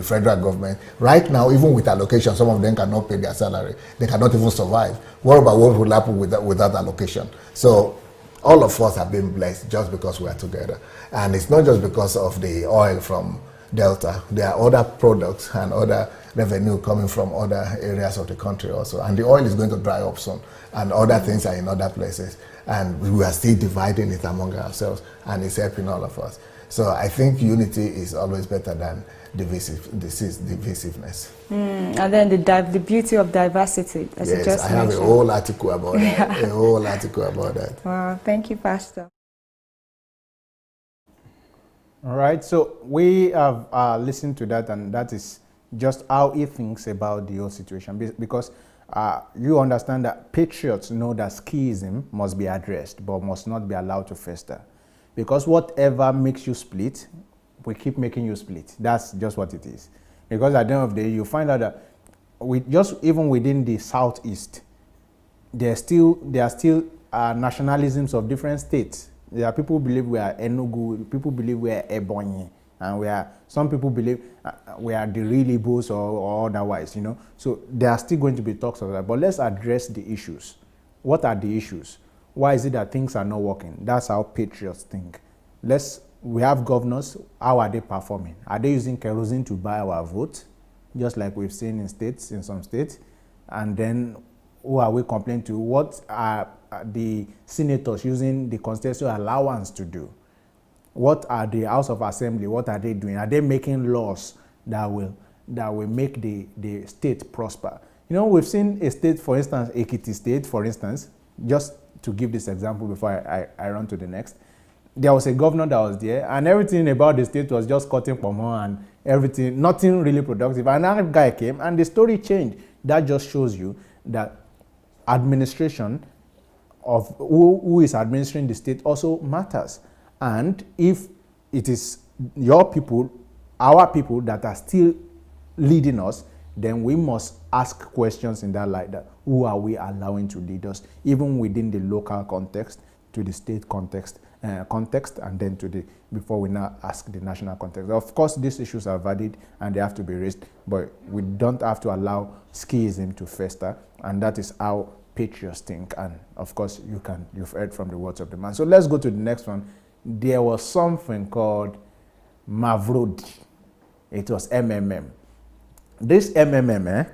E: federal government. Right now, even with allocation, some of them cannot pay their salary. They cannot even survive. What about what will happen without allocation? So all of us have been blessed just because we are together. And it's not just because of the oil from Delta. There are other products and other revenue coming from other areas of the country also. And the oil is going to dry up soon, and other things are in other places. And we are still dividing it among ourselves, and it's helping all of us. So I think unity is always better than divisiveness.
D: And then the beauty of diversity, as you just mentioned.
E: I have a whole article about that. A whole article about that.
D: Wow, thank you, Pastor.
B: All right, so we have listened to that, and that is just how he thinks about the whole situation. Because you understand that patriots know that schism must be addressed, but must not be allowed to fester. Because whatever makes you split, we keep making you split. That's just what it is. Because at the end of the day, you find out that even within the Southeast, there are still nationalisms of different states. There are people who believe we are Enugu, people believe we are Ebonyi, and some people believe we are the real Igbos or otherwise, So there are still going to be talks of that. But let's address the issues. What are the issues? Why is it that things are not working? That's how patriots think. We have governors. How are they performing? Are they using kerosene to buy our vote? Just like we've seen in some states. And then who are we complaining to? What are the senators using the constitutional allowance to do? What are the House of Assembly? What are they doing? Are they making laws that will that will make the state prosper. You know, we've seen a state, for instance, Ekiti State, for instance, just to give this example before I run to the next. There was a governor that was there, and everything about the state was just cutting pomo and everything, nothing really productive. And another guy came, and the story changed. That just shows you that administration of who is administering the state also matters. And if it is your people, our people that are still leading us, then we must ask questions in that light, that who are we allowing to lead us, even within the local context, to the state context, and then to the, before we now ask the national context. Of course, these issues are valid and they have to be raised, but we don't have to allow schism to fester, and that is how patriots think. And of course, you've heard from the words of the man. So let's go to the next one. There was something called Mavrodi. It was MMM. This MMM,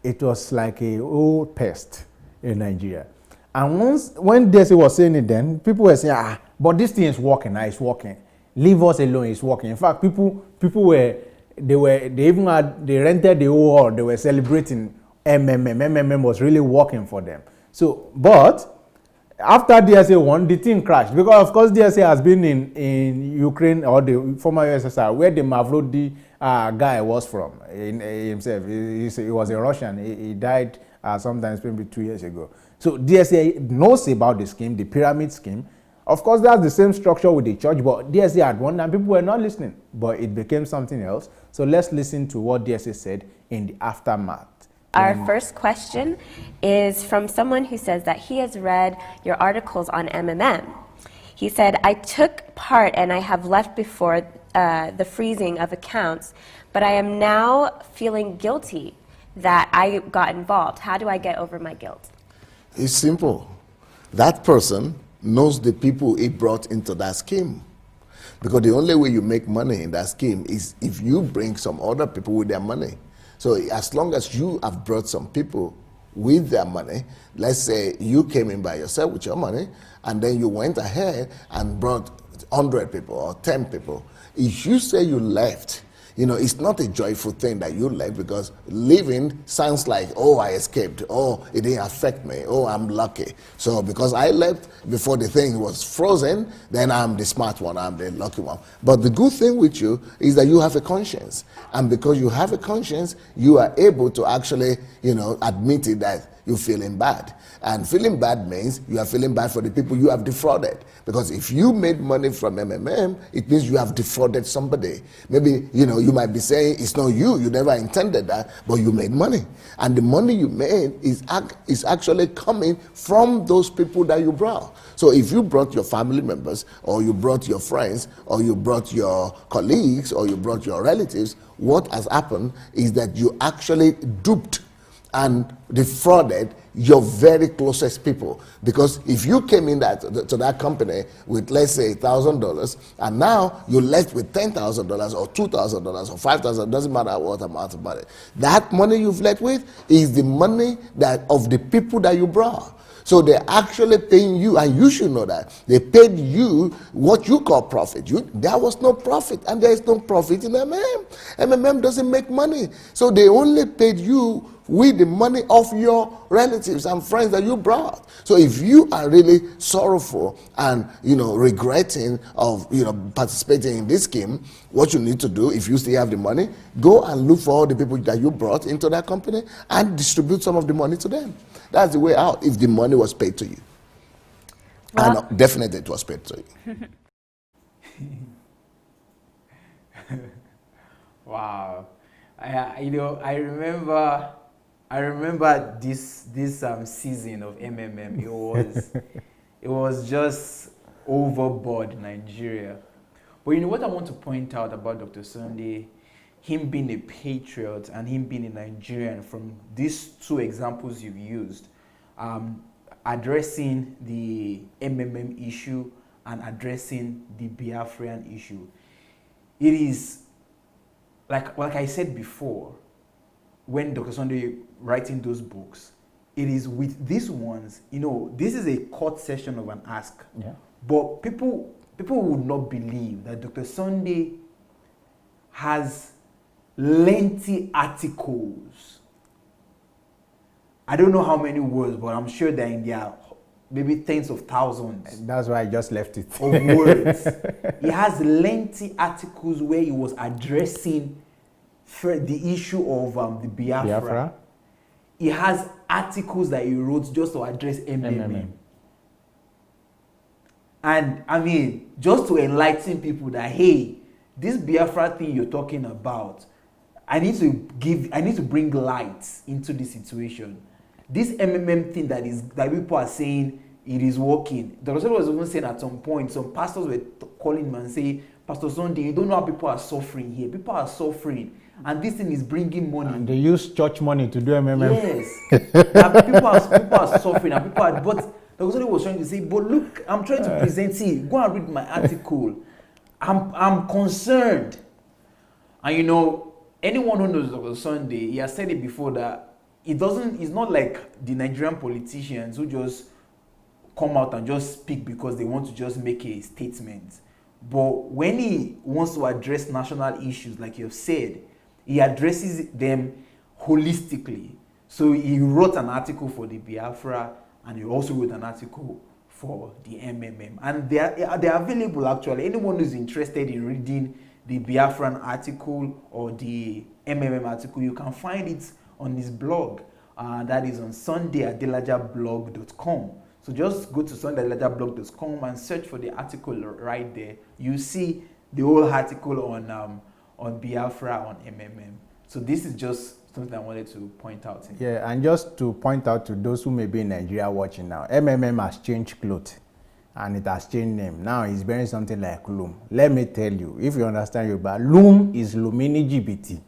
B: it was like a old pest in Nigeria. And when DSA was saying it, then people were saying, but this thing is working, it's working. Leave us alone, it's working. In fact, people they rented the whole hall, they were celebrating MMM. MMM was really working for them. So, but after DSA won, the thing crashed, because of course DSA has been in Ukraine, or the former USSR, where the Mavrodi guy was from himself. He was a Russian. He died sometimes maybe 2 years ago. So DSA knows about the scheme, the pyramid scheme. Of course, that's the same structure with the church, but DSA had won and people were not listening. But it became something else. So let's listen to what DSA said in the aftermath.
F: Our first question is from someone who says that he has read your articles on MMM. He said, I took part and I have left before the freezing of accounts, but I am now feeling guilty that I got involved. How do I get over my guilt?
E: It's simple. That person knows the people he brought into that scheme. Because the only way you make money in that scheme is if you bring some other people with their money. So as long as you have brought some people with their money, let's say you came in by yourself with your money, and then you went ahead and brought 100 people or 10 people. If you say you left, you know, it's not a joyful thing that you left, because leaving sounds like, oh, I escaped, oh, it didn't affect me, oh, I'm lucky. So because I left before the thing was frozen, then I'm the smart one, I'm the lucky one. But the good thing with you is that you have a conscience. And because you have a conscience, you are able to actually, you know, admit it that you're feeling bad. And feeling bad means you are feeling bad for the people you have defrauded. Because if you made money from MMM, it means you have defrauded somebody. Maybe, you know, you might be saying it's not you, you never intended that, but you made money. And the money you made is actually coming from those people that you brought. So if you brought your family members, or you brought your friends, or you brought your colleagues, or you brought your relatives, what has happened is that you actually duped and defrauded your very closest people. Because if you came in to that company with, let's say, $1,000, and now you're left with $10,000 or $2,000 or $5,000, doesn't matter what amount of money, that money you've left with is the money that of the people that you brought. So they're actually paying you, and you should know that. They paid you what you call profit. There was no profit, and there is no profit in MMM. MMM doesn't make money. So they only paid you with the money of your relatives and friends that you brought. So if you are really sorrowful and, you know, regretting of, you know, participating in this scheme, what you need to do, if you still have the money, go and look for all the people that you brought into that company and distribute some of the money to them. That's the way out, if the money was paid to you.
F: Well,
E: and definitely it was paid to you.
A: Wow. I remember this season of MMM. It was just overboard Nigeria. But you know what I want to point out about Dr. Sunday, him being a patriot and him being a Nigerian, from these two examples you've used, addressing the MMM issue and addressing the Biafran issue. It is, like I said before, when Dr. Sunday writing those books, it is with these ones, you know, this is a court session of an ask.
B: Yeah.
A: But people would not believe that Dr. Sunday has lengthy articles. I don't know how many words, but I'm sure they're in there, maybe tens of thousands.
B: That's why I just left it.
A: Of words. He has lengthy articles where he was addressing the issue of the Biafra. He has articles that he wrote just to address MMM. And I mean, just to enlighten people that, hey, this Biafra thing you're talking about, I need to bring light into the situation. This MMM thing that people are saying it is working. Dr. Solo was even saying at some point, some pastors were calling him and saying, Pastor Sunday, you don't know how people are suffering here. People are suffering. And this thing is bringing money.
B: And they use church money to do MMM.
A: Yes. people are suffering. And but Dr. Solo was trying to say, but look, I'm trying to present here. Go and read my article. I'm concerned. And you know, anyone who knows Dr. Sunday, he has said it before that it's not like the Nigerian politicians who just come out and just speak because they want to just make a statement. But when he wants to address national issues, like you've said, he addresses them holistically. So he wrote an article for the Biafra, and he also wrote an article for the MMM. And they are available, actually. Anyone who's interested in reading the Biafran article or the MMM article, you can find it on his blog. That is on sundayadelajablog.com. So just go to sundayadelajablog.com and search for the article right there. You see the whole article on Biafra, on MMM. So this is just something I wanted to point out.
B: Yeah, and just to point out to those who may be in Nigeria watching now, MMM has changed clothes and it has changed name. Now it's bearing something like Loom. Let me tell you, if you understand Yoruba, Loom is Lumini GBT.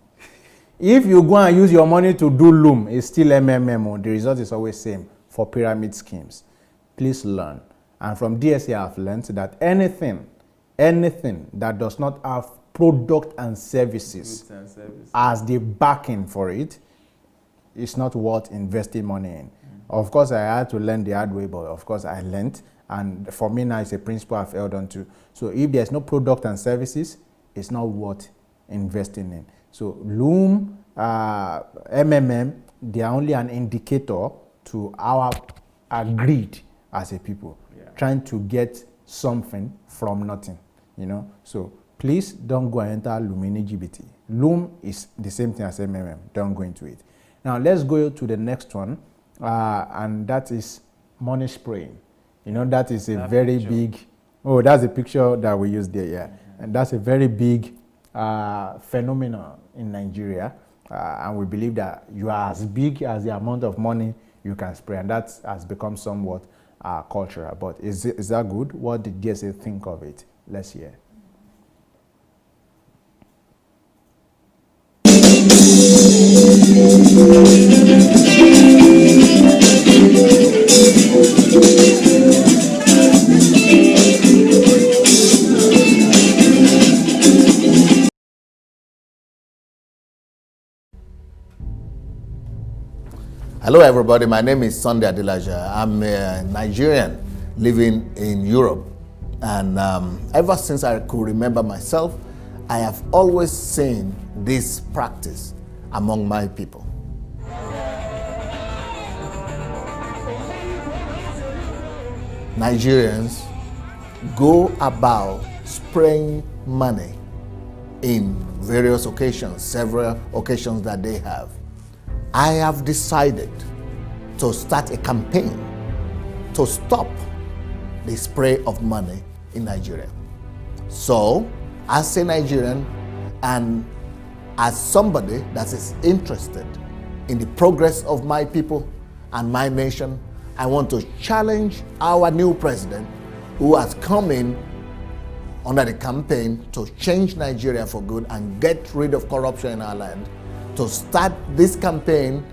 B: If you go and use your money to do Loom, it's still MMM. The result is always same for pyramid schemes. Please learn. And from DSA, I've learned that anything that does not have product and services as the backing for it, it's not worth investing money in. Of course, I had to learn the hard way, but of course I learned. And for me now, it's a principle I've held on to. So if there's no product and services, it's not worth investing in. So Loom, MMM, they are only an indicator to our greed as a people, trying to get something from nothing, you know. So please don't go and enter Lumini GBT. Loom is the same thing as MMM. Don't go into it. Now let's go to the next one, and that is money spraying. You know, that is a very big. Oh, that's a picture that we used there, yeah. And that's a very big phenomenon in Nigeria, and we believe that you are as big as the amount of money you can spray, and that has become somewhat cultural. But is that good? What did DSA think of it? Let's hear.
E: Hello everybody, my name is Sunday Adelaja. I'm a Nigerian living in Europe, and ever since I could remember myself, I have always seen this practice among my people. Nigerians go about spraying money in various occasions, several occasions that they have. I have decided to start a campaign to stop the spray of money in Nigeria. So, as a Nigerian and as somebody that is interested in the progress of my people and my nation, I want to challenge our new president who has come in under the campaign to change Nigeria for good and get rid of corruption in our land, to start this campaign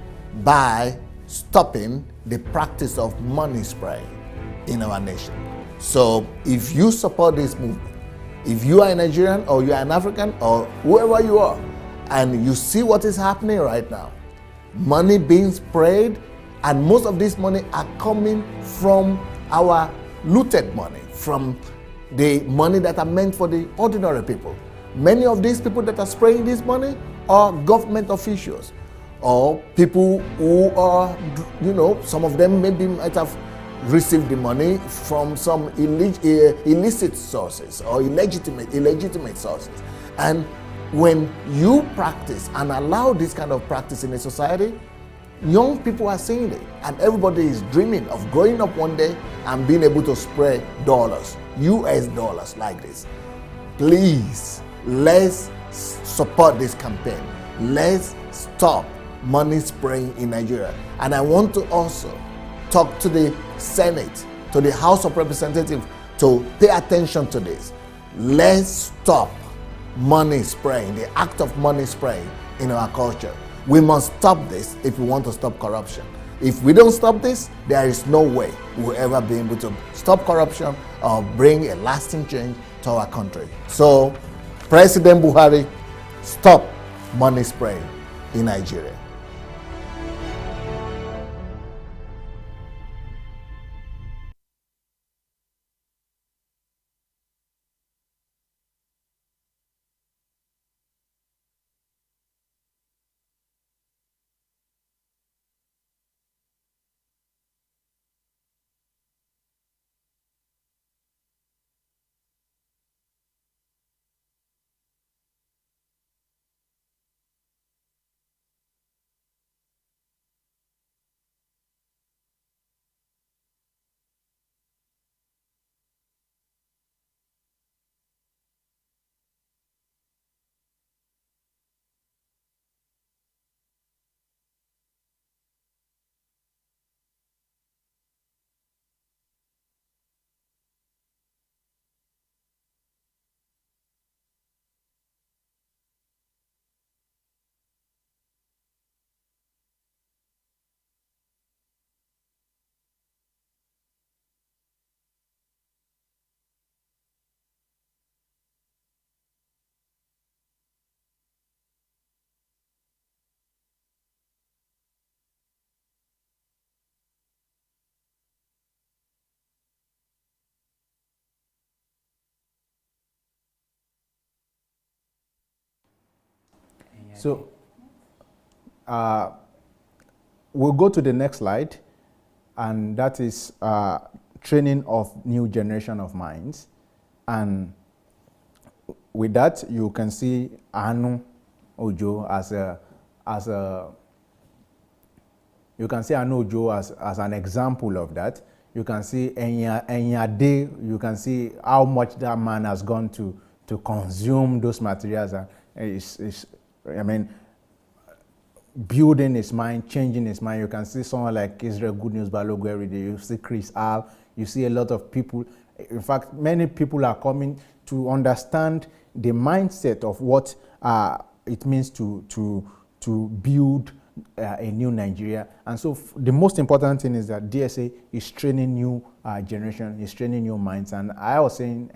E: by stopping the practice of money spraying in our nation. So if you support this movement, if you are a Nigerian or you are an African or whoever you are, and you see what is happening right now, money being sprayed, and most of this money are coming from our looted money, from the money that are meant for the ordinary people. Many of these people that are spraying this money or government officials, or people who are, you know, some of them maybe might have received the money from some illicit sources or illegitimate sources. And when you practice and allow this kind of practice in a society, young people are seeing it, and everybody is dreaming of growing up one day and being able to spread dollars, US dollars like this. Please, let's support this campaign. Let's stop money spraying in Nigeria. And I want to also talk to the Senate, to the House of Representatives, to pay attention to this. Let's stop money spraying, the act of money spraying in our culture. We must stop this if we want to stop corruption. If we don't stop this, there is no way we'll ever be able to stop corruption or bring a lasting change to our country. So, President Buhari, stop money spraying in Nigeria.
B: So we'll go to the next slide, and that is training of new generation of minds. And with that, you can see Anu Ojo as you can see Anu Ojo as an example of that. You can see Enyade, you can see how much that man has gone to consume those materials. I mean, building his mind, changing his mind. You can see someone like Israel Good News Balogun every day. You see Chris Al. You see a lot of people. In fact, many people are coming to understand the mindset of what it means to build a new Nigeria. And so the most important thing is that DSA is training new generation, is training new minds. And I was saying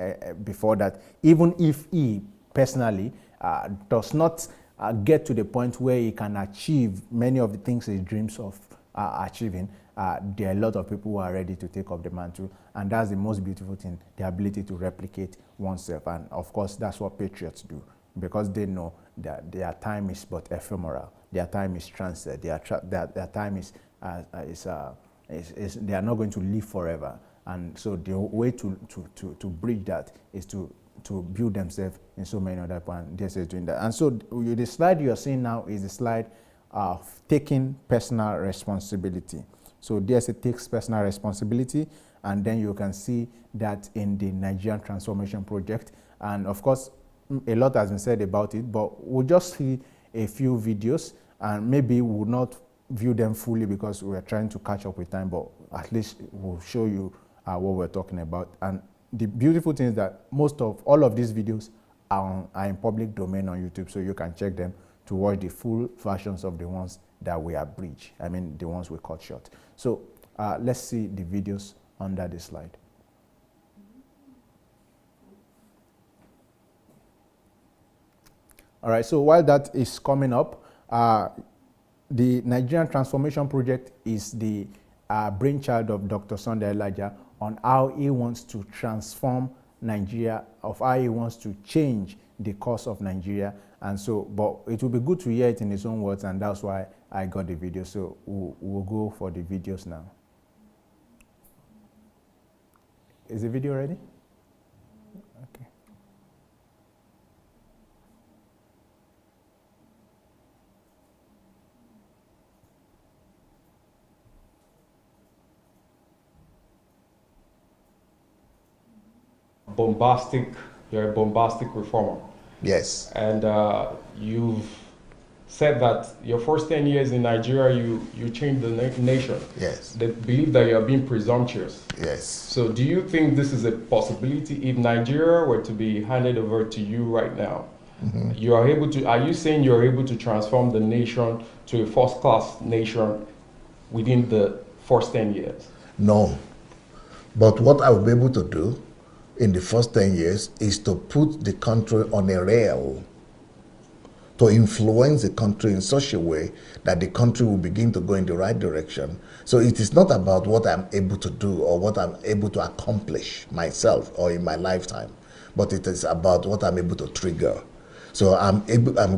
B: before that even if he personally does not get to the point where he can achieve many of the things he dreams of achieving, there are a lot of people who are ready to take up the mantle, and that's the most beautiful thing, the ability to replicate oneself. And of course, that's what patriots do, because they know that their time is but ephemeral, their time is transient, their time is they are not going to live forever. And so the way to bridge that is to build themselves in so many other points. DSA is doing that. And so the slide you are seeing now is the slide of taking personal responsibility. So DSA takes personal responsibility, and then you can see that in the Nigerian transformation project. And of course, a lot has been said about it, but we'll just see a few videos, and maybe we'll not view them fully because we're trying to catch up with time, but at least we'll show you what we're talking about. And the beautiful thing is that all of these videos are in public domain on YouTube, so you can check them to watch the full versions of the ones that we abridged. I mean, the ones we cut short. So let's see the videos under this slide. All right, so while that is coming up, the Nigerian Transformation Project is the brainchild of Dr. Sunday Elijah on how he wants to transform Nigeria, of how he wants to change the course of Nigeria. And so, but it will be good to hear it in his own words, and that's why I got the video. So we'll go for the videos now. Is the video ready? Okay.
G: You're a bombastic reformer.
E: Yes.
G: And you've said that your first 10 years in Nigeria, you changed the nation.
E: Yes.
G: They believe that you're being presumptuous.
E: Yes.
G: So do you think this is a possibility if Nigeria were to be handed over to you right now? You are able to, are you saying you're able to transform the nation to a first-class nation within the first 10 years?
E: No. But what I will be able to do in the first 10 years is to put the country on a rail, to influence the country in such a way that the country will begin to go in the right direction. So it is not about what I'm able to do or what I'm able to accomplish myself or in my lifetime, but it is about what I'm able to trigger. So I'm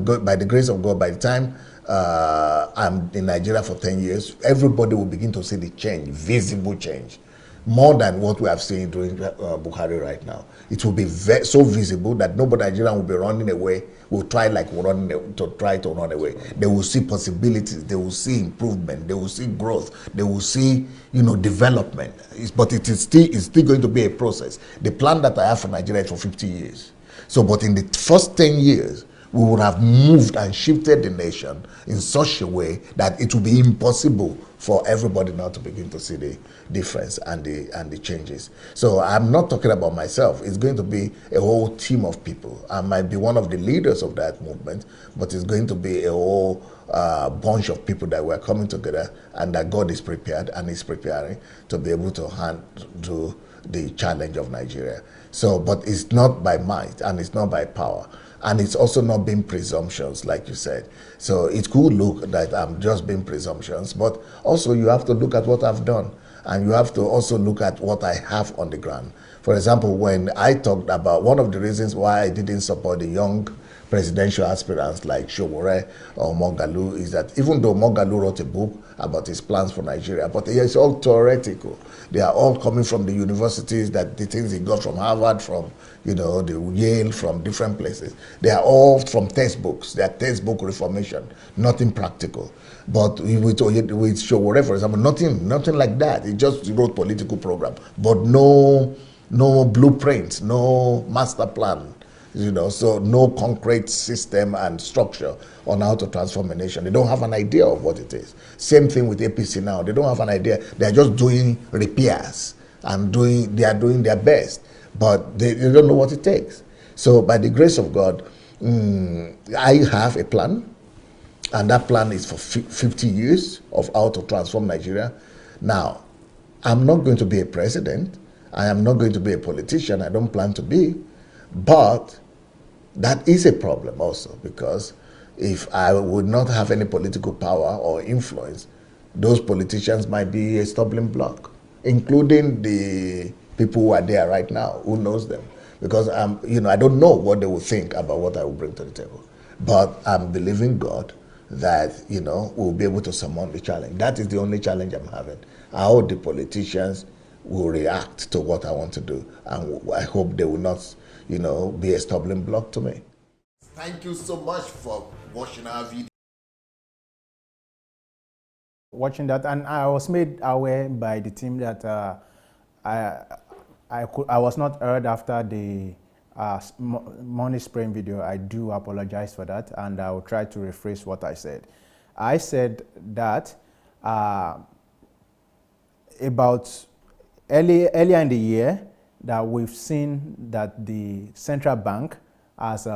E: good, by the grace of God, by the time I'm in Nigeria for 10 years, everybody will begin to see the change, visible change. More than what we have seen during Buhari right now. It will be so visible that nobody Nigerian will be running away, will try to run away. They will see possibilities, they will see improvement, they will see growth, they will see, development. But it's still going to be a process. The plan that I have for Nigeria is for 50 years. So, but in the first 10 years, we would have moved and shifted the nation in such a way that it will be impossible for everybody now to begin to see the difference and the changes. So I'm not talking about myself. It's going to be a whole team of people. I might be one of the leaders of that movement, but it's going to be a whole bunch of people that we're coming together and that God is prepared and is preparing to be able to handle the challenge of Nigeria. So, but it's not by might and it's not by power. And it's also not being presumptions, like you said. So it could look that I'm just being presumptions, but also you have to look at what I've done. And you have to also look at what I have on the ground. For example, when I talked about one of the reasons why I didn't support the young presidential aspirants like Showore or Mogalu is that even though Mogalu wrote a book about his plans for Nigeria, but it's all theoretical. They are all coming from the universities, that the things he got from Harvard, from the Yale, from different places. They are all from textbooks. They are textbook reformation, nothing practical. But with Showore, for example, nothing like that. He just wrote political program, but no blueprint, no master plan. So no concrete system and structure on how to transform a nation. They don't have an idea of what it is. Same thing with APC now. They don't have an idea. They're just doing repairs and they are doing their best, but they don't know what it takes. So by the grace of God, I have a plan, and that plan is for 50 years of how to transform Nigeria. Now, I'm not going to be a president. I am not going to be a politician. I don't plan to be. But that is a problem also, because if I would not have any political power or influence, those politicians might be a stumbling block, including the people who are there right now. Who knows them? Because I don't know what they will think about what I will bring to the table. But I'm believing God that we'll be able to surmount the challenge. That is the only challenge I'm having. How the politicians will react to what I want to do, and I hope they will not be a stumbling block to me.
C: Thank you so much for watching our video.
B: Watching that, and I was made aware by the team that I was not heard after the money spraying video. I do apologize for that, and I will try to rephrase what I said. I said that about earlier in the year, that we've seen that the central bank has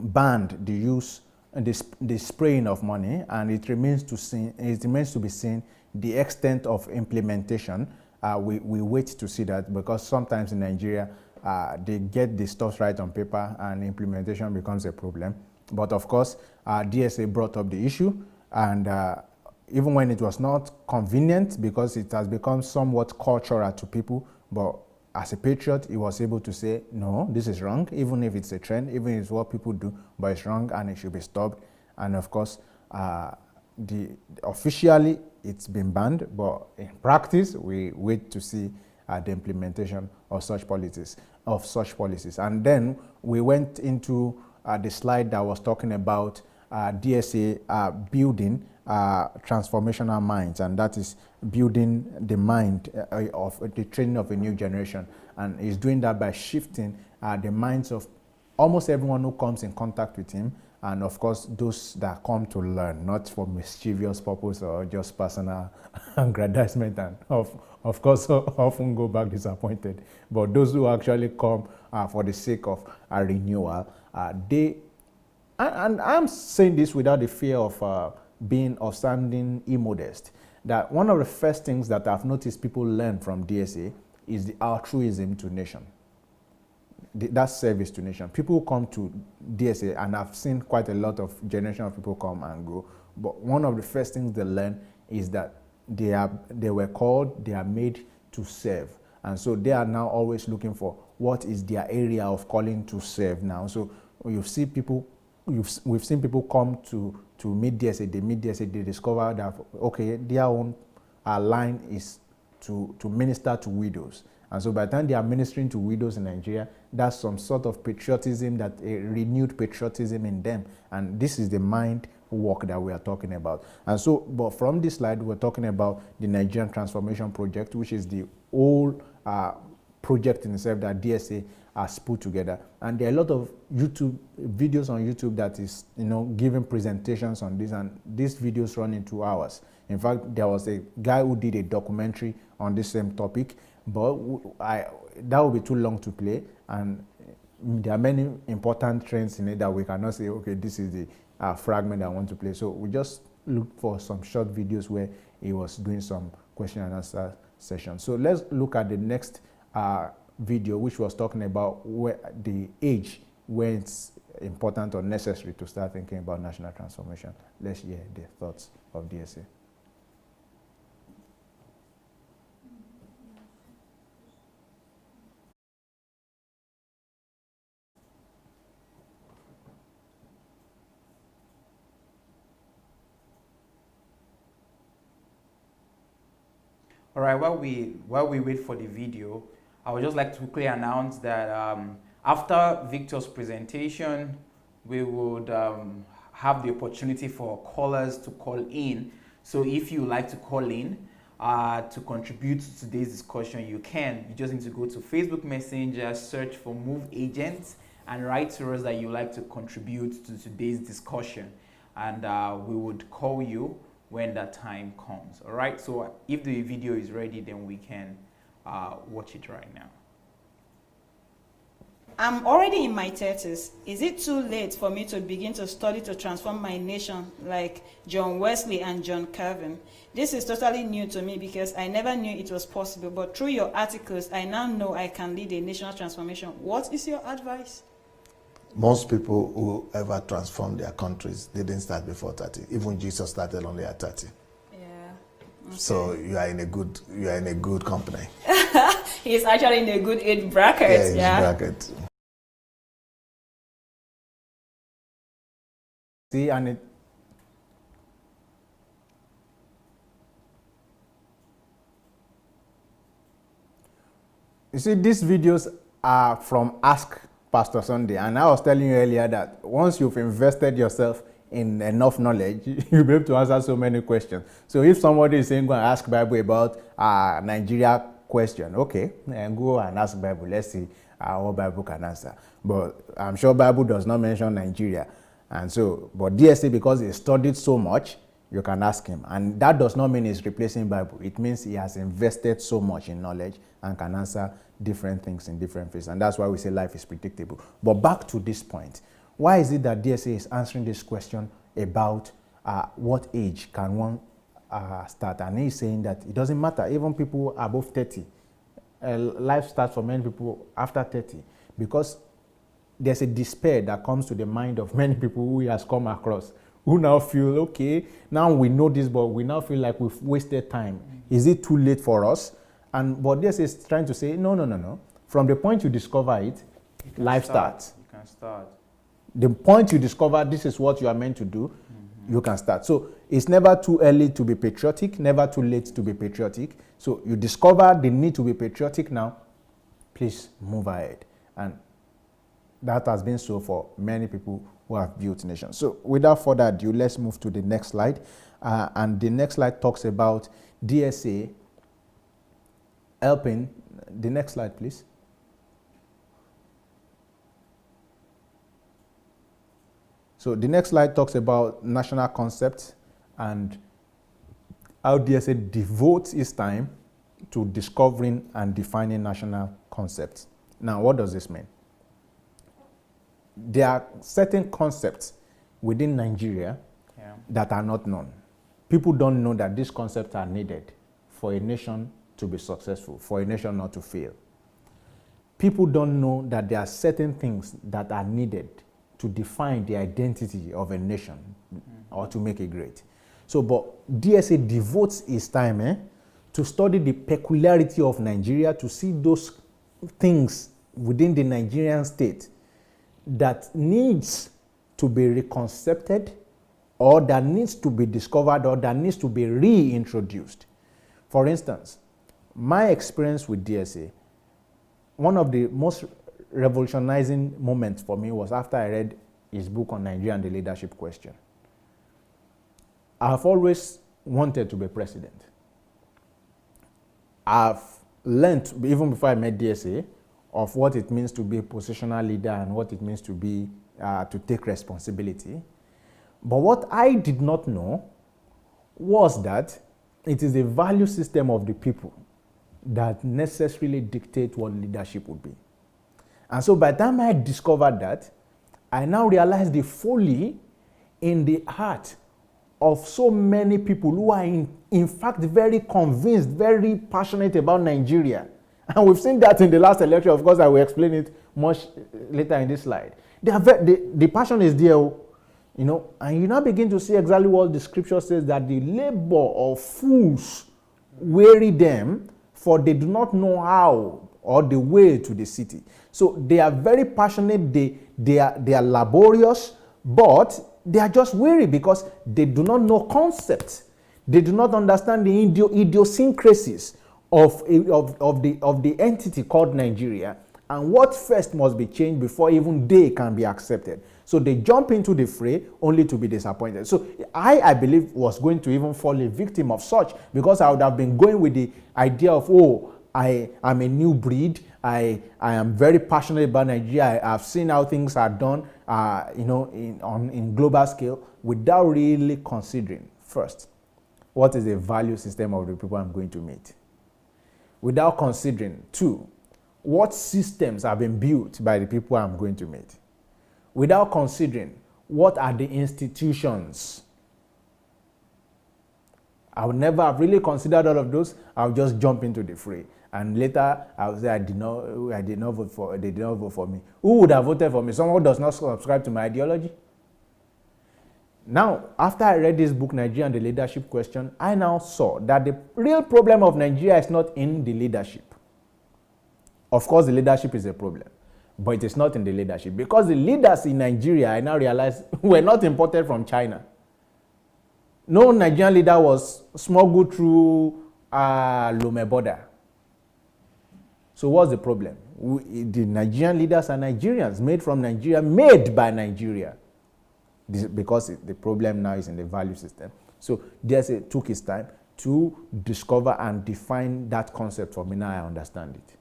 B: banned the use and the spraying of money, and it remains to be seen the extent of implementation. We wait to see that, because sometimes in Nigeria they get the stuff right on paper and implementation becomes a problem. But of course, DSA brought up the issue, and even when it was not convenient, because it has become somewhat cultural to people, but as a patriot, he was able to say, no, this is wrong, even if it's a trend, even if it's what people do, but it's wrong and it should be stopped. And of course, officially it's been banned, but in practice, we wait to see the implementation of such policies. And then we went into the slide that was talking about DSA building transformational minds, and that is building the mind of the training of a new generation, and he's doing that by shifting the minds of almost everyone who comes in contact with him, and of course those that come to learn, not for mischievous purpose or just personal aggrandizement, and of course often go back disappointed, but those who actually come for the sake of a renewal, and I'm saying this without the fear of sounding immodest, that one of the first things that I've noticed people learn from DSA is the altruism to nation. That service to nation. People come to DSA, and I've seen quite a lot of generation of people come and go, but one of the first things they learn is that they were called, they are made to serve. And so they are now always looking for what is their area of calling to serve now. So we've seen people come to meet DSA, they discover that, okay, their own line is to minister to widows. And so by the time they are ministering to widows in Nigeria, that's some sort of patriotism, that a renewed patriotism in them. And this is the mind work that we are talking about. And so, but from this slide, we're talking about the Nigerian Transformation Project, which is the whole project in itself that DSA has put together. And there are a lot of videos on YouTube that is, giving presentations on this, and these videos run in 2 hours. In fact, there was a guy who did a documentary on this same topic, but that would be too long to play, and there are many important trends in it that we cannot say, okay, this is the fragment I want to play. So we just looked for some short videos where he was doing some question and answer session. So let's look at the next video, which was talking about the age when it's important or necessary to start thinking about national transformation. Let's hear the thoughts of DSA.
A: All right, while we wait for the video, I would just like to quickly announce that after Victor's presentation, we would have the opportunity for callers to call in. So if you like to call in to contribute to today's discussion, you can. You just need to go to Facebook Messenger, search for Move Agents, and write to us that you like to contribute to today's discussion. And we would call you when that time comes. All right, so if the video is ready, then we can watch it right now.
H: I'm already in my 30s. Is it too late for me to begin to study to transform my nation like John Wesley and John Calvin? This is totally new to me because I never knew it was possible, but through your articles, I now know I can lead a national transformation. What is your advice?
E: Most people who ever transformed their countries didn't start before 30. Even Jesus started only at 30.
H: Yeah. Okay.
E: So you are in a good company.
H: He's actually in a good age bracket.
E: Yeah, bracket.
B: See, and it. You see, these videos are from Ask Pastor Sunday, and I was telling you earlier that once you've invested yourself in enough knowledge, you'll be able to answer so many questions. So if somebody is saying, go and ask Bible about Nigeria question, okay, and go and ask Bible. Let's see what Bible can answer. But I'm sure Bible does not mention Nigeria. And so, but DSA, because he studied so much, you can ask him. And that does not mean he's replacing Bible. It means he has invested so much in knowledge and can answer different things in different phases. And that's why we say life is predictable. But back to this point, why is it that DSA is answering this question about what age can one start? And he's saying that it doesn't matter, even people above 30. Life starts for many people after 30, because there's a despair that comes to the mind of many people who he has come across, who now feel, okay, now we know this, but we now feel like we've wasted time. Is it too late for us? but this is trying to say, no. From the point you discover it, life starts.
A: You can start.
B: The point you discover this is what you are meant to do, you can start. So it's never too early to be patriotic, never too late to be patriotic. So you discover the need to be patriotic now, please move ahead. And that has been so for many people who have built nations. So without further ado, let's move to the next slide. And the next slide talks about DSA helping. The next slide, please. So the next slide talks about national concepts and how DSA devotes its time to discovering and defining national concepts. Now, what does this mean? There are certain concepts within Nigeria that are not known. People don't know that these concepts are needed for a nation to be successful, for a nation not to fail. People don't know that there are certain things that are needed to define the identity of a nation or to make it great. So, but DSA devotes its time to study the peculiarity of Nigeria, to see those things within the Nigerian state that needs to be reconcepted, or that needs to be discovered, or that needs to be reintroduced. For instance, my experience with DSA, one of the most revolutionizing moments for me was after I read his book on Nigeria and the leadership question. I've always wanted to be president. I've learned, even before I met DSA, of what it means to be a positional leader and what it means to be to take responsibility. But what I did not know was that it is the value system of the people that necessarily dictate what leadership would be. And so by the time I discovered that, I now realize the folly in the heart of so many people who are in fact very convinced, very passionate about Nigeria. And we've seen that in the last election. Of course, I will explain it much later in this slide. The passion is there, and you now begin to see exactly what the scripture says, that the labor of fools weary them, for they do not know how or the way to the city. So they are very passionate, they are laborious, but they are just weary because they do not know concepts. They do not understand the idiosyncrasies of the entity called Nigeria, and what first must be changed before even they can be accepted. So they jump into the fray only to be disappointed. So I believe was going to even fall a victim of such, because I would have been going with the idea of, I am a new breed. I am very passionate about Nigeria. I've seen how things are done, in global scale, without really considering first, what is the value system of the people I'm going to meet? Without considering, two, what systems have been built by the people I'm going to meet? Without considering, what are the institutions? I would never have really considered all of those. I'll just jump into the fray. And later, I will say, they did not vote for me. Who would have voted for me? Someone who does not subscribe to my ideology? Now, after I read this book, Nigeria and the Leadership Question, I now saw that the real problem of Nigeria is not in the leadership. Of course, the leadership is a problem, but it is not in the leadership. Because the leaders in Nigeria, I now realize, were not imported from China. No Nigerian leader was smuggled through Lome border. So what's the problem? The Nigerian leaders are Nigerians, made from Nigeria, made by Nigeria. Because the problem now is in the value system. So DSA took his time to discover and define that concept for me. Now I understand it.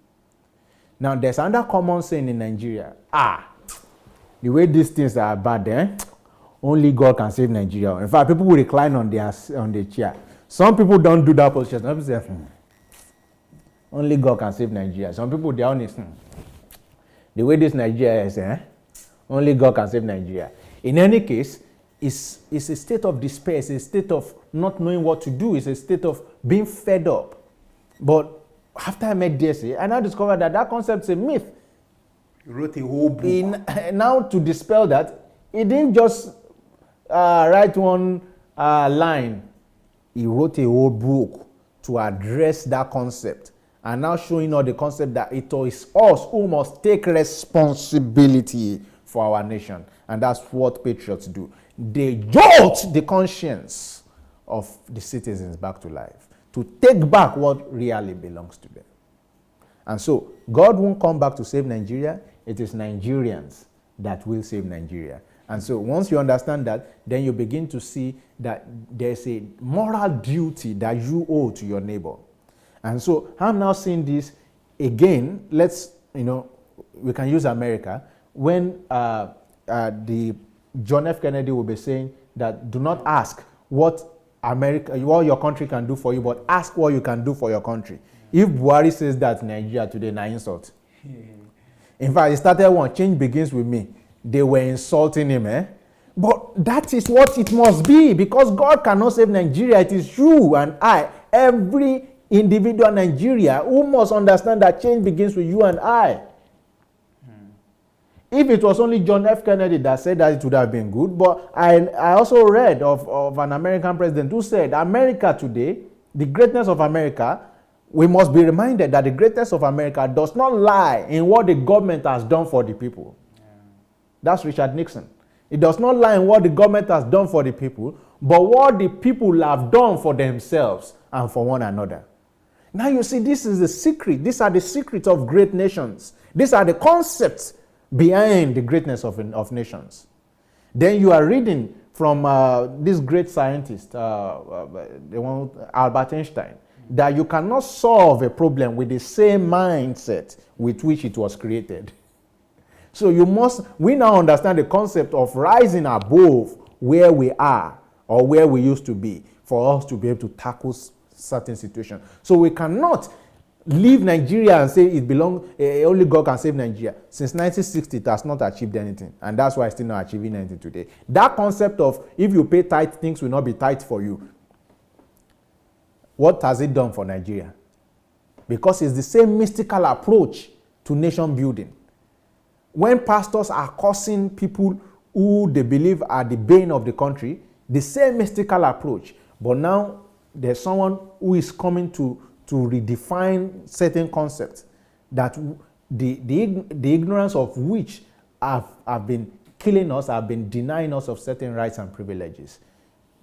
B: Now there's another common saying in Nigeria. The way these things are bad, only God can save Nigeria. In fact, people will recline on the chair. Some people don't do that position. Some people say, only God can save Nigeria. Some people, they're honest. The way this Nigeria is, only God can save Nigeria. In any case, it's a state of despair. It's a state of not knowing what to do. It's a state of being fed up. But after I met DSA, I now discovered that concept is a myth.
A: You wrote a whole book.
B: Now to dispel that, he didn't just write one line. He wrote a whole book to address that concept and now showing us the concept that it is us who must take responsibility for our nation. And that's what patriots do. They jolt the conscience of the citizens back to life, to take back what really belongs to them. And so, God won't come back to save Nigeria. It is Nigerians that will save Nigeria. And so, once you understand that, then you begin to see that there's a moral duty that you owe to your neighbor. And so, I'm now seeing this again. Let's, we can use America. When the John F. Kennedy will be saying that do not ask what your country can do for you, but ask what you can do for your country. If Buhari says that in Nigeria today, na insult. In fact, it started one, change begins with me. They were insulting him, But that is what it must be, because God cannot save Nigeria. It is you and I, every individual Nigeria, who must understand that change begins with you and I. If it was only John F. Kennedy that said that, it would have been good. But I also read of an American president who said, America today, the greatness of America, we must be reminded that the greatness of America does not lie in what the government has done for the people. Yeah. That's Richard Nixon. It does not lie in what the government has done for the people, but what the people have done for themselves and for one another. Now you see, this is the secret. These are the secrets of great nations. These are the concepts behind the greatness of nations. Then you are reading from this great scientist, the one Albert Einstein, that you cannot solve a problem with the same mindset with which it was created. So we now understand the concept of rising above where we are or where we used to be for us to be able to tackle certain situations. So we cannot leave Nigeria and say it belongs, only God can save Nigeria. Since 1960, it has not achieved anything. And that's why it's still not achieving anything today. That concept of if you pay tight, things will not be tight for you. What has it done for Nigeria? Because it's the same mystical approach to nation building. When pastors are cursing people who they believe are the bane of the country, the same mystical approach. But now there's someone who is coming to redefine certain concepts that the ignorance of which have been killing us, have been denying us of certain rights and privileges.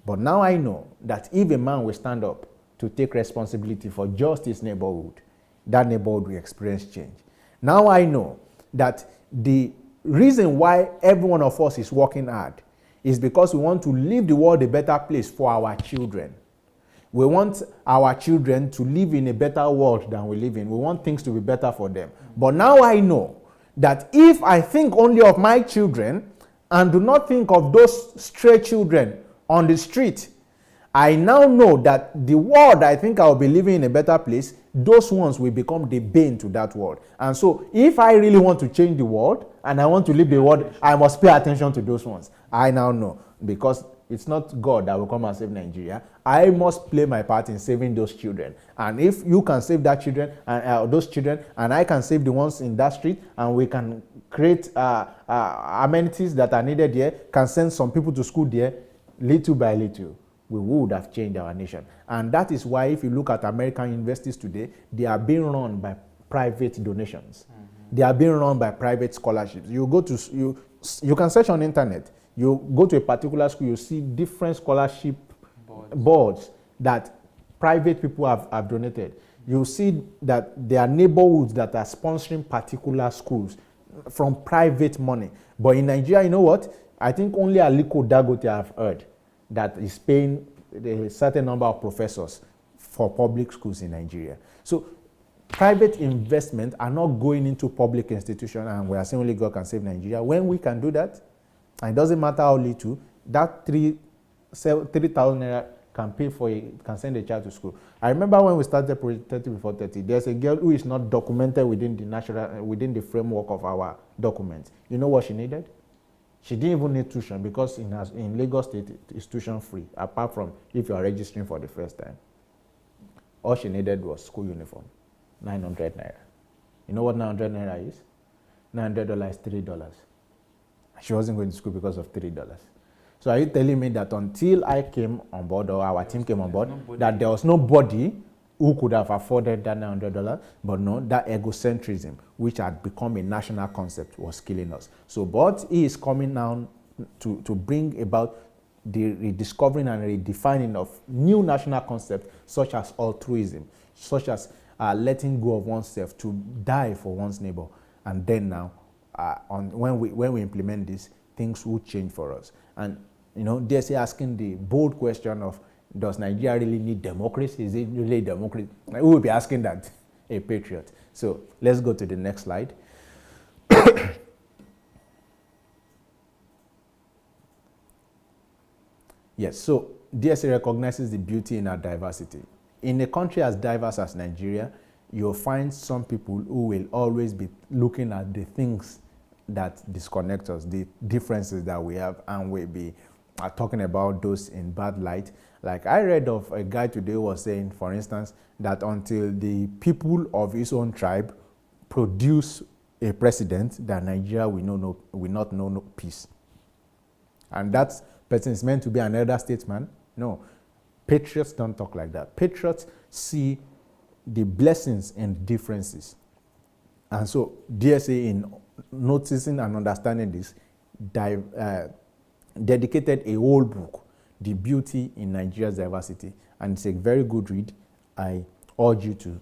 B: But now I know that if a man will stand up to take responsibility for just his neighborhood, that neighborhood will experience change. Now I know that the reason why every one of us is working hard is because we want to leave the world a better place for our children. We want our children to live in a better world than we live in. We want things to be better for them. But now I know that if I think only of my children and do not think of those stray children on the street, I now know that the world I think I will be living in a better place, those ones will become the bane to that world. And so if I really want to change the world and I want to live the world, I must pay attention to those ones. I now know, because it's not God that will come and save Nigeria. I must play my part in saving those children. And if you can save that children and those children, and I can save the ones in that street, and we can create amenities that are needed there, can send some people to school there, little by little, we would have changed our nation. And that is why if you look at American universities today, they are being run by private donations. Mm-hmm. They are being run by private scholarships. You go to, you can search on the internet. You go to a particular school, you see different scholarship boards that private people have donated. You see that there are neighborhoods that are sponsoring particular schools from private money. But in Nigeria, you know what? I think only Aliko Dangote have heard that is paying a certain number of professors for public schools in Nigeria. So private investment are not going into public institutions, and we are saying only God can save Nigeria. When we can do that, and it doesn't matter how little, that 3,000 naira can pay for can send a child to school. I remember when we started Project 30 before 30, there's a girl who is not documented within the framework of our documents. You know what she needed? She didn't even need tuition, because in Lagos State, it's tuition free, apart from if you are registering for the first time. All she needed was school uniform, 900 naira. You know what 900 naira is? $900 is $3. She wasn't going to school because of $3. So are you telling me that until I came on board, or our team came on board, that there was nobody who could have afforded that $900, but no, that egocentrism, which had become a national concept, was killing us. So, but he is coming now to bring about the rediscovering and redefining of new national concepts, such as altruism, such as letting go of oneself to die for one's neighbor. And then now, when we implement this, things will change for us. And you know, DSA asking the bold question of, does Nigeria really need democracy? Is it really democracy? We will be asking that, a patriot. So let's go to the next slide. Yes, so DSA recognizes the beauty in our diversity. In a country as diverse as Nigeria, you'll find some people who will always be looking at the things that disconnect us, the differences that we have, and we'll be talking about those in bad light. Like I read of a guy today who was saying, for instance, that until the people of his own tribe produce a president, that Nigeria will not know no peace. And that person is meant to be an elder statesman. No, patriots don't talk like that. Patriots see the blessings and differences. And so DSA, in noticing and understanding this, dedicated a whole book, The Beauty in Nigeria's Diversity. And it's a very good read. I urge you to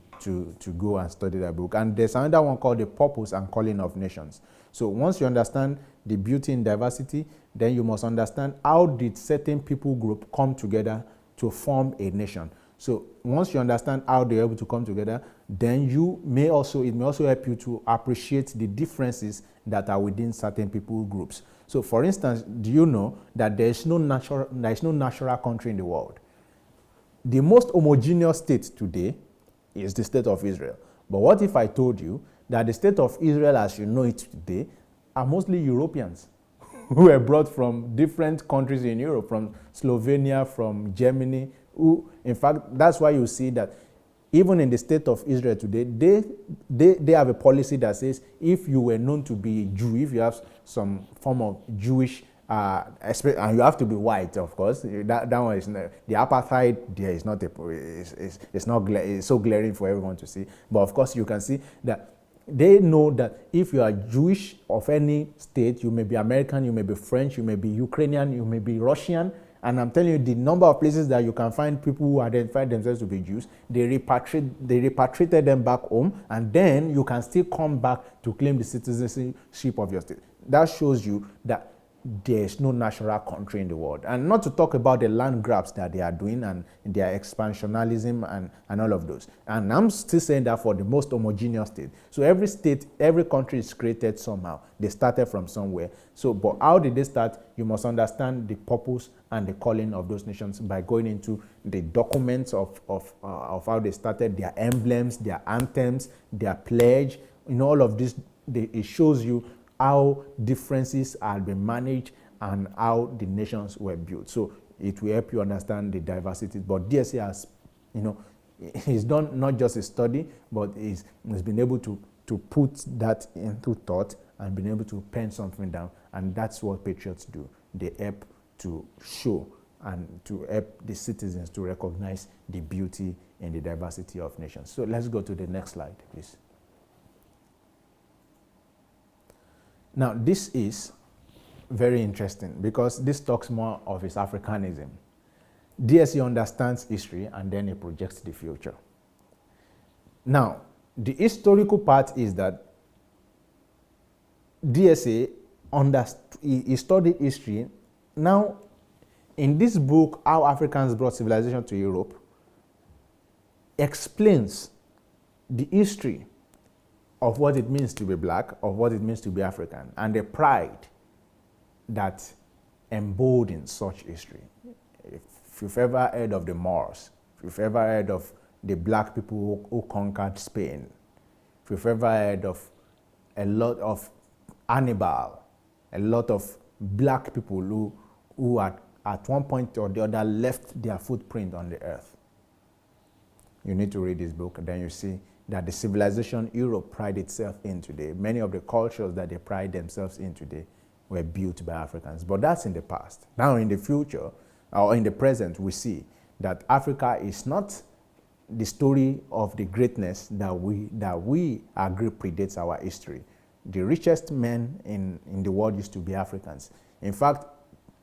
B: go and study that book. And there's another one called The Purpose and Calling of Nations. So once you understand the beauty in diversity, then you must understand how did certain people group come together to form a nation. So once you understand how they're able to come together, then it may also help you to appreciate the differences that are within certain people groups. So for instance, do you know that there is no natural country in the world? The most homogeneous state today is the state of Israel. But what if I told you that the state of Israel as you know it today are mostly Europeans who were brought from different countries in Europe, from Slovenia, from Germany, who, in fact, that's why you see that even in the state of Israel today, they have a policy that says if you were known to be a Jew, if you have some form of Jewish, and you have to be white, of course. That one is not, the apartheid there is not it's so glaring for everyone to see. But of course, you can see that they know that if you are Jewish of any state, you may be American, you may be French, you may be Ukrainian, you may be Russian. And I'm telling you, the number of places that you can find people who identify themselves to be Jews, they repatriated them back home, and then you can still come back to claim the citizenship of your state. That shows you that there is no natural country in the world. And not to talk about the land grabs that they are doing and their expansionism and all of those. And I'm still saying that for the most homogeneous state. So every state, every country is created somehow. They started from somewhere. So, but how did they start? You must understand the purpose and the calling of those nations by going into the documents of how they started, their emblems, their anthems, their pledge. In all of this, it shows you how differences have been managed and how the nations were built. So it will help you understand the diversity. But DSA has, he's done not just a study, but he's been able to put that into thought and been able to pen something down. And that's what patriots do. They help to show and to help the citizens to recognize the beauty in the diversity of nations. So let's go to the next slide, please. Now, this is very interesting because this talks more of his Africanism. DSA understands history and then he projects the future. Now, the historical part is that DSA he studied history. Now, in this book, How Africans Brought Civilization to Europe, explains the history of what it means to be black, of what it means to be African, and the pride that embodies such history. If you've ever heard of the Moors, if you've ever heard of the black people who conquered Spain, if you've ever heard of a lot of Hannibal, a lot of black people who at one point or the other left their footprint on the earth, you need to read this book, and then you see that the civilization Europe pride itself in today, many of the cultures that they pride themselves in today were built by Africans. But that's in the past. Now in the future, or in the present, we see that Africa is not the story of the greatness that we agree predates our history. The richest men in the world used to be Africans. In fact,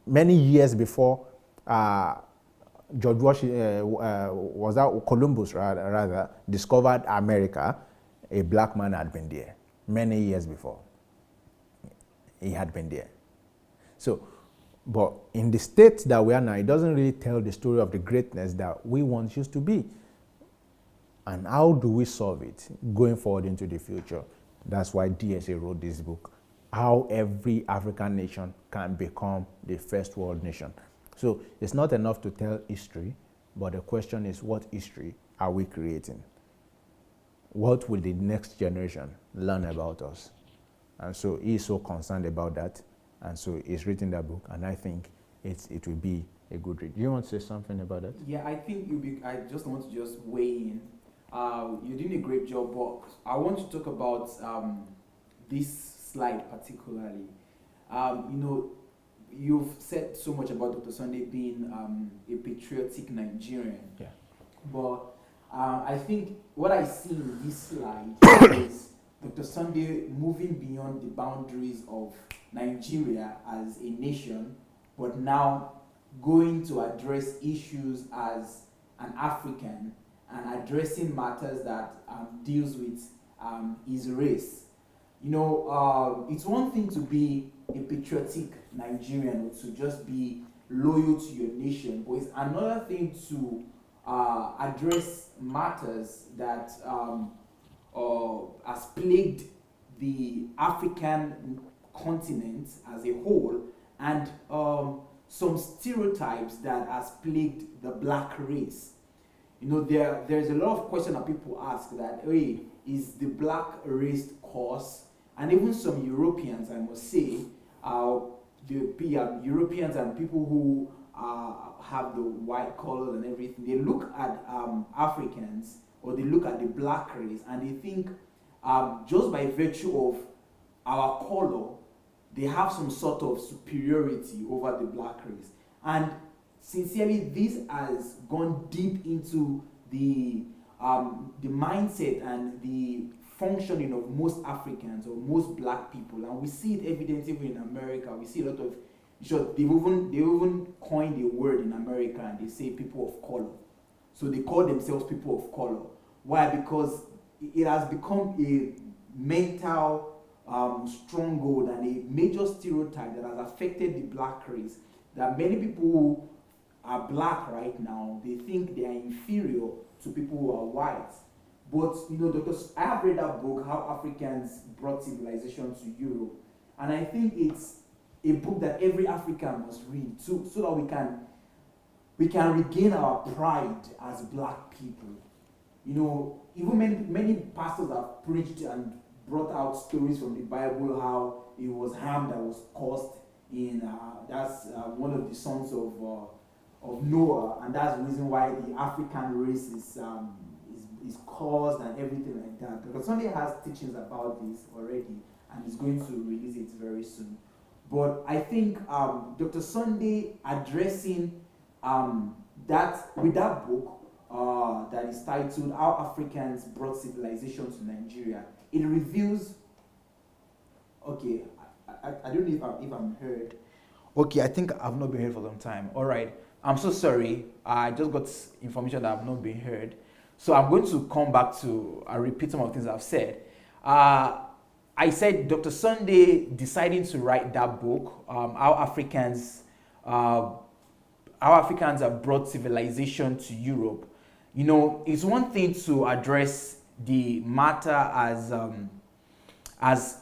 B: many years before George Washington, Columbus rather, discovered America, a black man had been there. Many years before, he had been there. So, but in the state that we are now, it doesn't really tell the story of the greatness that we once used to be. And how do we solve it going forward into the future? That's why DSA wrote this book, How Every African Nation Can Become the First World Nation. So it's not enough to tell history, but the question is, what history are we creating? What will the next generation learn about us? And so he's so concerned about that. And so he's written that book, and I think it will be a good read. Do you want to say something about that?
A: Yeah, I think I just want to just weigh in. You're doing a great job, but I want to talk about this slide particularly. You know, you've said so much about Dr. Sunday being a patriotic Nigerian.
B: Yeah.
A: But I think what I see in this slide is Dr. Sunday moving beyond the boundaries of Nigeria as a nation, but now going to address issues as an African and addressing matters that deals with his race. You know, it's one thing to be a patriotic Nigerian or to just be loyal to your nation, but it's another thing to address matters that has plagued the African continent as a whole, and some stereotypes that has plagued the black race. You know, there's a lot of questions that people ask that, hey, is the black race cursed? And even some Europeans, I must say, the Europeans and people who have the white color and everything, they look at Africans, or they look at the black race, and they think just by virtue of our color, they have some sort of superiority over the black race. And sincerely, this has gone deep into the mindset and the functioning of most Africans or most black people, and we see it evident even in America. We see a lot of, they even coined a word in America, and they say people of color. So they call themselves people of color. Why? Because it has become a mental stronghold and a major stereotype that has affected the black race, that many people who are black right now, they think they are inferior to people who are white. But you know, I have read that book, How Africans Brought Civilization to Europe, and I think it's a book that every African must read too, so that we can regain our pride as black people. You know, even many pastors have preached and brought out stories from the Bible, how it was Ham that was cursed in that's one of the sons of Noah, and that's the reason why the African race is cursed and everything like that. Because Sunday has teachings about this already, and is going to release it very soon. But I think Dr. Sunday addressing that with that book that is titled How Africans Brought Civilization to Nigeria, it reveals, okay, I don't know if I'm heard. Okay, I think I've not been heard for a long time. All right, I'm so sorry. I just got information that I've not been heard. So I'm going to come back to repeat some of the things I've said. I said Dr. Sunday deciding to write that book, How Africans have brought civilization to Europe. You know, it's one thing to address the matter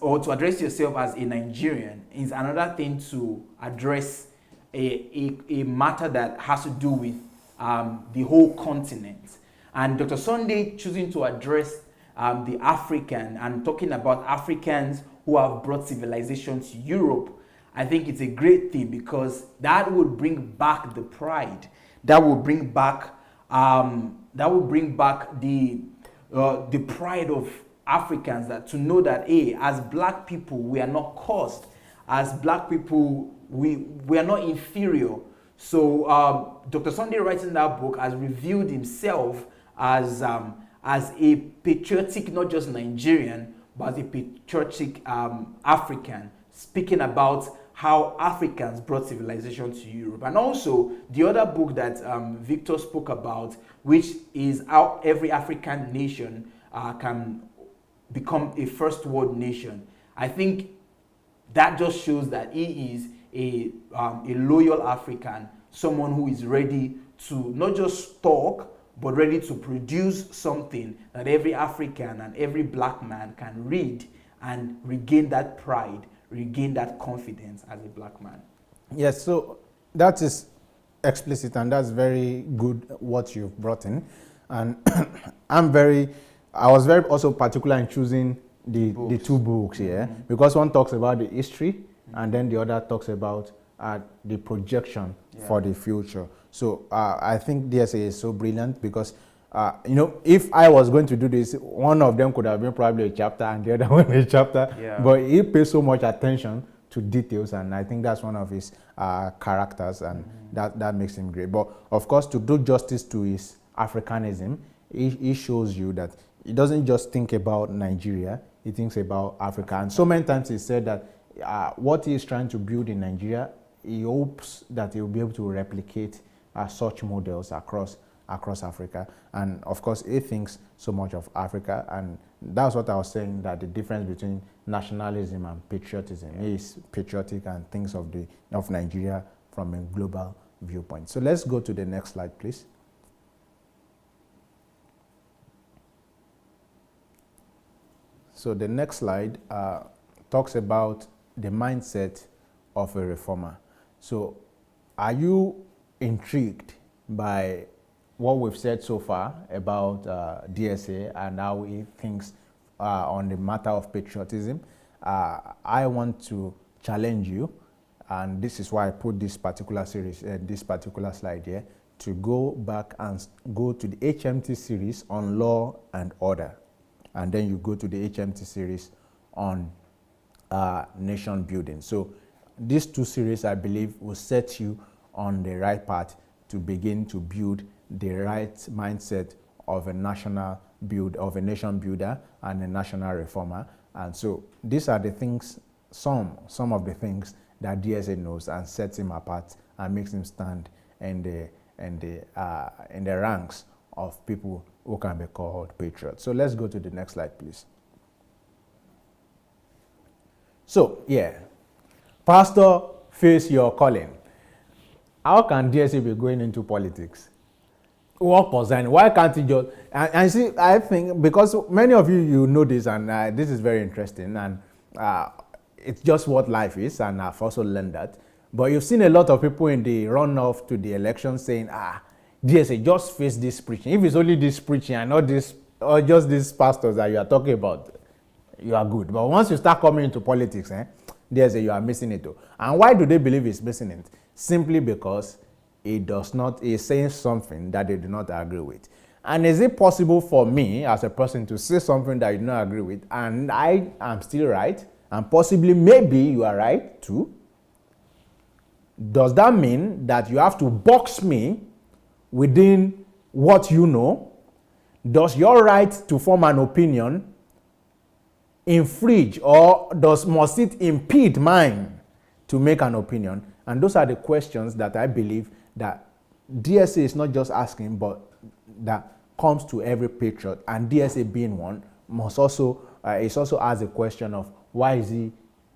A: or to address yourself as a Nigerian. It's another thing to address a matter that has to do with the whole continent. And Dr. Sunday choosing to address the African and talking about Africans who have brought civilization to Europe, I think it's a great thing, because that would bring back the pride. That will bring back the pride of Africans, that to know that, hey, as black people, we are not cursed. As black people, we are not inferior. So Dr. Sunday, writing that book, has revealed himself as a patriotic, not just Nigerian, but as a patriotic African, speaking about how Africans brought civilization to Europe. And also the other book that Victor spoke about, which is how every African nation can become a first world nation. I think that just shows that he is a loyal African, someone who is ready to not just talk, but ready to produce something that every African and every black man can read and regain that pride, regain that confidence as a black man.
B: Yes, so that is explicit, and that's very good what you've brought in. And I was very also particular in choosing the two books here, because one talks about the history and then the other talks about the projection for the future. So I think DSA is so brilliant because, you know, if I was going to do this, one of them could have been probably a chapter and the other one a chapter, but he pays so much attention to details, and I think that's one of his characters, and that makes him great. But of course, to do justice to his Africanism, he shows you that he doesn't just think about Nigeria, he thinks about Africa. And so many times he said that what he is trying to build in Nigeria, he hopes that he will be able to replicate such models across Africa. And of course, he thinks so much of Africa, and that's what I was saying, that the difference between nationalism and patriotism is patriotic and thinks of Nigeria from a global viewpoint. So let's go to the next slide, please. So the next slide talks about the mindset of a reformer. So are you intrigued by what we've said so far about DSA and how he thinks on the matter of patriotism? I want to challenge you, and this is why I put this particular series, this particular slide here, to go back and go to the HMT series on law and order. And then you go to the HMT series on nation building. So these two series, I believe, will set you on the right path to begin to build the right mindset of a national nation builder and a national reformer. And so these are the things, some of the things that DSA knows and sets him apart and makes him stand in the ranks of people who can be called patriots. So let's go to the next slide, please. So, yeah, Pastor, face your calling. How can DSA be going into politics? What concern? Why can't he just... And see, I think, because many of you know this, and this is very interesting, and it's just what life is, and I've also learned that. But you've seen a lot of people in the run-off to the election saying, DSA, just face this preaching. If it's only this preaching and not this, or just these pastors that you are talking about, you are good. But once you start coming into politics, DSA, you are missing it too. And why do they believe he's missing it? Simply because he's saying something that they do not agree with. And is it possible for me as a person to say something that you do not agree with, and I am still right, and possibly maybe you are right too? Does that mean that you have to box me within what you know? Does your right to form an opinion infringe, or must it impede mine to make an opinion? And those are the questions that I believe that DSA is not just asking, but that comes to every patriot, and DSA being one, must also is also asked the question of why is he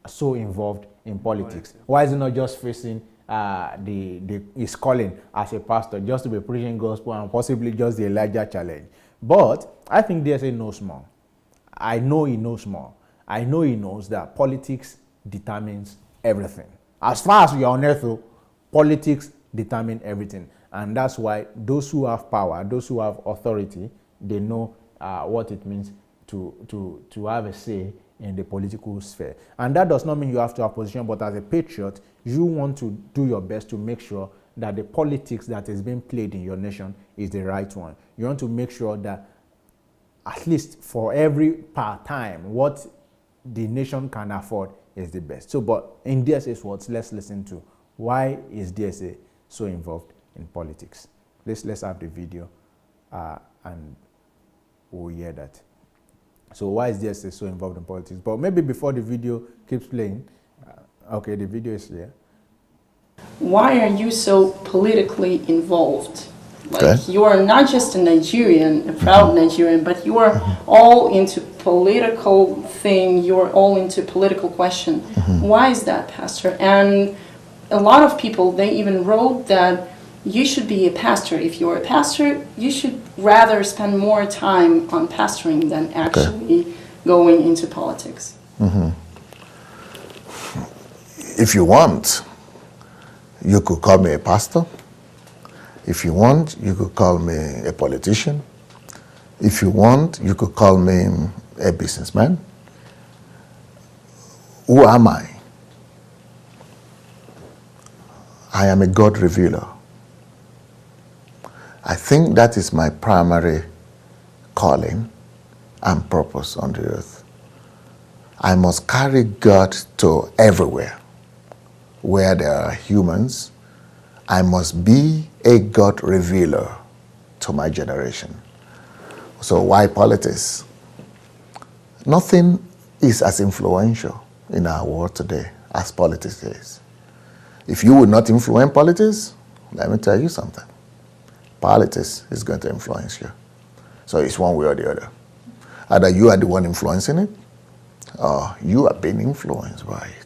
B: so involved in politics? Why is he not just facing his calling as a pastor, just to be preaching gospel and possibly just the Elijah challenge? But I think DSA knows more. I know he knows more. I know he knows that politics determines everything. As far as you're on earth, politics determine everything. And that's why those who have power, those who have authority, they know what it means to have a say in the political sphere. And that does not mean you have to have position, but as a patriot, you want to do your best to make sure that the politics that is being played in your nation is the right one. You want to make sure that at least for every part-time, what the nation can afford is the best. So, but in DSA's words, let's listen to why is DSA so involved in politics. Let's have the video and we'll hear that. So why is DSA so involved in politics? But maybe before the video keeps playing, okay, the video is here.
I: Why are you so politically involved? Like,
E: Okay.
I: you are not just a Nigerian, a proud Nigerian, but you are all into political thing, you're all into political question. Why is that, Pastor? And a lot of people, they even wrote that you should be a pastor. If you're a pastor, you should rather spend more time on pastoring than actually going into politics.
E: If you want, you could call me a pastor. If you want, you could call me a politician. If you want, you could call me a businessman. Who am I? I am a God revealer. I think that is my primary calling and purpose on the earth. I must carry God to everywhere where there are humans. I must be a God revealer to my generation. So why politics? Nothing is as influential in our world today as politics is. If you would not influence politics, let me tell you something. Politics is going to influence you. So it's one way or the other. Either you are the one influencing it, or you are being influenced by it.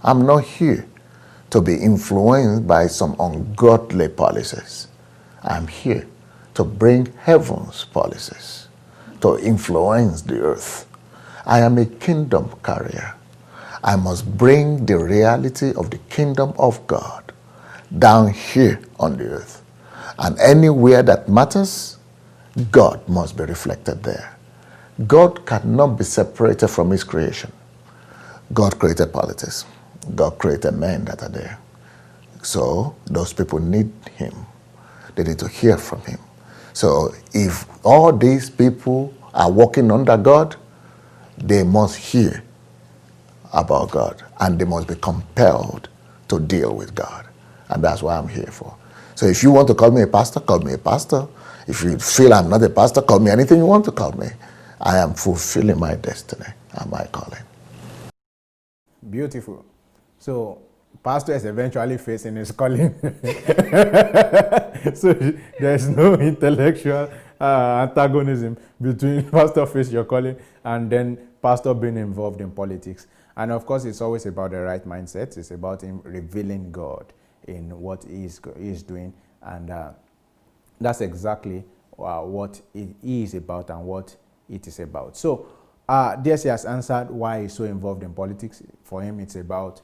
E: I'm not here to be influenced by some ungodly policies. I'm here to bring heaven's policies, to influence the earth. I am a kingdom carrier. I must bring the reality of the kingdom of God down here on the earth. And anywhere that matters, God must be reflected there. God cannot be separated from his creation. God created politics. God created men that are there. So those people need him. They need to hear from him. So if all these people are walking under God, they must hear about God, and they must be compelled to deal with God. And that's what I'm here for. So if you want to call me a pastor, call me a pastor. If you feel I'm not a pastor, call me anything you want to call me. I am fulfilling my destiny and my calling.
B: Beautiful. So pastor is eventually facing his calling. So there's no intellectual antagonism between pastor face your calling and then pastor being involved in politics. And of course, it's always about the right mindset. It's about him revealing God in what he is doing. And that's exactly what it is about and what it is about. So DSA has answered why he's so involved in politics. For him, it's about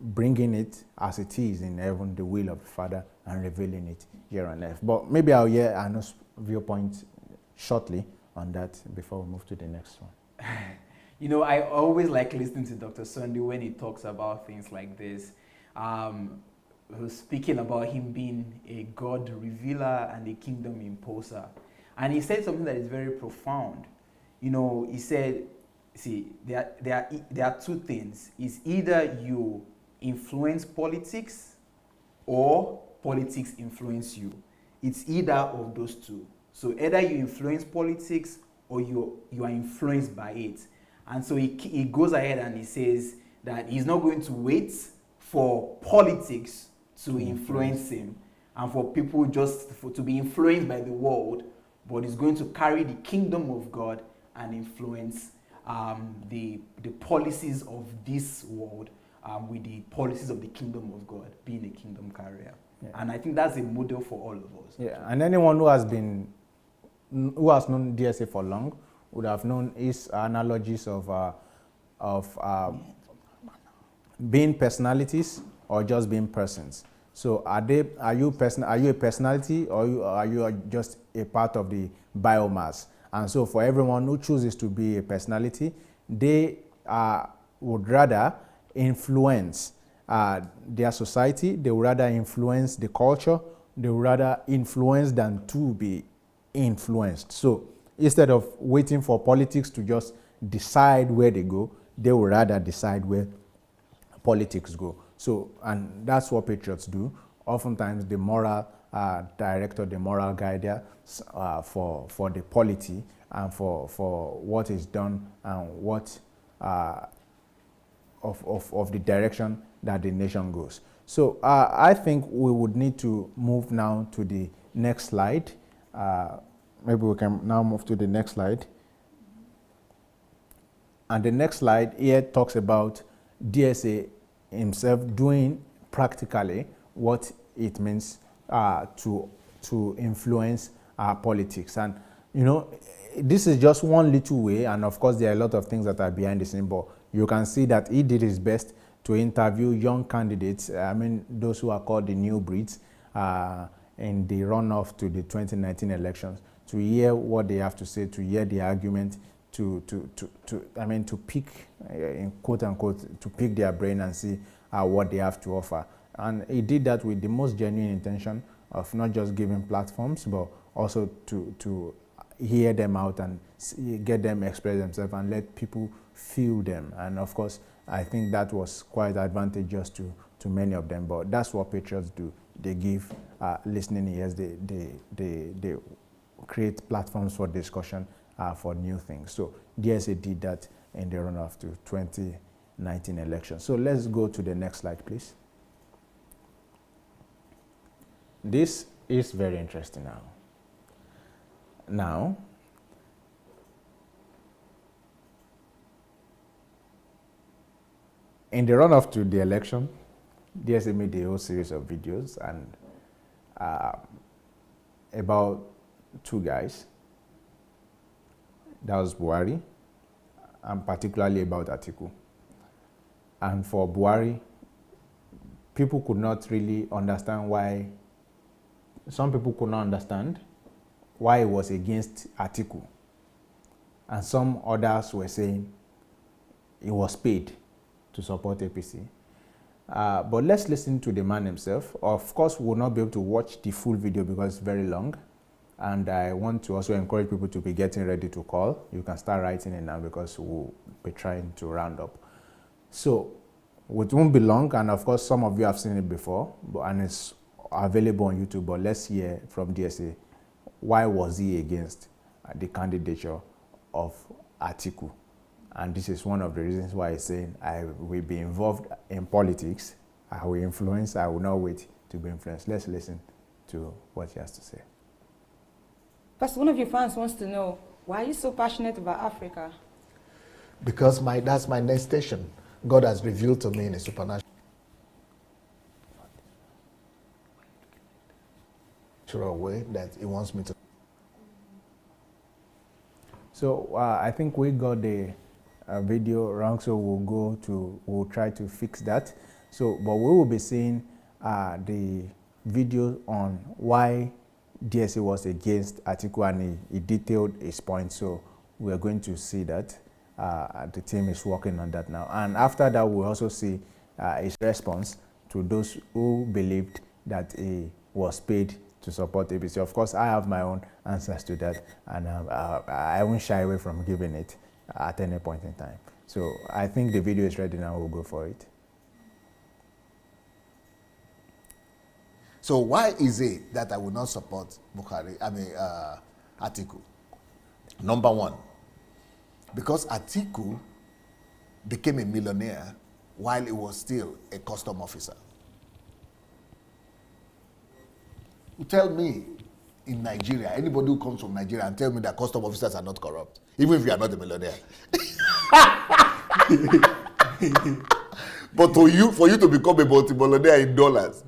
B: bringing it as it is in heaven, the will of the Father, and revealing it here on earth. But maybe I'll hear another viewpoint shortly on that before we move to the next one.
A: You know, I always like listening to Dr. Sunday when he talks about things like this. He was speaking about him being a God revealer and a kingdom imposer. And he said something that is very profound. You know, he said, see, there are two things. It's either you influence politics or politics influence you. It's either of those two. So either you influence politics or you are influenced by it. And so he goes ahead and he says that he's not going to wait for politics to influence him and for people to be influenced by the world, but he's going to carry the kingdom of God and influence the policies of this world with the policies of the kingdom of God, being a kingdom carrier. Yeah. And I think that's a model for all of us.
B: Yeah, and anyone who has known DSA for long would have known his analogies of being personalities or just being persons. So are you a personality, or are you just a part of the biomass? And so for everyone who chooses to be a personality, they would rather influence their society, they would rather influence the culture, they would rather influence than to be influenced. So instead of waiting for politics to just decide where they go, they would rather decide where politics go. So, and that's what patriots do. Oftentimes the moral director, the moral guidance for the polity and for what is done and what of the direction that the nation goes. So I think we would need to move now to the next slide. Maybe we can now move to the next slide. And the next slide here talks about DSA himself doing practically what it means to influence politics. And you know, this is just one little way, and of course there are a lot of things that are behind the scene, but you can see that he did his best to interview young candidates, I mean those who are called the new breeds, in the runoff to the 2019 elections, to hear what they have to say, to hear the argument, to pick, in quote unquote, to pick their brain and see what they have to offer. And he did that with the most genuine intention of not just giving platforms, but also to hear them out and get them express themselves and let people feel them. And of course, I think that was quite advantageous to many of them. But that's what Patriots do. They give listening ears. They create platforms for discussion for new things. So DSA did that in the runoff to 2019 elections. So let's go to the next slide, please. This is very interesting now. Now, in the runoff to the election, DSA made a whole series of videos and about two guys. That was Buhari, and particularly about Atiku. And for Buhari, people could not really understand why, some people could not understand why he was against Atiku. And some others were saying he was paid to support APC. But let's listen to the man himself. Of course, we will not be able to watch the full video because it's very long. And I want to also encourage people to be getting ready to call. You can start writing it now because we'll be trying to round up. So it won't be long, and of course some of you have seen it before, and it's available on YouTube, but let's hear from DSA. Why was he against the candidature of Atiku? And this is one of the reasons why he's saying, I will be involved in politics, I will influence, I will not wait to be influenced. Let's listen to what he has to say.
D: First, one of your fans wants to know, why are you so passionate about Africa?
E: Because that's my next station. God has revealed to me in a supernatural way that he wants me to.
B: So I think we got the video wrong, so we'll try to fix that. So, but we will be seeing the video on why DSA was against Atiku, and he detailed his point. So we are going to see that. The team is working on that now. And after that, we'll also see his response to those who believed that he was paid to support ABC. Of course, I have my own answers to that, and I won't shy away from giving it at any point in time. So I think the video is ready now. We'll go for it.
E: So why is it that I will not support Atiku? Number one, because Atiku became a millionaire while he was still a custom officer. Tell me, in Nigeria, anybody who comes from Nigeria and tell me that custom officers are not corrupt, even if you are not a millionaire. But for you to become a multi-millionaire in dollars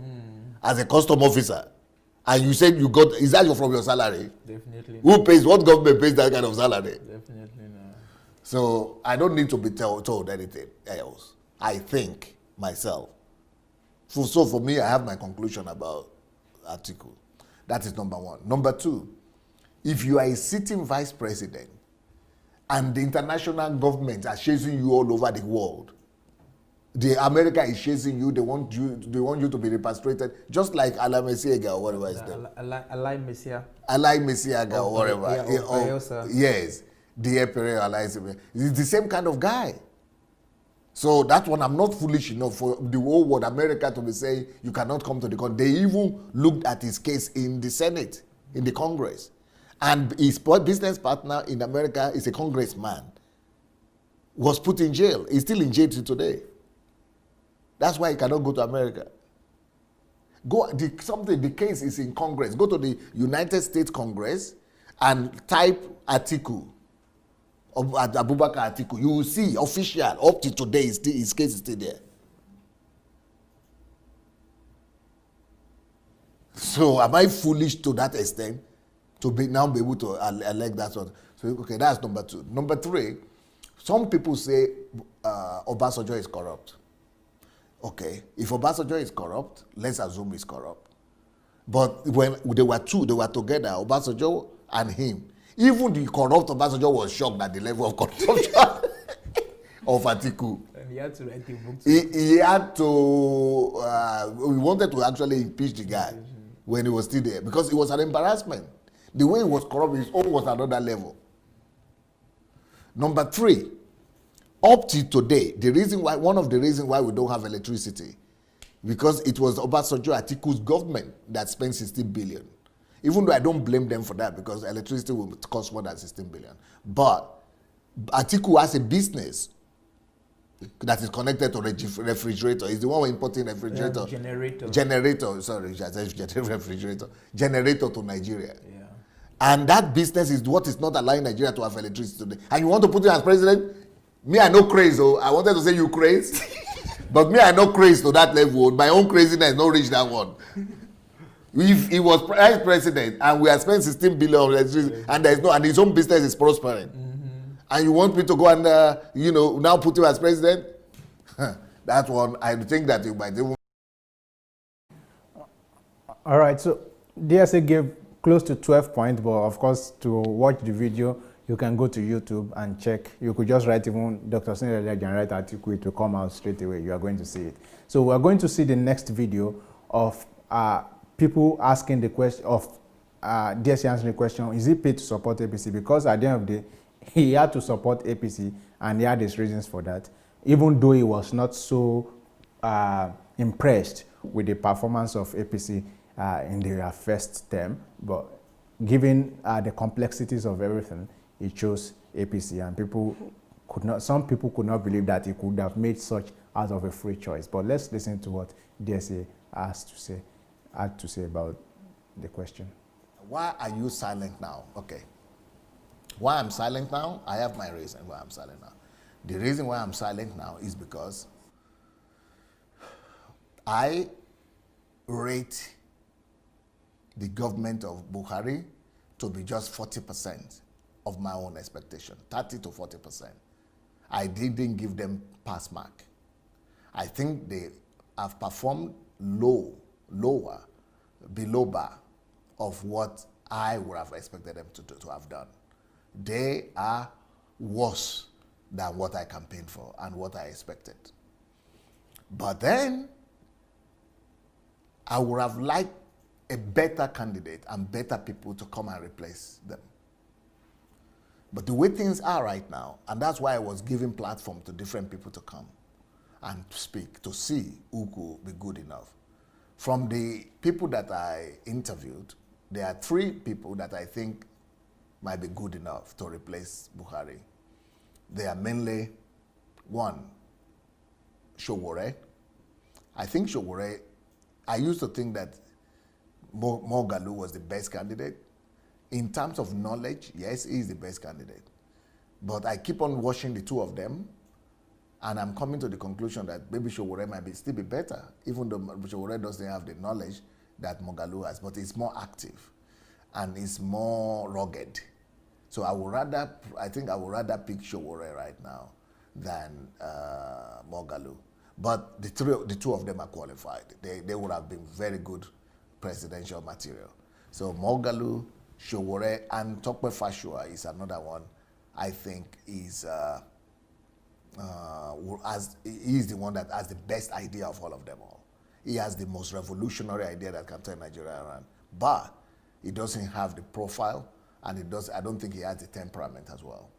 E: as a custom officer, and you said you got, is that from your salary?
A: Definitely.
E: Who pays, what government pays that kind of salary?
A: Definitely not.
E: So I don't need to be told anything else. I think myself. So for me, I have my conclusion about Atiku. That is number one. Number two, if you are a sitting vice president and the international government are chasing you all over the world, America is chasing you, they want you to be repatriated, just like Alai Messiaga or whatever his name. Alai Messiaga or whatever. Yes. The Emperor Alai. He's the same kind of guy. So So that one, I'm not foolish enough for the whole world, America, to be saying you cannot come to the country. They even looked at his case in the Senate, in the Congress. And his business partner in America is a congressman. Was put in jail. He's still in jail till today. That's why he cannot go to America. The case is in Congress. Go to the United States Congress and type Atiku, Abubakar Atiku. You will see official up to today. His case is still there. So am I foolish to that extent to now be able to elect that one? So okay, that's number 2. Number 3, some people say Obasanjo is corrupt. Okay, if Obasanjo is corrupt, let's assume he's corrupt. But when they were together, Obasanjo and him. Even the corrupt Obasanjo was shocked at the level of corruption of Atiku.
A: And he had to write a book.
E: He had to. We wanted to actually impeach the guy when he was still there because it was an embarrassment. The way he was corrupt, his own was another level. Number 3, up to today, one of the reasons why we don't have electricity, because it was Obasanjo Atiku's government that spent 16 billion. Even though I don't blame them for that because electricity will cost more than 16 billion. But Atiku has a business that is connected to refrigerator. He's the one importing refrigerator. Generator to Nigeria.
A: Yeah.
E: And that business is what is not allowing Nigeria to have electricity today. And you want to put him as president? Me, I know crazy. Oh, I wanted to say you crazy. But me, I know crazy to that level. My own craziness not reach that one. If he was president and we have spent 16 billion on electricity and and his own business is prospering, and you want me to go and now put him as president? That one, I think that you might even.
B: All right, so DSA gave close to 12 points, but of course, to watch the video, you can go to YouTube and check. You could just write even Dr. Sunday and write article, it will come out straight away. You are going to see it. So we are going to see the next video of people asking the question of DSA answering the question, is he paid to support APC? Because at the end of the day, he had to support APC and he had his reasons for that, even though he was not so impressed with the performance of APC in their first term. But given the complexities of everything, he chose APC, and some people could not believe that he could have made such out of a free choice. But let's listen to what DSA had to say about the question.
E: Why are you silent now? Okay. Why I'm silent now? I have my reason why I'm silent now. The reason why I'm silent now is because I rate the government of Buhari to be just 40% of my own expectation, 30 to 40%. I didn't give them pass mark. I think they have performed lower, below bar of what I would have expected them to have done. They are worse than what I campaigned for and what I expected. But then, I would have liked a better candidate and better people to come and replace them. But the way things are right now, and that's why I was giving platform to different people to come and speak, to see who could be good enough. From the people that I interviewed, there are 3 people that I think might be good enough to replace Buhari. They are mainly, 1, Sowore. I think Sowore, I used to think that Moghalu was the best candidate. In terms of knowledge, yes, he is the best candidate. But I keep on watching the 2 of them, and I'm coming to the conclusion that maybe Sowore might still be better, even though Sowore doesn't have the knowledge that Moghalu has, but he's more active and he's more rugged. So I think I would rather pick Sowore right now than Moghalu. But the 2 of them are qualified. They would have been very good presidential material. So Moghalu, Sowore, and Tope Fashua is another one I think he's the one that has the best idea of all of them all. He has the most revolutionary idea that can turn Nigeria around. But he doesn't have the profile, and I don't think he has the temperament as well.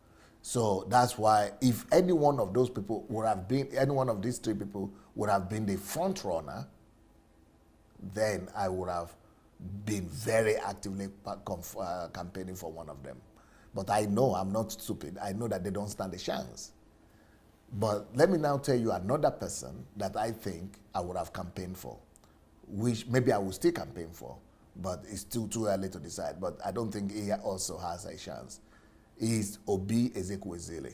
E: So that's why if any one of those people would have been, any one of these three people would have been the front runner, then I would have been very actively campaigning for one of them. But I know I'm not stupid. I know that they don't stand a chance. But let me now tell you another person that I think I would have campaigned for, which maybe I will still campaign for, but it's still too early to decide. But I don't think he also has a chance. Is Obi Ezekwesili.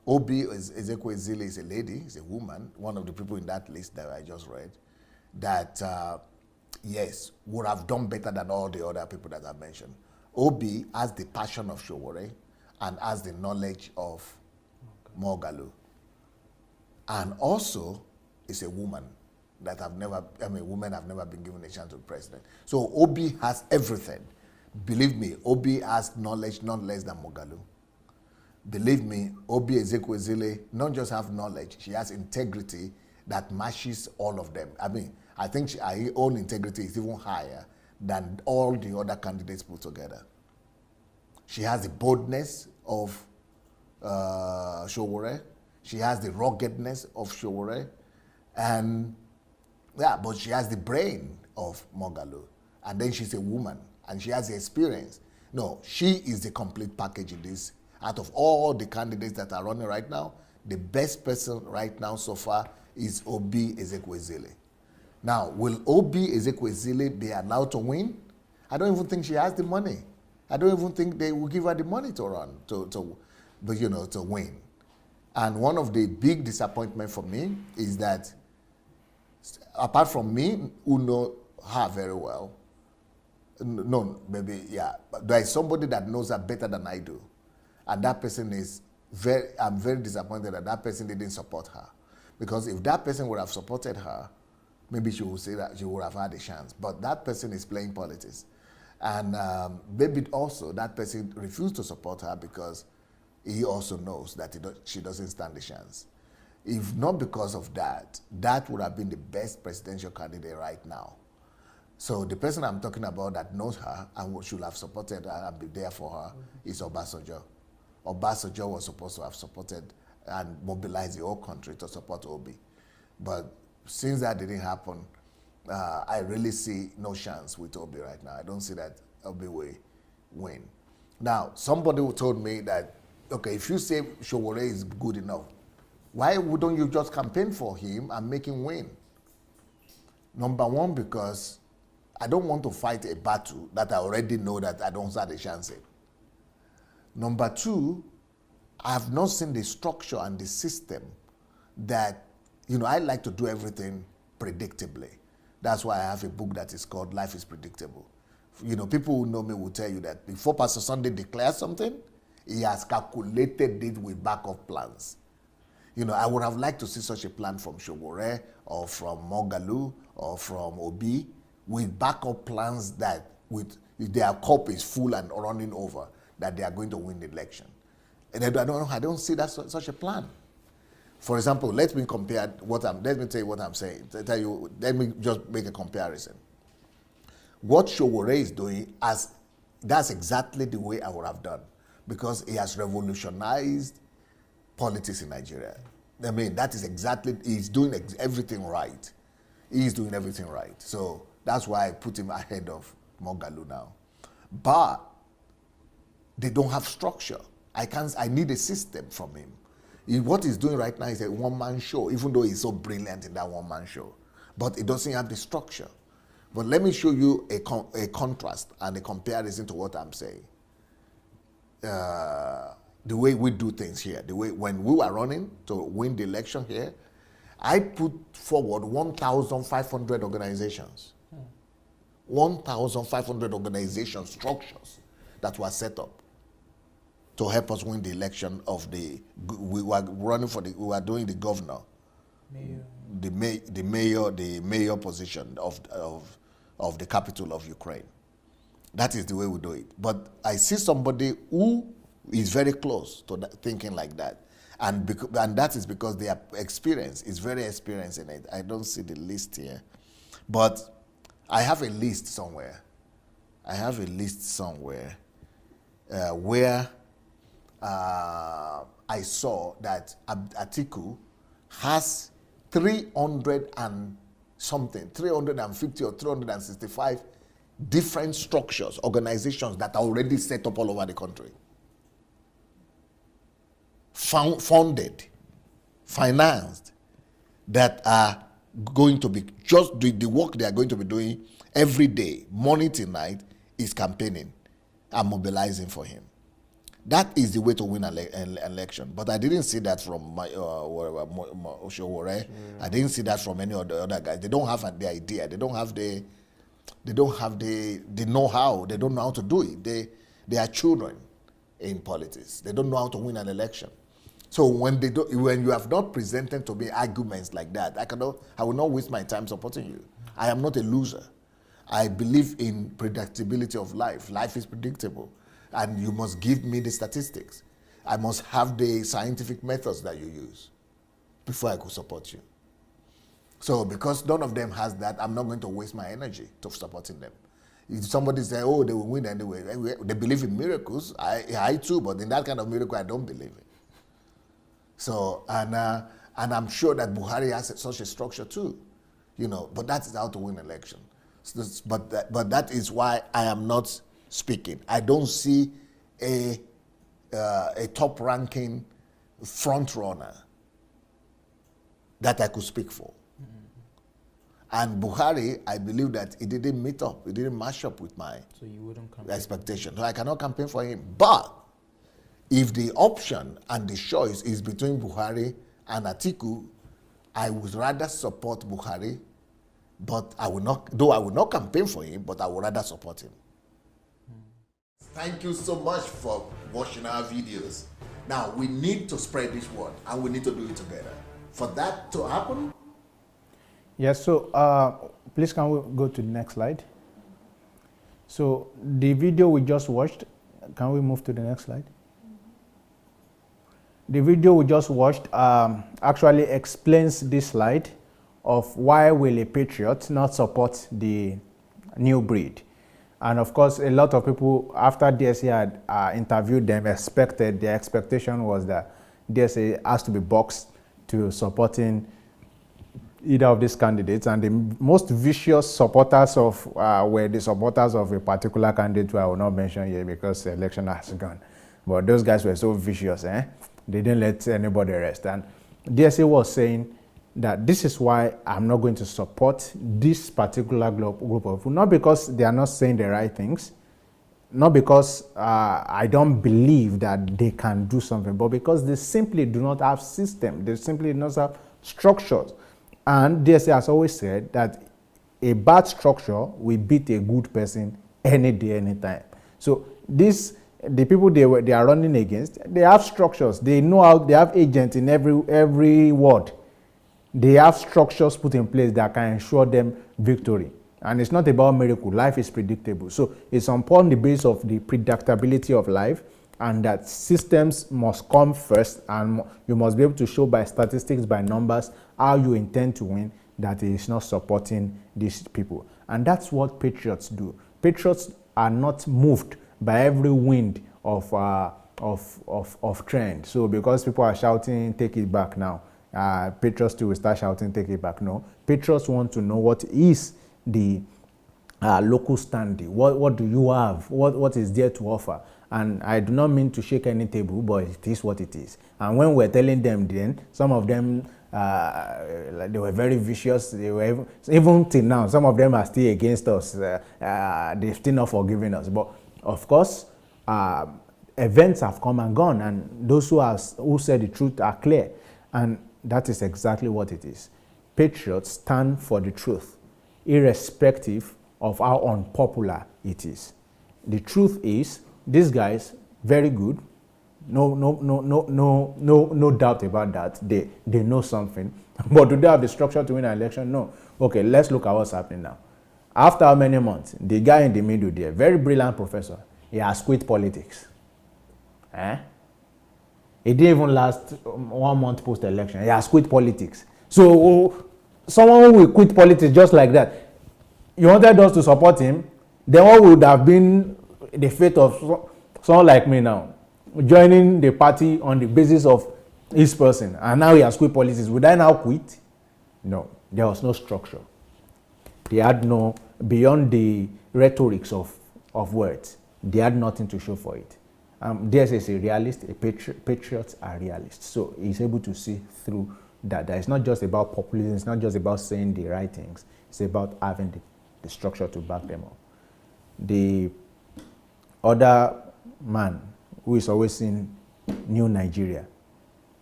E: Obi Ezekwesili is a lady, is a woman, one of the people in that list that I just read, that, yes, would have done better than all the other people that I mentioned. Obi has the passion of Showore and has the knowledge of Mogalu. And also is a woman that women have never been given a chance to be president. So Obi has everything. Believe me, Obi has knowledge not less than Mogalu. Believe me, Obi Ezekwesili not just have knowledge, she has integrity that matches all of them. I think her own integrity is even higher than all the other candidates put together. She has the boldness of Showore. She has the ruggedness of Showore. And yeah, but she has the brain of Mogalu. And then she's a woman and she has the experience. No, she is the complete package in this. Out of all the candidates that are running right now, the best person right now so far is Obi Ezekwesili. Now, will Obi Ezekwesili be allowed to win? I don't even think she has the money. I don't even think they will give her the money to run, to win. And one of the big disappointments for me is that, apart from me, who know her very well, no, maybe, yeah, but there is somebody that knows her better than I do. And that person is I'm very disappointed that that person didn't support her. Because if that person would have supported her, maybe she would say that she would have had a chance. But that person is playing politics. And maybe also that person refused to support her because he also knows that she doesn't stand a chance. If not because of that, that would have been the best presidential candidate right now. So the person I'm talking about that knows her and should have supported her and be there for her is Obasanjo. Obasanjo was supposed to have supported and mobilized the whole country to support Obi. But since that didn't happen, I really see no chance with Obi right now. I don't see that Obi will win. Now, somebody told me that, okay, if you say Showore is good enough, why wouldn't you just campaign for him and make him win? Number one, because I don't want to fight a battle that I already know that I don't have a chance in. Number two, I have not seen the structure and the system that, I like to do everything predictably. That's why I have a book that is called Life is Predictable. People who know me will tell you that before Pastor Sunday declares something, he has calculated it with backup plans. I would have liked to see such a plan from Showore or from Mogalu or from Obi with backup plans that with their cup is full and running over, that they are going to win the election. And I don't see that such a plan. For example, let me tell you what I'm saying. Let me just make a comparison. What Showore is doing, that's exactly the way I would have done, because he has revolutionized politics in Nigeria. That is exactly, he's doing everything right. He's doing everything right. So that's why I put him ahead of Mogalu now. But they don't have structure. I need a system from him. What he's doing right now is a one-man show, even though he's so brilliant in that one-man show. But it doesn't have the structure. But let me show you a contrast and a comparison to what I'm saying. The way we do things here, when we were running to win the election here, I put forward 1,500 organizations. 1,500 organization structures that were set up to help us win the election we were doing the governor, the mayor position of the capital of Ukraine. That is the way we do it. But I see somebody who is very close to thinking like that. And that is because their experience is very experienced in it. I don't see the list here. But I have a list somewhere. Where I saw that Atiku has 300 and something, 350 or 365 different structures, organizations that are already set up all over the country. Funded, financed, that are going to be just doing the work they are going to be doing every day, morning till night, is campaigning and mobilizing for him. That is the way to win an election. But I didn't see that from Oshowore. I didn't see that from any other guys. They don't have the idea. They don't have the know-how. They don't know how to do it. They are children in politics. They don't know how to win an election. So when you have not presented to me arguments like that, I will not waste my time supporting you. I am not a loser. I believe in predictability of life. Life is predictable. And you must give me the statistics. I must have the scientific methods that you use before I could support you. So because none of them has that, I'm not going to waste my energy to supporting them. If somebody says, oh, they will win anyway, they believe in miracles. I too, but in that kind of miracle, I don't believe it. So, and I'm sure that Buhari has such a structure too, but that is how to win election. So but that is why I am not speaking. I don't see a top-ranking front runner that I could speak for. And Buhari, I believe that it didn't meet up, it didn't match up with my expectation. So I cannot campaign for him. But if the option and the choice is between Buhari and Atiku, I would rather support Buhari, but I will not campaign for him, but I would rather support him.
C: Thank you so much for watching our videos. Now, we need to spread this word, and we need to do it together. For that to happen...
B: Yes, so please can we go to the next slide? So the video we just watched, can we move to the next slide? The video we just watched actually explains this slide of why will a patriot not support the new breed. And of course, a lot of people, after DSA had interviewed them, their expectation was that DSA has to be boxed to supporting either of these candidates. And the most vicious supporters were the supporters of a particular candidate who I will not mention here because the election has gone. But those guys were so vicious, They didn't let anybody rest. And DSA was saying that this is why I'm not going to support this particular group of people, not because they are not saying the right things, not because I don't believe that they can do something, but because they simply do not have system, they simply do not have structures. And DSA has always said that a bad structure will beat a good person any day, anytime. So the people they are running against, they have structures. They know how, they have agents in every ward. They have structures put in place that can ensure them victory. And it's not about miracle. Life is predictable. So it's upon the basis of the predictability of life, and that systems must come first, and you must be able to show by statistics, by numbers, how you intend to win, that it is not supporting these people. And that's what patriots do. Patriots are not moved by every wind of trend. So because people are shouting, take it back now, patriots too will start shouting, take it back. No, patriots want to know what is the local standing. What do you have? What is there to offer? And I do not mean to shake any table, but it is what it is. And when we're telling them then, some of them, they were very vicious. They were even till now, some of them are still against us. They've still not forgiven us. But of course, events have come and gone, and those who said the truth are clear. And that is exactly what it is. Patriots stand for the truth, irrespective of how unpopular it is. The truth is, these guys, very good. No doubt about that. They know something. But do they have the structure to win an election? No. Okay, let's look at what's happening now. After how many months? The guy in the middle there, very brilliant professor, he has quit politics. It didn't even last 1 month post-election. He has quit politics. So someone who will quit politics just like that, you wanted us to support him, then what would have been the fate of someone like me now? joining the party on the basis of his person, and now he has quit politics. Would I now quit? No, there was no structure. They had no, beyond the rhetorics of words, they had nothing to show for it. DSA is a realist, patriots are realists. So he's able to see through that it's not just about populism, it's not just about saying the right things, it's about having the structure to back them up. The other man who is always in New Nigeria,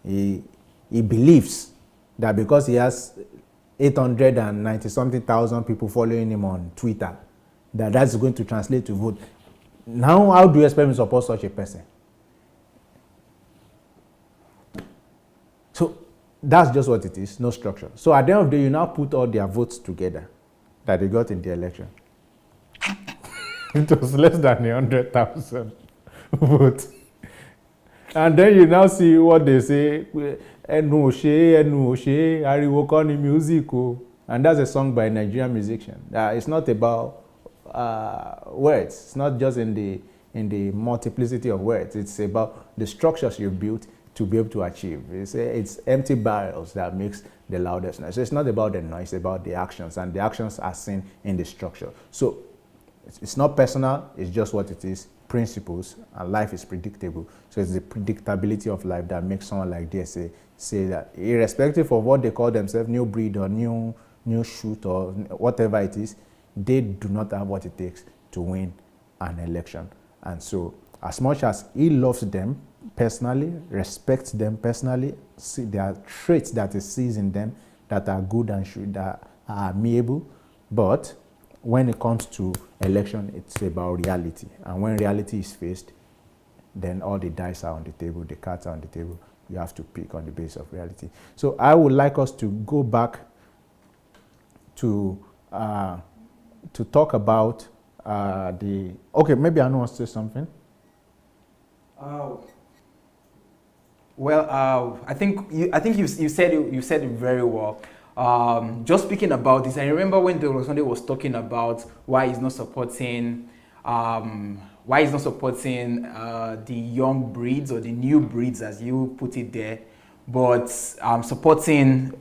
B: he believes that because he has 890-something thousand people following him on Twitter, that's going to translate to vote. Now, how do you expect me to support such a person? So that's just what it is, no structure. So at the end of the day, you now put all their votes together that they got in the election. It was less than 100,000 votes. And then you now see what they say, Enu Oshe, Ariwo Koni music. And that's a song by a Nigerian musician. It's not about words. It's not just in the multiplicity of words. It's about the structures you built to be able to achieve. It's empty barrels that makes the loudest noise. So it's not about the noise, it's about the actions, and the actions are seen in the structure. So it's not personal, it's just what it is, principles, and life is predictable. So it's the predictability of life that makes someone like DSA say that irrespective of what they call themselves, new breed or new shoot or whatever it is, they do not have what it takes to win an election. And so as much as he loves them personally, respects them personally, see there are traits that he sees in them that are good and that are amiable, but when it comes to election, it's about reality. And when reality is faced, then all the dice are on the table, the cards are on the table. You have to pick on the basis of reality. So I would like us to go back to talk about okay, maybe I want to say something.
A: Well, I think you said it very well. Just speaking about this, I remember when Dr. Sunday was talking about why he's not supporting the young breeds or the new breeds, as you put it there, but supporting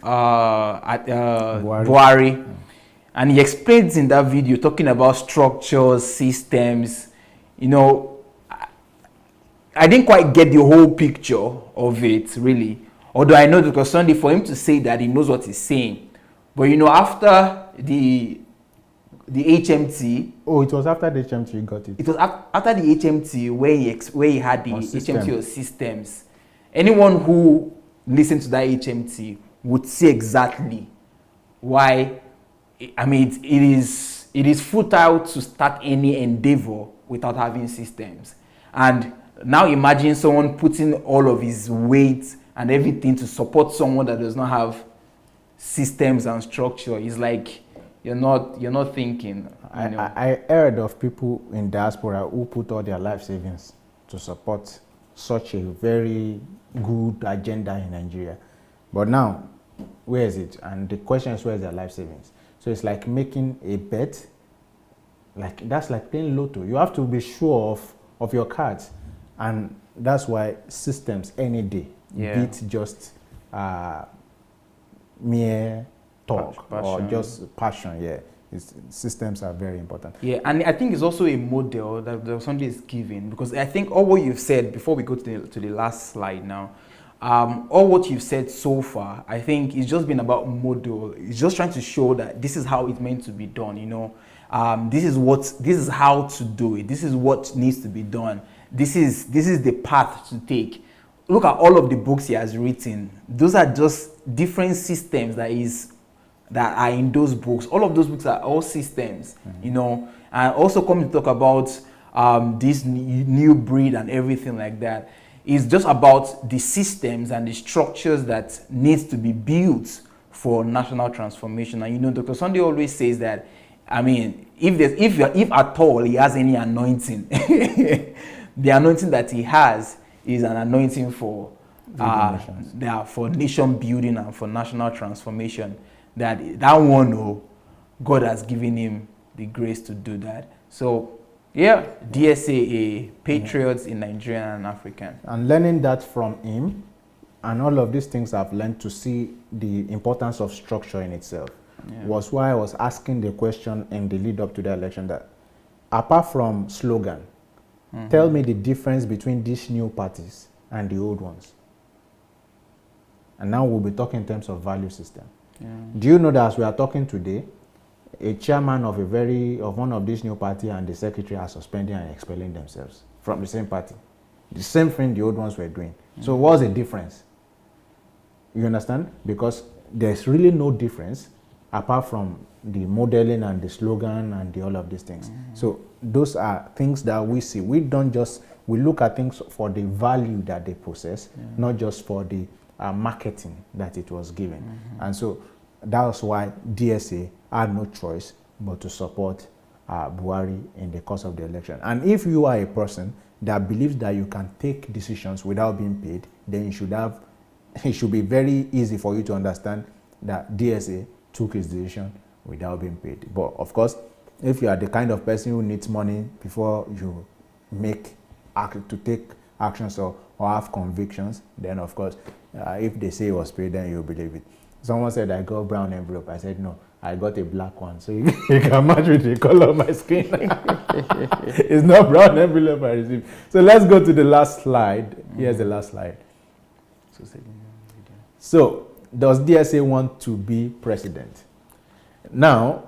A: Buhari. And he explains in that video, talking about structures, systems. You know, I didn't quite get the whole picture of it, really. Although I know Dr. Sunday, for him to say that, he knows what he's saying. But you know, after the HMT...
B: Oh, it was after the HMT he got it.
A: It was after the HMT where he had the HMT of systems. Anyone who listened to that HMT would see exactly why. I mean, it is futile to start any endeavor without having systems. And now imagine someone putting all of his weight and everything to support someone that does not have systems and structure. It's like you're not thinking.
B: I heard of people in diaspora who put all their life savings to support such a very good agenda in Nigeria. But now, where is it? And the question is, where is their life savings? So it's like making a bet. That's like playing lotto. You have to be sure of your cards. And that's why systems any day beat just mere talk or just passion. Yeah, systems are very important.
A: Yeah, and I think it's also a model that the Sunday is giving, because I think all what you've said before we go to the last slide now, all what you've said so far, I think it's just been about model. It's just trying to show that this is how it's meant to be done. You know, this is how to do it. This is what needs to be done. This is the path to take. Look at all of the books he has written. Those are just different systems that are in those books. All of those books are all systems, you know. And also coming to talk about this new breed and everything like that. It's just about the systems and the structures that needs to be built for national transformation. And you know, Dr. Sunday always says that, I mean, if at all he has any anointing, the anointing that he has is an anointing for nation building and for national transformation. That one, God has given him the grace to do that. So Yeah, DSA'S, Patriots in Nigerian and African.
B: And learning that from him, and all of these things I've learned to see the importance of structure in itself, was why I was asking the question in the lead up to the election that, apart from slogan, tell me the difference between these new parties and the old ones. And now we'll be talking in terms of value system. Do you know that as we are talking today, a chairman of one of these new party and the secretary are suspending and expelling themselves from the same party? The same thing the old ones were doing. So what's the difference? You understand? Because there's really no difference apart from the modeling and the slogan and all of these things. So those are things that we see. We look at things for the value that they possess, not just for the marketing that it was given. And so that's why DSA had no choice but to support Buhari in the course of the election. And if you are a person that believes that you can take decisions without being paid, then it should be very easy for you to understand that DSA took his decision without being paid. But of course, if you are the kind of person who needs money before you take actions or have convictions, then of course, if they say it was paid, then you believe it. Someone said I got brown envelope. I said no, I got a black one, so you can match with the color of my skin. It's not brown envelope I received. So let's go to the last slide. Here's the last slide. So does DSA want to be president? Now,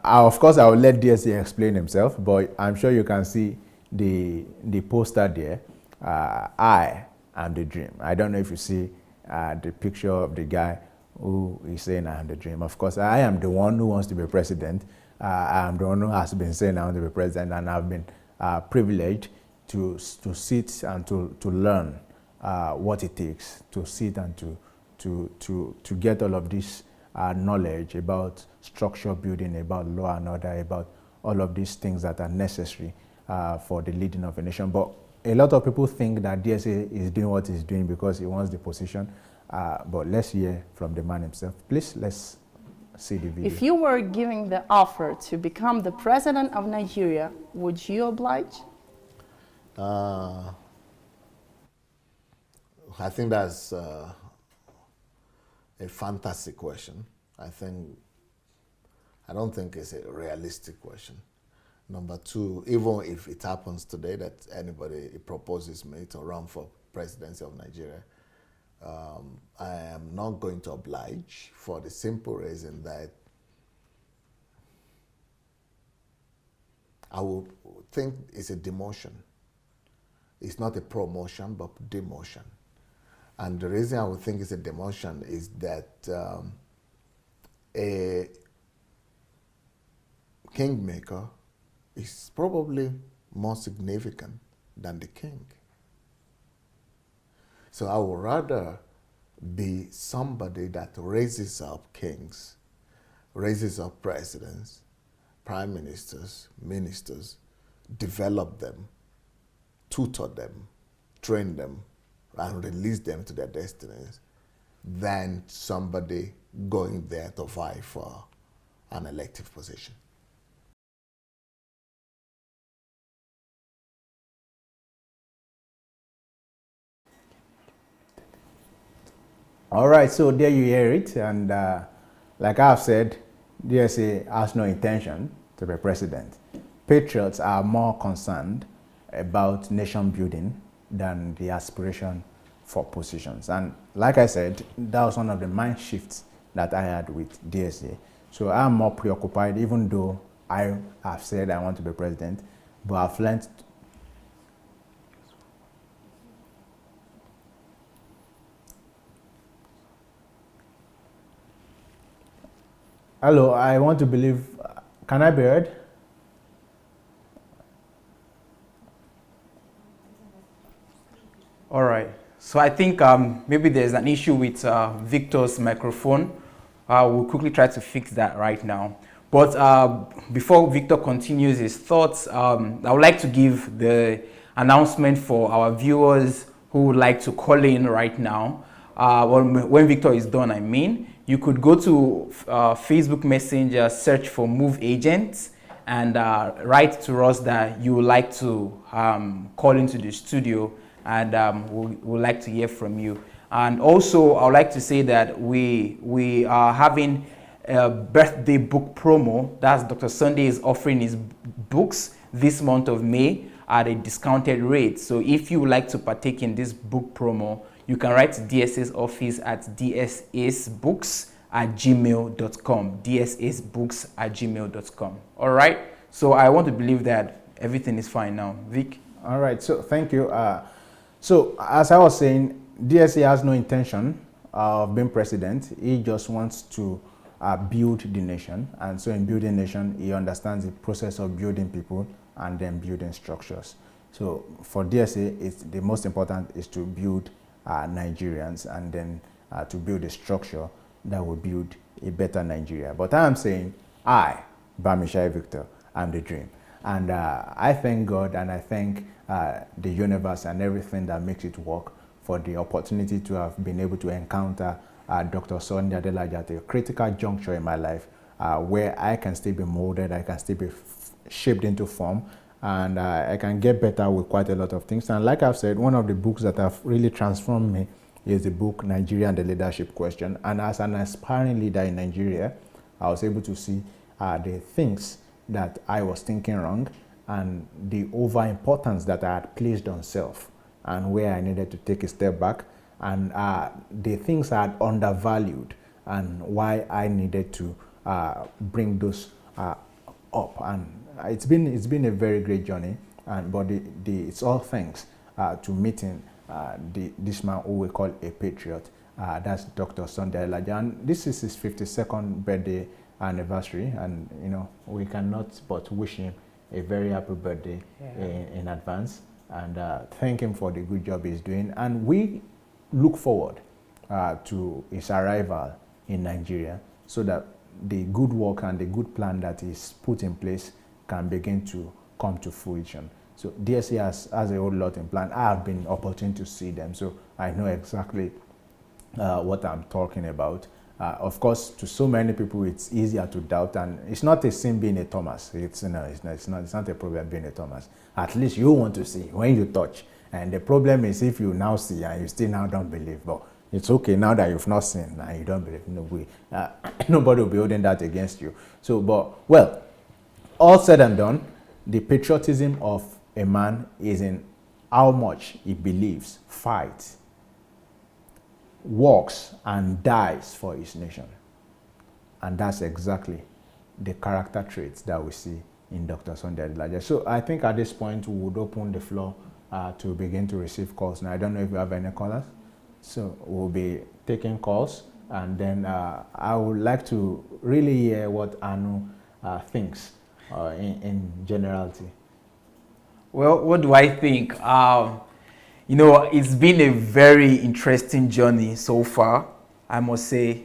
B: of course, I will let DSA explain himself, but I'm sure you can see the poster there. I am the dream. I don't know if you see the picture of the guy who is saying I am the dream. Of course, I am the one who wants to be president. I am the one who has been saying I want to be president, and I've been privileged to sit and to learn what it takes to sit and to get all of this knowledge about structure building, about law and order, about all of these things that are necessary for the leading of a nation. But a lot of people think that DSA is doing what he's doing because he wants the position. But let's hear from the man himself. Please, let's see the video.
I: If you were giving the offer to become the president of Nigeria, would you oblige?
E: I think that's a fantastic question. I don't think it's a realistic question. Number two, even if it happens today that anybody proposes me to run for presidency of Nigeria, I am not going to oblige for the simple reason that I will think it's a demotion. It's not a promotion, but demotion. And the reason I would think it's a demotion is that a kingmaker is probably more significant than the king. So I would rather be somebody that raises up kings, raises up presidents, prime ministers, ministers, develop them, tutor them, train them, and release them to their destinies, than somebody going there to vie for an elective position.
B: All right, so there you hear it. And like I've said, DSA has no intention to be president. Patriots are more concerned about nation building than the aspiration for positions. And like I said, that was one of the mind shifts that I had with DSA. So I'm more preoccupied, even though I have said I want to be president, but I've learned. Hello, I want to believe, can I be heard?
A: All right. So I think maybe there's an issue with Victor's microphone. We'll quickly try to fix that right now. But before Victor continues his thoughts, I would like to give the announcement for our viewers who would like to call in right now. When Victor is done, I mean, you could go to Facebook Messenger, search for Move Agents, and write to us that you would like to call into the studio, and we'd like to hear from you. And also, I would like to say that we are having a birthday book promo. That's Dr. Sunday is offering his books this month of May at a discounted rate. So if you would like to partake in this book promo, you can write to DSA's office at dsasbooks@gmail.com. dsasbooks@gmail.com. All right. So I want to believe that everything is fine now. Vic?
B: All right. So thank you. So as I was saying, DSA has no intention of being president. He just wants to build the nation. And so in building nation, he understands the process of building people and then building structures. So for DSA, it's the most important is to build Nigerians, and then to build a structure that will build a better Nigeria. But I am saying, I, Bamisaye Victor, am the dream. And I thank God, and I thank the universe and everything that makes it work for the opportunity to have been able to encounter Dr. Sunday Adelaja at a critical juncture in my life, where I can still be molded, I can still be shaped into form, and I can get better with quite a lot of things. And like I've said, one of the books that have really transformed me is the book Nigeria and the Leadership Question. And as an aspiring leader in Nigeria, I was able to see the things that I was thinking wrong, and the over-importance that I had placed on self, and where I needed to take a step back, and the things I had undervalued, and why I needed to bring those up. And it's been a very great journey, but it's all thanks to meeting this man who we call a patriot. That's Dr. Sunday Adelaja, and this is his 52nd birthday anniversary, and we cannot but wish him a very happy birthday in advance, and thank him for the good job he's doing. And we look forward to his arrival in Nigeria, so that the good work and the good plan that is put in place can begin to come to fruition. So DSA has a whole lot in plan. I have been opportune to see them, so I know exactly what I'm talking about. Of course, to so many people, it's easier to doubt, and it's not a sin being a Thomas. It's not a problem being a Thomas. At least you want to see when you touch, and the problem is if you now see and you still now don't believe. But it's okay now that you've not seen and you don't believe. Nobody will be holding that against you. So, but well, all said and done, the patriotism of a man is in how much he believes, fights, works, and dies for his nation. And that's exactly the character traits that we see in Dr. Sunday Adelaja. So I think at this point we would open the floor to begin to receive calls. Now I don't know if you have any callers. So we'll be taking calls, and then I would like to really hear what Anu thinks in generality.
A: Well, what do I think? It's been a very interesting journey so far, I must say.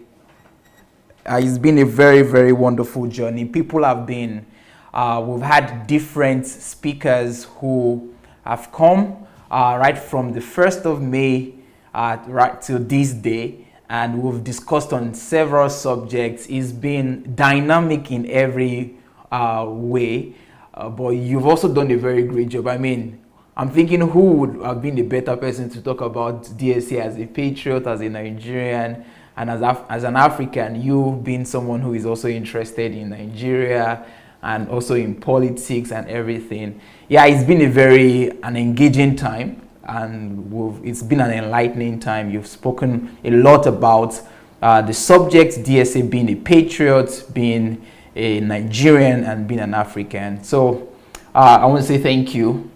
A: It's been a very, very wonderful journey. People have been, we've had different speakers who have come right from the 1st of May right till this day, and we've discussed on several subjects. It's been dynamic in every way, but you've also done a very great job. I mean, I'm thinking who would have been the better person to talk about DSA as a patriot, as a Nigerian, and as an African, you being someone who is also interested in Nigeria and also in politics and everything. Yeah, it's been an engaging time, and it's been an enlightening time. You've spoken a lot about the subject, DSA being a patriot, being a Nigerian, and being an African. So I want to say thank you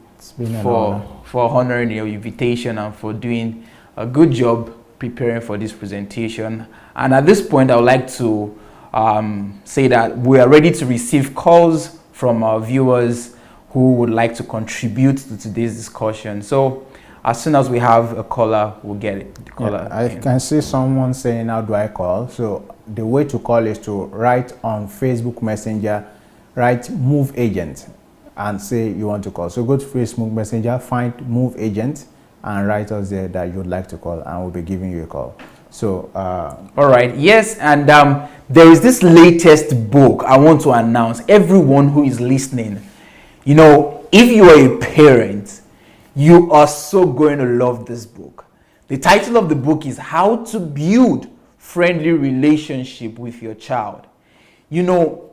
A: for honoring your invitation and for doing a good job preparing for this presentation. And at this point, I would like to say that we are ready to receive calls from our viewers who would like to contribute to today's discussion. So as soon as we have a caller, we'll get it. The caller.
B: Yeah, I can see someone saying, how do I call? So the way to call is to write on Facebook Messenger, write Move Agent, and say you want to call. So go to Facebook Messenger, find Move Agent, and write us there that you'd like to call, and we'll be giving you a call. So
A: all right, yes, and there is this latest book I want to announce. Everyone who is listening, you know, if you are a parent, you are so going to love this book. The title of the book is How to Build Friendly Relationship with Your Child. You know,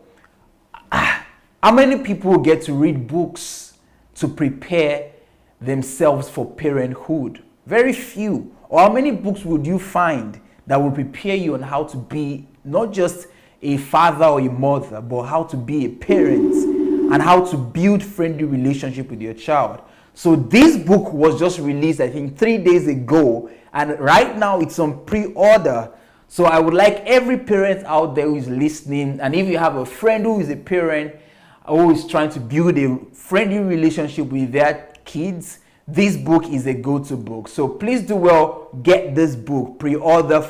A: how many people get to read books to prepare themselves for parenthood? Very few. Or how many books would you find that will prepare you on how to be not just a father or a mother, but how to be a parent and how to build friendly relationship with your child? So this book was just released, I think, 3 days ago, and right now it's on pre-order. So I would like every parent out there who is listening, and if you have a friend who is a parent who is trying to build a friendly relationship with their kids, this book is a go-to book. So please do well, get this book, pre-order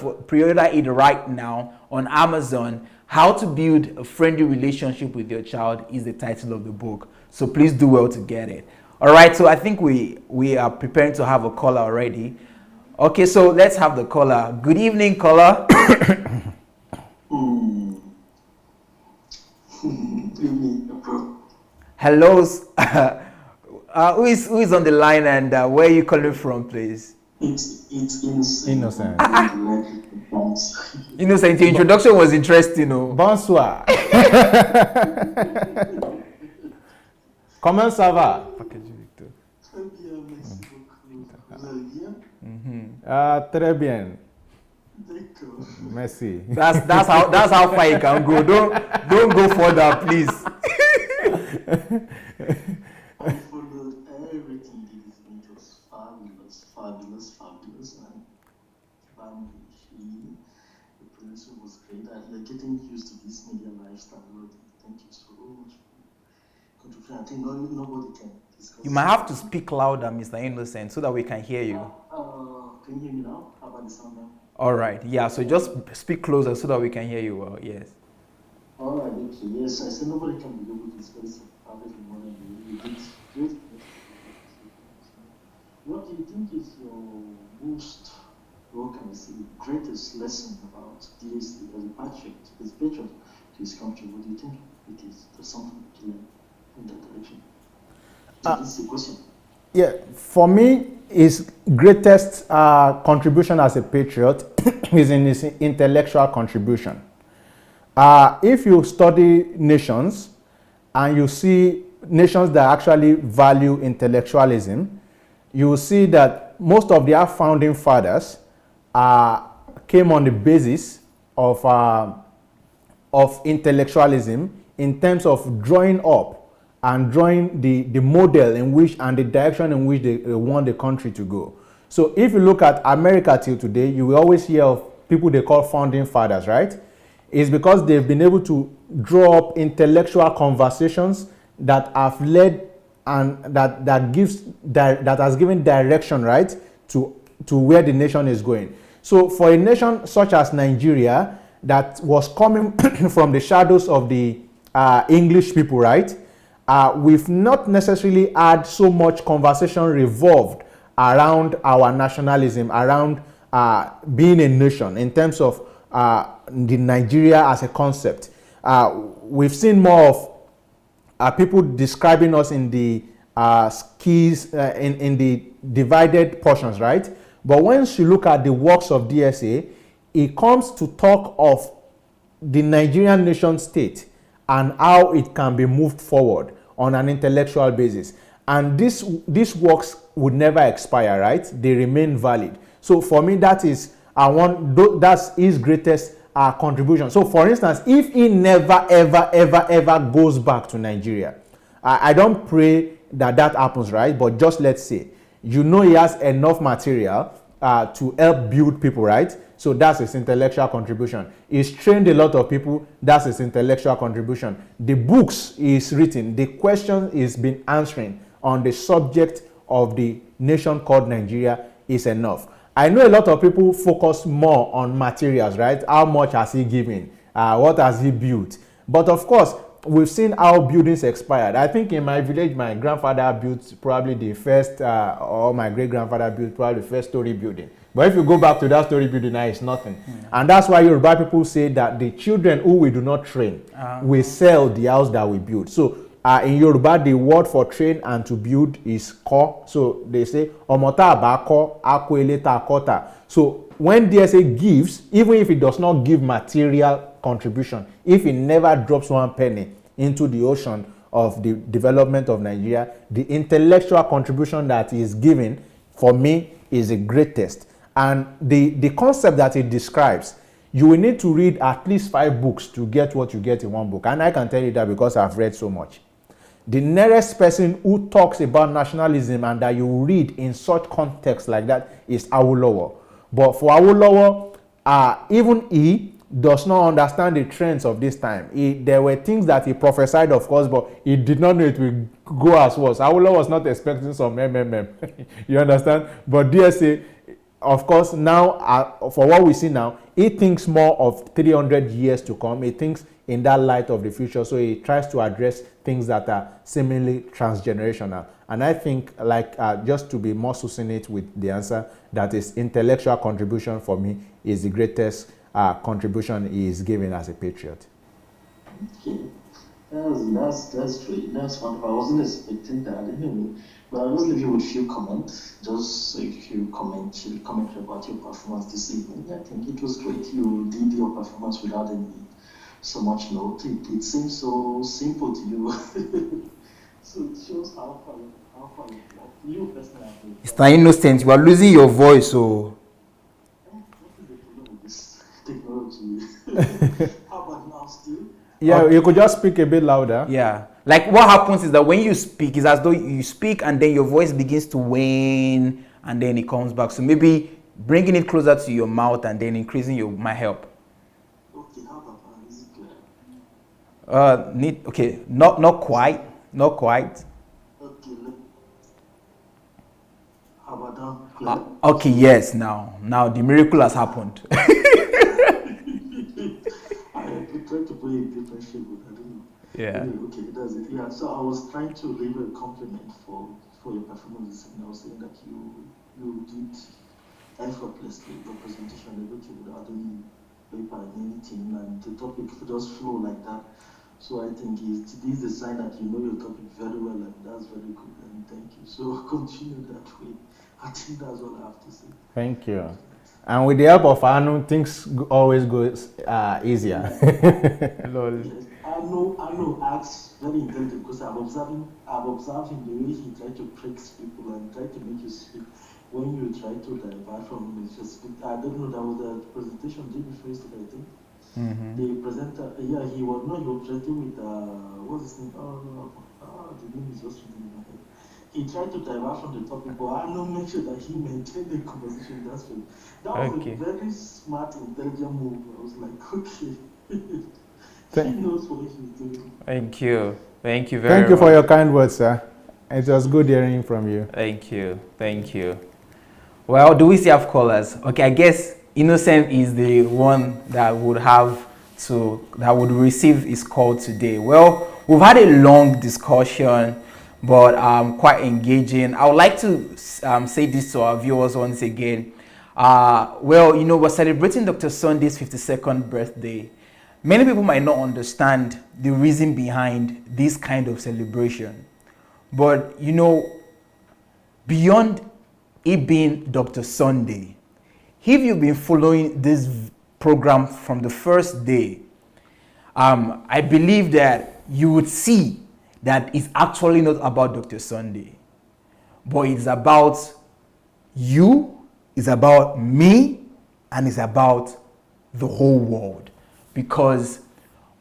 A: it right now on Amazon. How to Build a Friendly Relationship with Your Child is the title of the book. So please do well to get it. All right, so I think we are preparing to have a caller already. Okay, so let's have the caller. Good evening, caller. Hello. Who is on the line, and where are you calling from, please?
J: It's innocent.
B: Innocent.
A: Innocent, your introduction was interesting. Oh.
B: Bonsoir. Comment ça va? Très bien. Merci.
A: That's how far you can go. Don't go further, please.
J: I followed everything that is been just fabulous, and the producer was great. You're getting used to this media lifestyle. Thank you so much for contributing. I think nobody can discuss.
A: You might have to speak louder, Mr. Innocent, so that we can hear you.
J: Can you hear me now? How about the sound now?
A: All right. Yeah. So just speak closer so that we can hear you well. Yes.
J: All right. Okay. Yes. I said nobody can be able to discuss perfectly more than you did. Great. What do you think is your most, what can I say, greatest lesson about DSA as a patriot, to his country? What do you think it is? There's something to learn in that direction. This is the question.
B: Yeah, for me, his greatest contribution as a patriot is in his intellectual contribution. If you study nations and you see nations that actually value intellectualism, you will see that most of their founding fathers came on the basis of intellectualism in terms of drawing up and drawing the model in which and the direction in which they want the country to go. So if you look at America till today, you will always hear of people they call founding fathers, right? It's because they've been able to draw up intellectual conversations that have led and that has given direction, right, to where the nation is going. So for a nation such as Nigeria that was coming from the shadows of the English people, right, we've not necessarily had so much conversation revolved around our nationalism, around being a nation in terms of the Nigeria as a concept. We've seen more of people describing us in the skis, in the divided portions, right? But once you look at the works of DSA, it comes to talk of the Nigerian nation state and how it can be moved forward on an intellectual basis. And these works would never expire, right? They remain valid. So for me, that's his greatest contribution. So for instance, if he never, ever goes back to Nigeria, I don't pray that happens, right? But just let's say, you know, he has enough material to help build people, right? So that's his intellectual contribution. He's trained a lot of people. That's his intellectual contribution. The books he's written, the questions he's been answering on the subject of the nation called Nigeria is enough. I know a lot of people focus more on materials, right? How much has he given? What has he built? But of course, we've seen how buildings expired. I think in my village, my grandfather built probably the first, or my great-grandfather built probably the first story building. But if you go back to that story building now, it's nothing. And that's why Yoruba people say that the children who we do not train will sell the house that we build. So in Yoruba, the word for train and to build is ko. So they say omota abako akweleta kota. So when DSA gives, even if it does not give material contribution, if it never drops one penny into the ocean of the development of Nigeria, the intellectual contribution that is given, for me, is the greatest. And the concept that it describes, you will need to read at least 5 books to get what you get in one book. And I can tell you that because I've read so much. The nearest person who talks about nationalism and that you read in such context like that is Awolowo. But for Awolowo, even he does not understand the trends of this time. There were things that he prophesied, of course, but he did not know it will go as worse. Awolowo was not expecting some MMM. You understand? But DSA, of course, now, for what we see now, he thinks more of 300 years to come. He thinks in that light of the future. So he tries to address things that are seemingly transgenerational. And I think, like, just to be more succinct with the answer, that is intellectual contribution for me is the greatest contribution he is giving as a patriot.
J: Okay. That's great. That's wonderful. I wasn't expecting that anyway. But I'll just leave you with a few comments. Just a few comments about your performance this evening. I think it was great. You did your performance without any so much note. It seems so simple to you. So it shows how far you personally.
A: Mr. Innocent, you are losing your voice, so.
J: What is the problem with this technology? How about now still?
B: Yeah, you could just speak a bit louder.
A: Yeah. Like what happens is that when you speak, it's as though you speak and then your voice begins to wane and then it comes back. So maybe bringing it closer to your mouth and then increasing your might help.
J: Okay, how about is it clear?
A: Not quite.
J: Okay, how about now?
A: Okay, yes, now the miracle has happened.
J: I tried to play a different shape, but I don't know.
A: Yeah.
J: Anyway, okay, that's it. Yeah, so I was trying to leave a compliment for your performance, and I was saying that you did effortlessly your presentation, everything without any paper and anything, and the topic just flow like that. So I think this is a sign that you know your topic very well, and that's very good. And thank you. So continue that way. I think that's all I have to say.
B: Thank you. And with the help of Anu, things always go easier.
J: Yes. Anu acts very intelligent because I've observed him the way he tried to trick people and tried to make you speak. When you try to divert from it, just speak. I don't know, that was the presentation day before yesterday, I think. The presenter, he was presenting with what's his name? The name is just in my head. He tried to divert from the topic, but I know make sure that he maintained the conversation. That was a very smart, intelligent move. I was like, okay, he knows what he's doing.
A: Thank you very much. Thank
B: you for your kind words, sir. It was good hearing from you.
A: Thank you. Well, do we still have callers? Okay, I guess Innocent is the one that would receive his call today. Well, we've had a long discussion, but quite engaging. I would like to say this to our viewers once again. Well, we're celebrating Dr. Sunday's 52nd birthday. Many people might not understand the reason behind this kind of celebration. But, beyond it being Dr. Sunday, if you've been following this program from the first day, I believe that you would see that it's actually not about Dr. Sunday, but it's about you, it's about me, and it's about the whole world. Because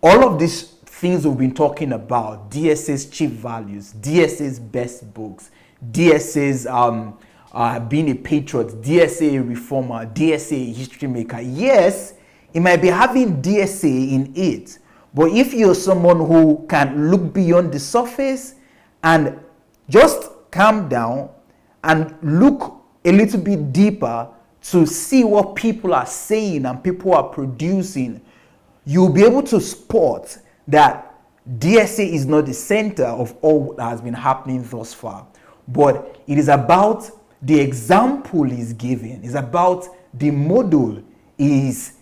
A: all of these things we've been talking about, DSA's chief values, DSA's best books, DSA's being a patriot, DSA a reformer, DSA a history maker. Yes, it might be having DSA in it, but if you're someone who can look beyond the surface and just calm down and look a little bit deeper to see what people are saying and people are producing, you'll be able to spot that DSA is not the center of all that has been happening thus far, but it is about the example is given. It's about the model is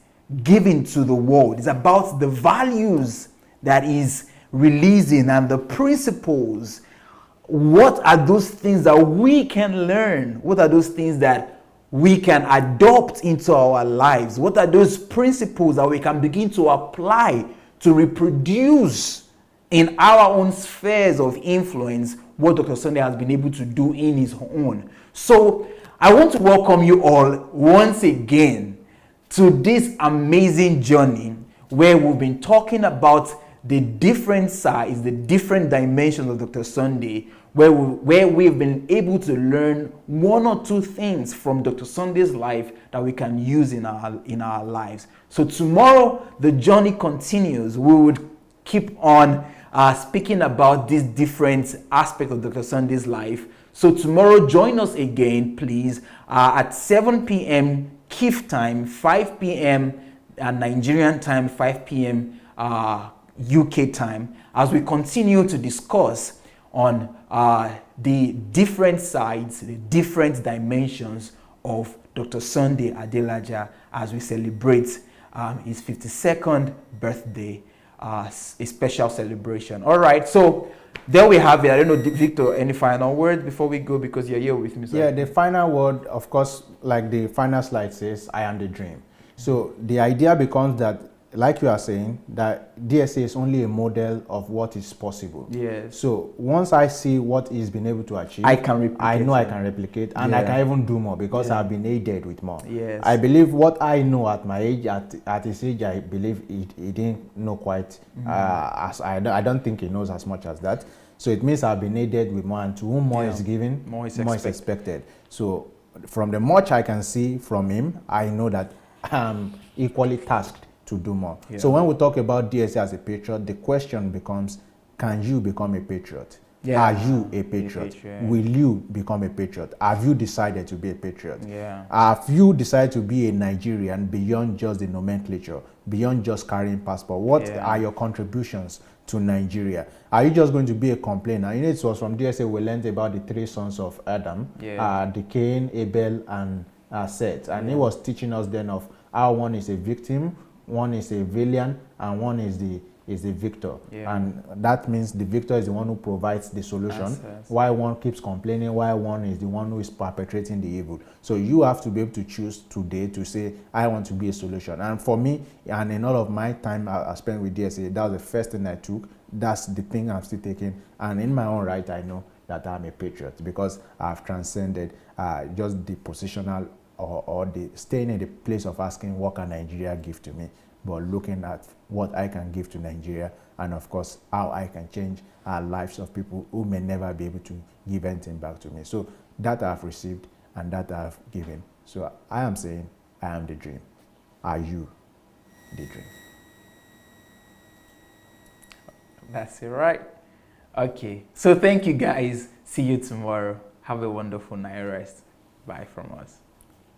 A: given to the world. It's about the values that is releasing and the principles. What are those things that we can learn? What are those things that we can adopt into our lives? What are those principles that we can begin to apply to reproduce in our own spheres of influence what Dr. Sunday has been able to do in his own? So I want to welcome you all once again to this amazing journey where we've been talking about the different sides, the different dimensions of Dr. Sunday, where we've been able to learn one or two things from Dr. Sunday's life that we can use in our lives. So tomorrow the journey continues. We would keep on speaking about these different aspects of Dr. Sunday's life. So tomorrow, join us again, please, at 7 p.m. Kiev time, 5 p.m. Nigerian time, 5 p.m. UK time, as we continue to discuss on the different sides, the different dimensions of Dr. Sunday Adelaja as we celebrate his 52nd birthday, a special celebration. All right, so there we have it. I don't know, Victor, any final word before we go, because you're here with me.
B: Yeah, the final word, of course, like the final slide says, I am the dream. So the idea becomes that, like you are saying, that DSA is only a model of what is possible.
A: Yes.
B: So once I see what he's been able to achieve,
A: I can replicate.
B: I know I can replicate, and I can even do more because I've been aided with more.
A: Yes.
B: I believe what I know at my age, at his age, I believe he didn't know quite as I don't think he knows as much as that. So it means I've been aided with more, and to whom more is given,
A: more is
B: expected. So from the much I can see from him, I know that I'm equally tasked to do more. Yeah. So when we talk about DSA as a patriot, the question becomes, can you become a patriot? Yeah. Are you a patriot? Will you become a patriot? Have you decided to be a patriot?
A: Yeah.
B: Have you decided to be a Nigerian beyond just the nomenclature, beyond just carrying passport? What are your contributions to Nigeria? Are you just going to be a complainer? You know, it was from DSA we learned about the three sons of Adam, the Cain, Abel, and Seth. And he was teaching us then of how one is a victim, one is a villain, and one is the victor. And that means the victor is the one who provides the solution, while one keeps complaining, while one is the one who is perpetrating the evil. So you have to be able to choose today to say, I want to be a solution. And for me, and in all of my time I spent with DSA, that was the first thing I took. That's the thing I'm still taking. And in my own right, I know that I'm a patriot because I've transcended just the positional or the staying in the place of asking what can Nigeria give to me, but looking at what I can give to Nigeria, and of course how I can change our lives of people who may never be able to give anything back to me. So that I've received and that I've given. So I am saying I am the dream. Are you the dream?
A: That's it, right? Okay, so thank you guys. See you tomorrow. Have a wonderful night rest. Bye from us.